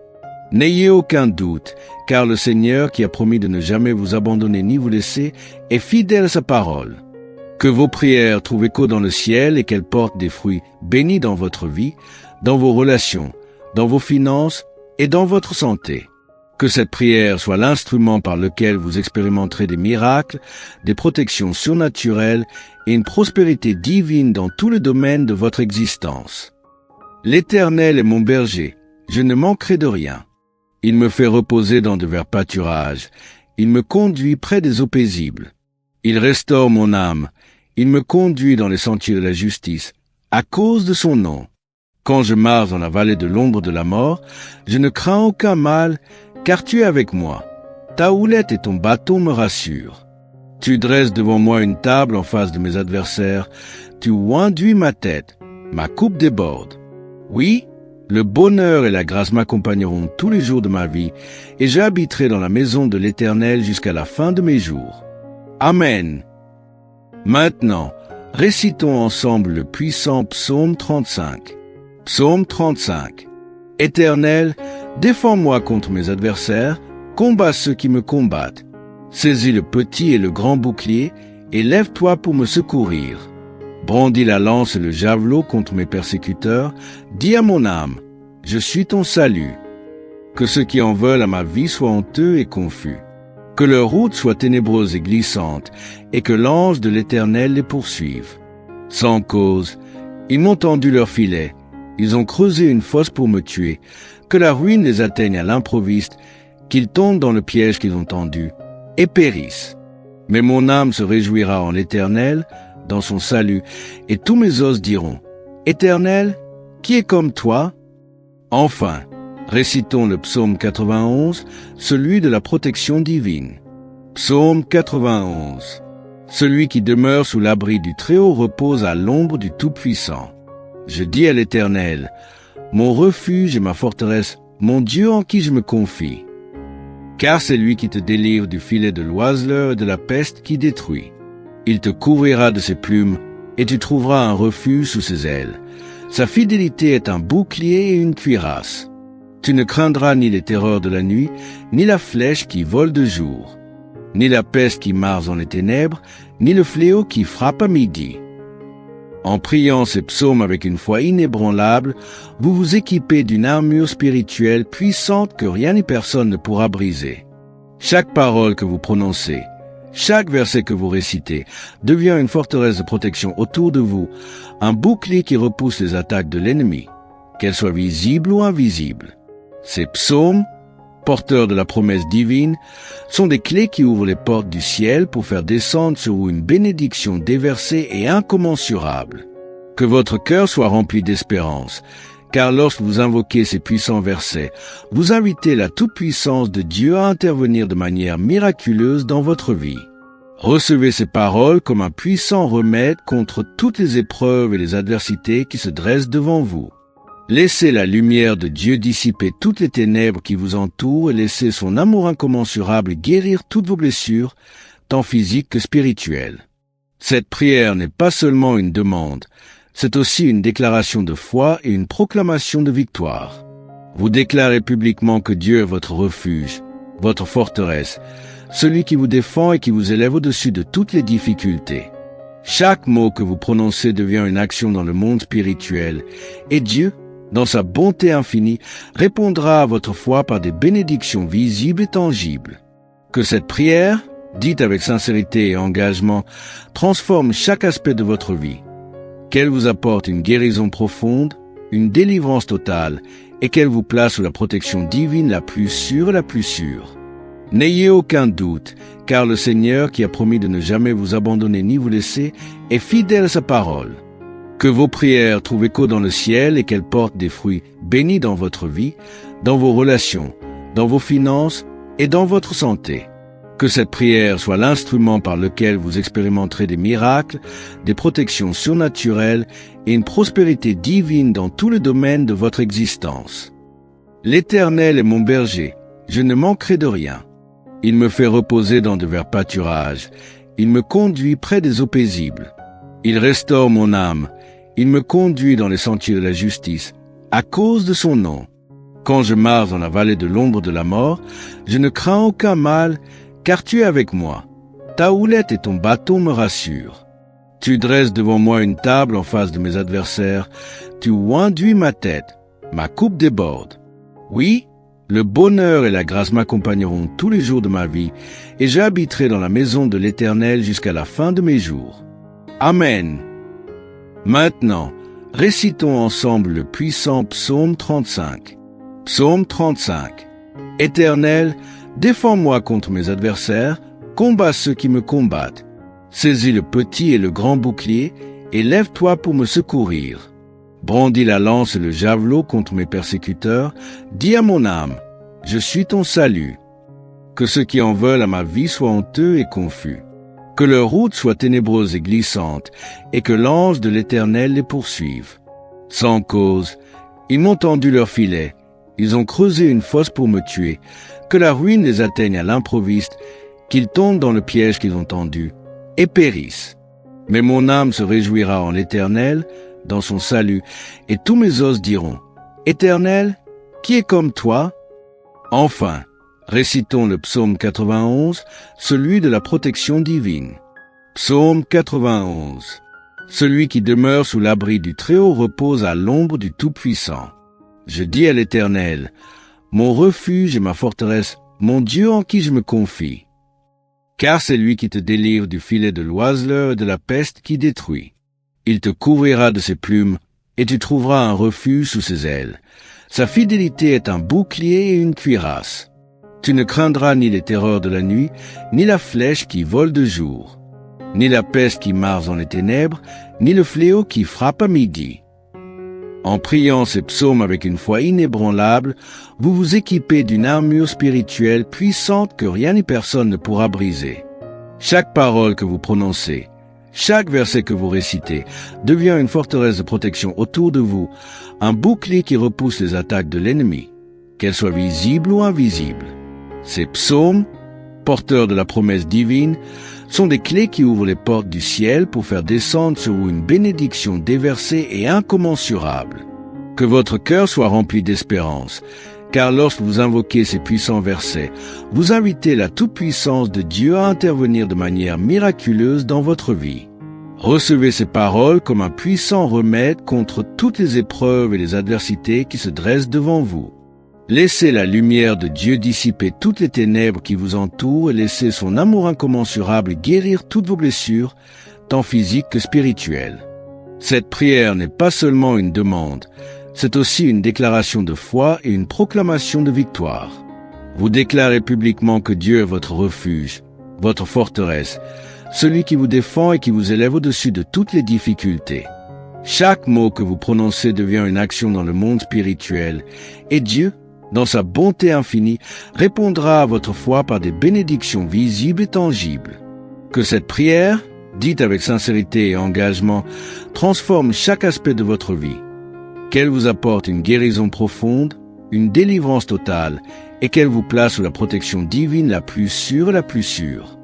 N'ayez aucun doute, car le Seigneur, qui a promis de ne jamais vous abandonner ni vous laisser, est fidèle à sa parole. Que vos prières trouvent écho dans le ciel et qu'elles portent des fruits bénis dans votre vie, dans vos relations, dans vos finances et dans votre santé. Que cette prière soit l'instrument par lequel vous expérimenterez des miracles, des protections surnaturelles et une prospérité divine dans tous les domaines de votre existence. L'Éternel est mon berger, je ne manquerai de rien. Il me fait reposer dans de verts pâturages, il me conduit près des eaux paisibles. Il restaure mon âme, il me conduit dans les sentiers de la justice, à cause de son nom. Quand je marche dans la vallée de l'ombre de la mort, je ne crains aucun mal, car tu es avec moi. Ta houlette et ton bâton me rassurent. Tu dresses devant moi une table en face de mes adversaires, tu oinduis ma tête, ma coupe déborde. Oui, le bonheur et la grâce m'accompagneront tous les jours de ma vie, et j'habiterai dans la maison de l'Éternel jusqu'à la fin de mes jours. Amen. Maintenant, récitons ensemble le puissant psaume 35. Psaume 35. Éternel, défends-moi contre mes adversaires, combats ceux qui me combattent. Saisis le petit et le grand bouclier, et lève-toi pour me secourir. Brandis la lance et le javelot contre mes persécuteurs, dis à mon âme, je suis ton salut. Que ceux qui en veulent à ma vie soient honteux et confus. Que leur route soit ténébreuse et glissante, et que l'ange de l'Éternel les poursuive. Sans cause, ils m'ont tendu leur filet, ils ont creusé une fosse pour me tuer, que la ruine les atteigne à l'improviste, qu'ils tombent dans le piège qu'ils ont tendu, et périssent. Mais mon âme se réjouira en l'Éternel, dans son salut, et tous mes os diront, Éternel, qui est comme toi? Enfin, récitons le psaume 91, celui de la protection divine. Psaume 91. Celui qui demeure sous l'abri du Très-Haut repose à l'ombre du Tout-Puissant. Je dis à l'Éternel, mon refuge et ma forteresse, mon Dieu en qui je me confie. Car c'est lui qui te délivre du filet de l'oiseleur et de la peste qui détruit. Il te couvrira de ses plumes, et tu trouveras un refuge sous ses ailes. Sa fidélité est un bouclier et une cuirasse. Tu ne craindras ni les terreurs de la nuit, ni la flèche qui vole de jour, ni la peste qui marche dans les ténèbres, ni le fléau qui frappe à midi. En priant ces psaumes avec une foi inébranlable, vous vous équipez d'une armure spirituelle puissante que rien ni personne ne pourra briser. Chaque parole que vous prononcez, chaque verset que vous récitez, devient une forteresse de protection autour de vous, un bouclier qui repousse les attaques de l'ennemi, qu'elles soient visibles ou invisibles. Ces psaumes, porteurs de la promesse divine, sont des clés qui ouvrent les portes du ciel pour faire descendre sur vous une bénédiction déversée et incommensurable. Que votre cœur soit rempli d'espérance, car lorsque vous invoquez ces puissants versets, vous invitez la toute-puissance de Dieu à intervenir de manière miraculeuse dans votre vie. Recevez ces paroles comme un puissant remède contre toutes les épreuves et les adversités qui se dressent devant vous. Laissez la lumière de Dieu dissiper toutes les ténèbres qui vous entourent et laissez son amour incommensurable guérir toutes vos blessures, tant physiques que spirituelles. Cette prière n'est pas seulement une demande, c'est aussi une déclaration de foi et une proclamation de victoire. Vous déclarez publiquement que Dieu est votre refuge, votre forteresse, celui qui vous défend et qui vous élève au-dessus de toutes les difficultés. Chaque mot que vous prononcez devient une action dans le monde spirituel, et Dieu, dans sa bonté infinie, répondra à votre foi par des bénédictions visibles et tangibles. Que cette prière, dite avec sincérité et engagement, transforme chaque aspect de votre vie, qu'elle vous apporte une guérison profonde, une délivrance totale, et qu'elle vous place sous la protection divine la plus sûre et la plus sûre. N'ayez aucun doute, car le Seigneur, qui a promis de ne jamais vous abandonner ni vous laisser, est fidèle à sa parole. Que vos prières trouvent écho dans le ciel et qu'elles portent des fruits bénis dans votre vie, dans vos relations, dans vos finances et dans votre santé. Que cette prière soit l'instrument par lequel vous expérimenterez des miracles, des protections surnaturelles et une prospérité divine dans tous les domaines de votre existence. L'Éternel est mon berger, je ne manquerai de rien. Il me fait reposer dans de verts pâturages, il me conduit près des eaux paisibles. Il restaure mon âme, il me conduit dans les sentiers de la justice, à cause de son nom. Quand je marche dans la vallée de l'ombre de la mort, je ne crains aucun mal, car tu es avec moi. Ta houlette et ton bâton me rassurent. Tu dresses devant moi une table en face de mes adversaires, tu oinduis ma tête, ma coupe déborde. Oui, le bonheur et la grâce m'accompagneront tous les jours de ma vie, et j'habiterai dans la maison de l'Éternel jusqu'à la fin de mes jours. Amen. Maintenant, récitons ensemble le puissant psaume 35. Psaume 35. Éternel, défends-moi contre mes adversaires, combats ceux qui me combattent. Saisis le petit et le grand bouclier, et lève-toi pour me secourir. Brandis la lance et le javelot contre mes persécuteurs, dis à mon âme, je suis ton salut. Que ceux qui en veulent à ma vie soient honteux et confus. Que leur route soit ténébreuse et glissante, et que l'ange de l'Éternel les poursuive. Sans cause, ils m'ont tendu leur filet, ils ont creusé une fosse pour me tuer, que la ruine les atteigne à l'improviste, qu'ils tombent dans le piège qu'ils ont tendu, et périssent. Mais mon âme se réjouira en l'Éternel, dans son salut, et tous mes os diront, Éternel, qui est comme toi? Enfin, récitons le psaume 91, celui de la protection divine. Psaume 91. Celui qui demeure sous l'abri du Très-Haut repose à l'ombre du Tout-Puissant. Je dis à l'Éternel, mon refuge et ma forteresse, mon Dieu en qui je me confie. Car c'est lui qui te délivre du filet de l'oiseleur et de la peste qui détruit. Il te couvrira de ses plumes, et tu trouveras un refuge sous ses ailes. Sa fidélité est un bouclier et une cuirasse. Tu ne craindras ni les terreurs de la nuit, ni la flèche qui vole de jour, ni la peste qui marche dans les ténèbres, ni le fléau qui frappe à midi. En priant ces psaumes avec une foi inébranlable, vous vous équipez d'une armure spirituelle puissante que rien ni personne ne pourra briser. Chaque parole que vous prononcez, chaque verset que vous récitez devient une forteresse de protection autour de vous, un bouclier qui repousse les attaques de l'ennemi, qu'elles soient visibles ou invisibles. Ces psaumes, porteurs de la promesse divine, sont des clés qui ouvrent les portes du ciel pour faire descendre sur vous une bénédiction déversée et incommensurable. Que votre cœur soit rempli d'espérance, car lorsque vous invoquez ces puissants versets, vous invitez la toute-puissance de Dieu à intervenir de manière miraculeuse dans votre vie. Recevez ces paroles comme un puissant remède contre toutes les épreuves et les adversités qui se dressent devant vous. Laissez la lumière de Dieu dissiper toutes les ténèbres qui vous entourent et laissez son amour incommensurable guérir toutes vos blessures, tant physiques que spirituelles. Cette prière n'est pas seulement une demande, c'est aussi une déclaration de foi et une proclamation de victoire. Vous déclarez publiquement que Dieu est votre refuge, votre forteresse, celui qui vous défend et qui vous élève au-dessus de toutes les difficultés. Chaque mot que vous prononcez devient une action dans le monde spirituel, et Dieu, dans sa bonté infinie, répondra à votre foi par des bénédictions visibles et tangibles. Que cette prière, dite avec sincérité et engagement, transforme chaque aspect de votre vie. Qu'elle vous apporte une guérison profonde, une délivrance totale, et qu'elle vous place sous la protection divine la plus sûre et la plus sûre.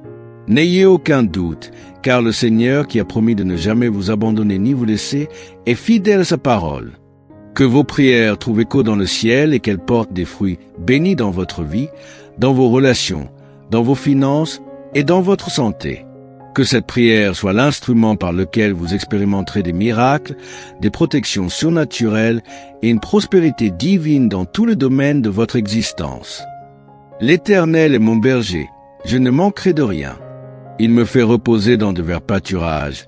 N'ayez aucun doute, car le Seigneur, qui a promis de ne jamais vous abandonner ni vous laisser, est fidèle à sa parole. Que vos prières trouvent écho dans le ciel et qu'elles portent des fruits bénis dans votre vie, dans vos relations, dans vos finances et dans votre santé. Que cette prière soit l'instrument par lequel vous expérimenterez des miracles, des protections surnaturelles et une prospérité divine dans tous les domaines de votre existence. L'Éternel est mon berger, je ne manquerai de rien. Il me fait reposer dans de verts pâturages,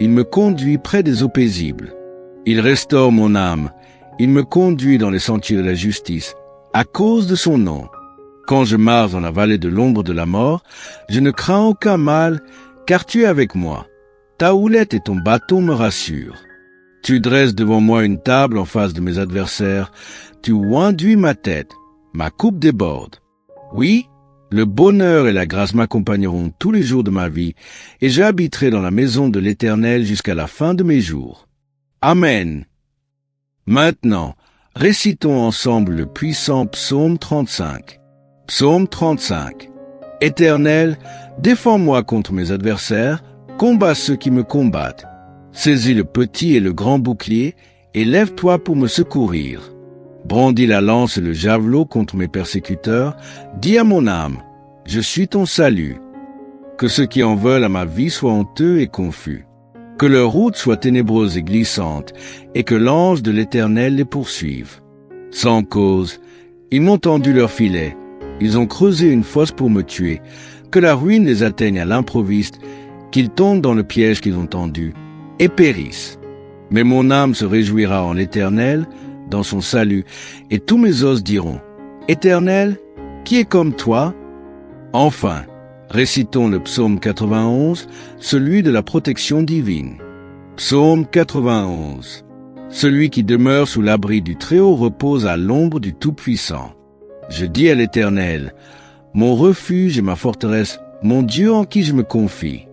Il me conduit près des eaux paisibles. Il restaure mon âme. Il me conduit dans les sentiers de la justice, à cause de son nom. Quand je marche dans la vallée de l'ombre de la mort, je ne crains aucun mal, car tu es avec moi. Ta houlette et ton bâton me rassurent. Tu dresses devant moi une table en face de mes adversaires. Tu oinduis ma tête. Ma coupe déborde. Oui, le bonheur et la grâce m'accompagneront tous les jours de ma vie, et j'habiterai dans la maison de l'Éternel jusqu'à la fin de mes jours. Amen. Maintenant, récitons ensemble le puissant psaume 35. Psaume 35. Éternel, défends-moi contre mes adversaires, combats ceux qui me combattent. Saisis le petit et le grand bouclier, et lève-toi pour me secourir. Brandis la lance et le javelot contre mes persécuteurs, dis à mon âme, je suis ton salut. Que ceux qui en veulent à ma vie soient honteux et confus. Que leur route soit ténébreuse et glissante, et que l'ange de l'Éternel les poursuive. Sans cause, ils m'ont tendu leur filet, ils ont creusé une fosse pour me tuer, que la ruine les atteigne à l'improviste, qu'ils tombent dans le piège qu'ils ont tendu, et périssent. Mais mon âme se réjouira en l'Éternel, dans son salut, et tous mes os diront, Éternel, qui est comme toi? Enfin, récitons le psaume 91, celui de la protection divine. Psaume 91. Celui qui demeure sous l'abri du Très-Haut repose à l'ombre du Tout-Puissant. Je dis à l'Éternel, mon refuge et ma forteresse, mon Dieu en qui je me confie.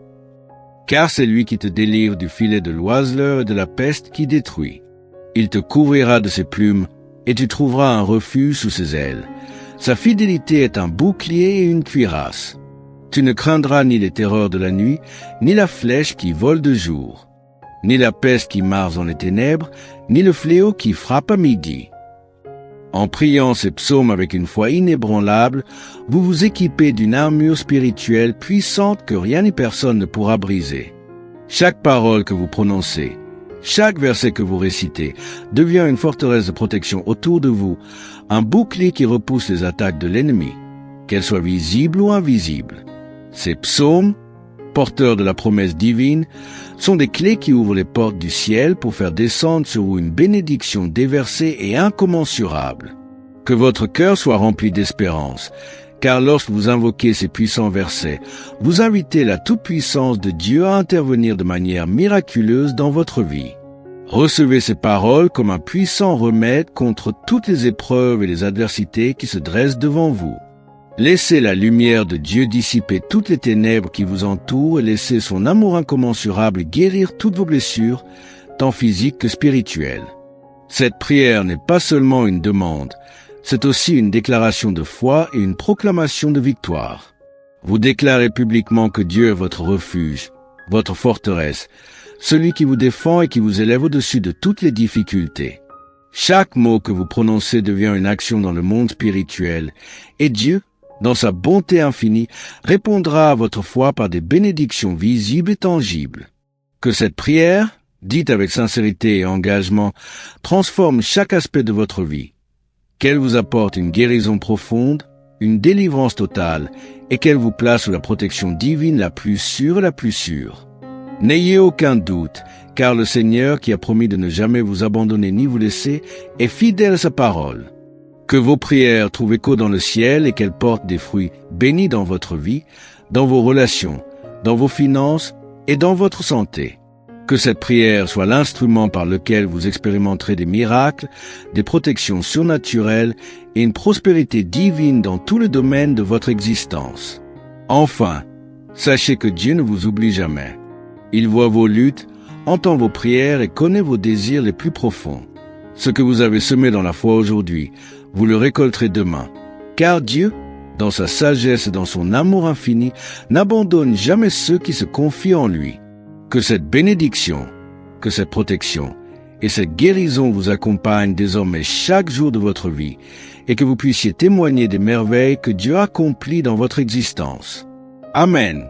Car c'est lui qui te délivre du filet de l'oiseleur et de la peste qui détruit. Il te couvrira de ses plumes, et tu trouveras un refuge sous ses ailes. Sa fidélité est un bouclier et une cuirasse. Tu ne craindras ni les terreurs de la nuit, ni la flèche qui vole de jour, ni la peste qui marche dans les ténèbres, ni le fléau qui frappe à midi. En priant ces psaumes avec une foi inébranlable, vous vous équipez d'une armure spirituelle puissante que rien ni personne ne pourra briser. Chaque parole que vous prononcez, chaque verset que vous récitez, devient une forteresse de protection autour de vous, un bouclier qui repousse les attaques de l'ennemi, qu'elles soient visibles ou invisibles. Ces psaumes, porteurs de la promesse divine, sont des clés qui ouvrent les portes du ciel pour faire descendre sur vous une bénédiction déversée et incommensurable. Que votre cœur soit rempli d'espérance, car lorsque vous invoquez ces puissants versets, vous invitez la toute-puissance de Dieu à intervenir de manière miraculeuse dans votre vie. Recevez ces paroles comme un puissant remède contre toutes les épreuves et les adversités qui se dressent devant vous. Laissez la lumière de Dieu dissiper toutes les ténèbres qui vous entourent et laissez son amour incommensurable guérir toutes vos blessures, tant physiques que spirituelles. Cette prière n'est pas seulement une demande, c'est aussi une déclaration de foi et une proclamation de victoire. Vous déclarez publiquement que Dieu est votre refuge, votre forteresse, celui qui vous défend et qui vous élève au-dessus de toutes les difficultés. Chaque mot que vous prononcez devient une action dans le monde spirituel, et Dieu, dans sa bonté infinie, répondra à votre foi par des bénédictions visibles et tangibles. Que cette prière, dite avec sincérité et engagement, transforme chaque aspect de votre vie. Qu'elle vous apporte une guérison profonde, une délivrance totale, et qu'elle vous place sous la protection divine la plus sûre et la plus sûre. N'ayez aucun doute, car le Seigneur, qui a promis de ne jamais vous abandonner ni vous laisser, est fidèle à sa parole. Que vos prières trouvent écho dans le ciel et qu'elles portent des fruits bénis dans votre vie, dans vos relations, dans vos finances et dans votre santé. Que cette prière soit l'instrument par lequel vous expérimenterez des miracles, des protections surnaturelles et une prospérité divine dans tous les domaines de votre existence. Enfin, sachez que Dieu ne vous oublie jamais. Il voit vos luttes, entend vos prières et connaît vos désirs les plus profonds. Ce que vous avez semé dans la foi aujourd'hui, vous le récolterez demain. Car Dieu, dans sa sagesse et dans son amour infini, n'abandonne jamais ceux qui se confient en lui. Que cette bénédiction, que cette protection et cette guérison vous accompagnent désormais chaque jour de votre vie et que vous puissiez témoigner des merveilles que Dieu accomplit dans votre existence. Amen.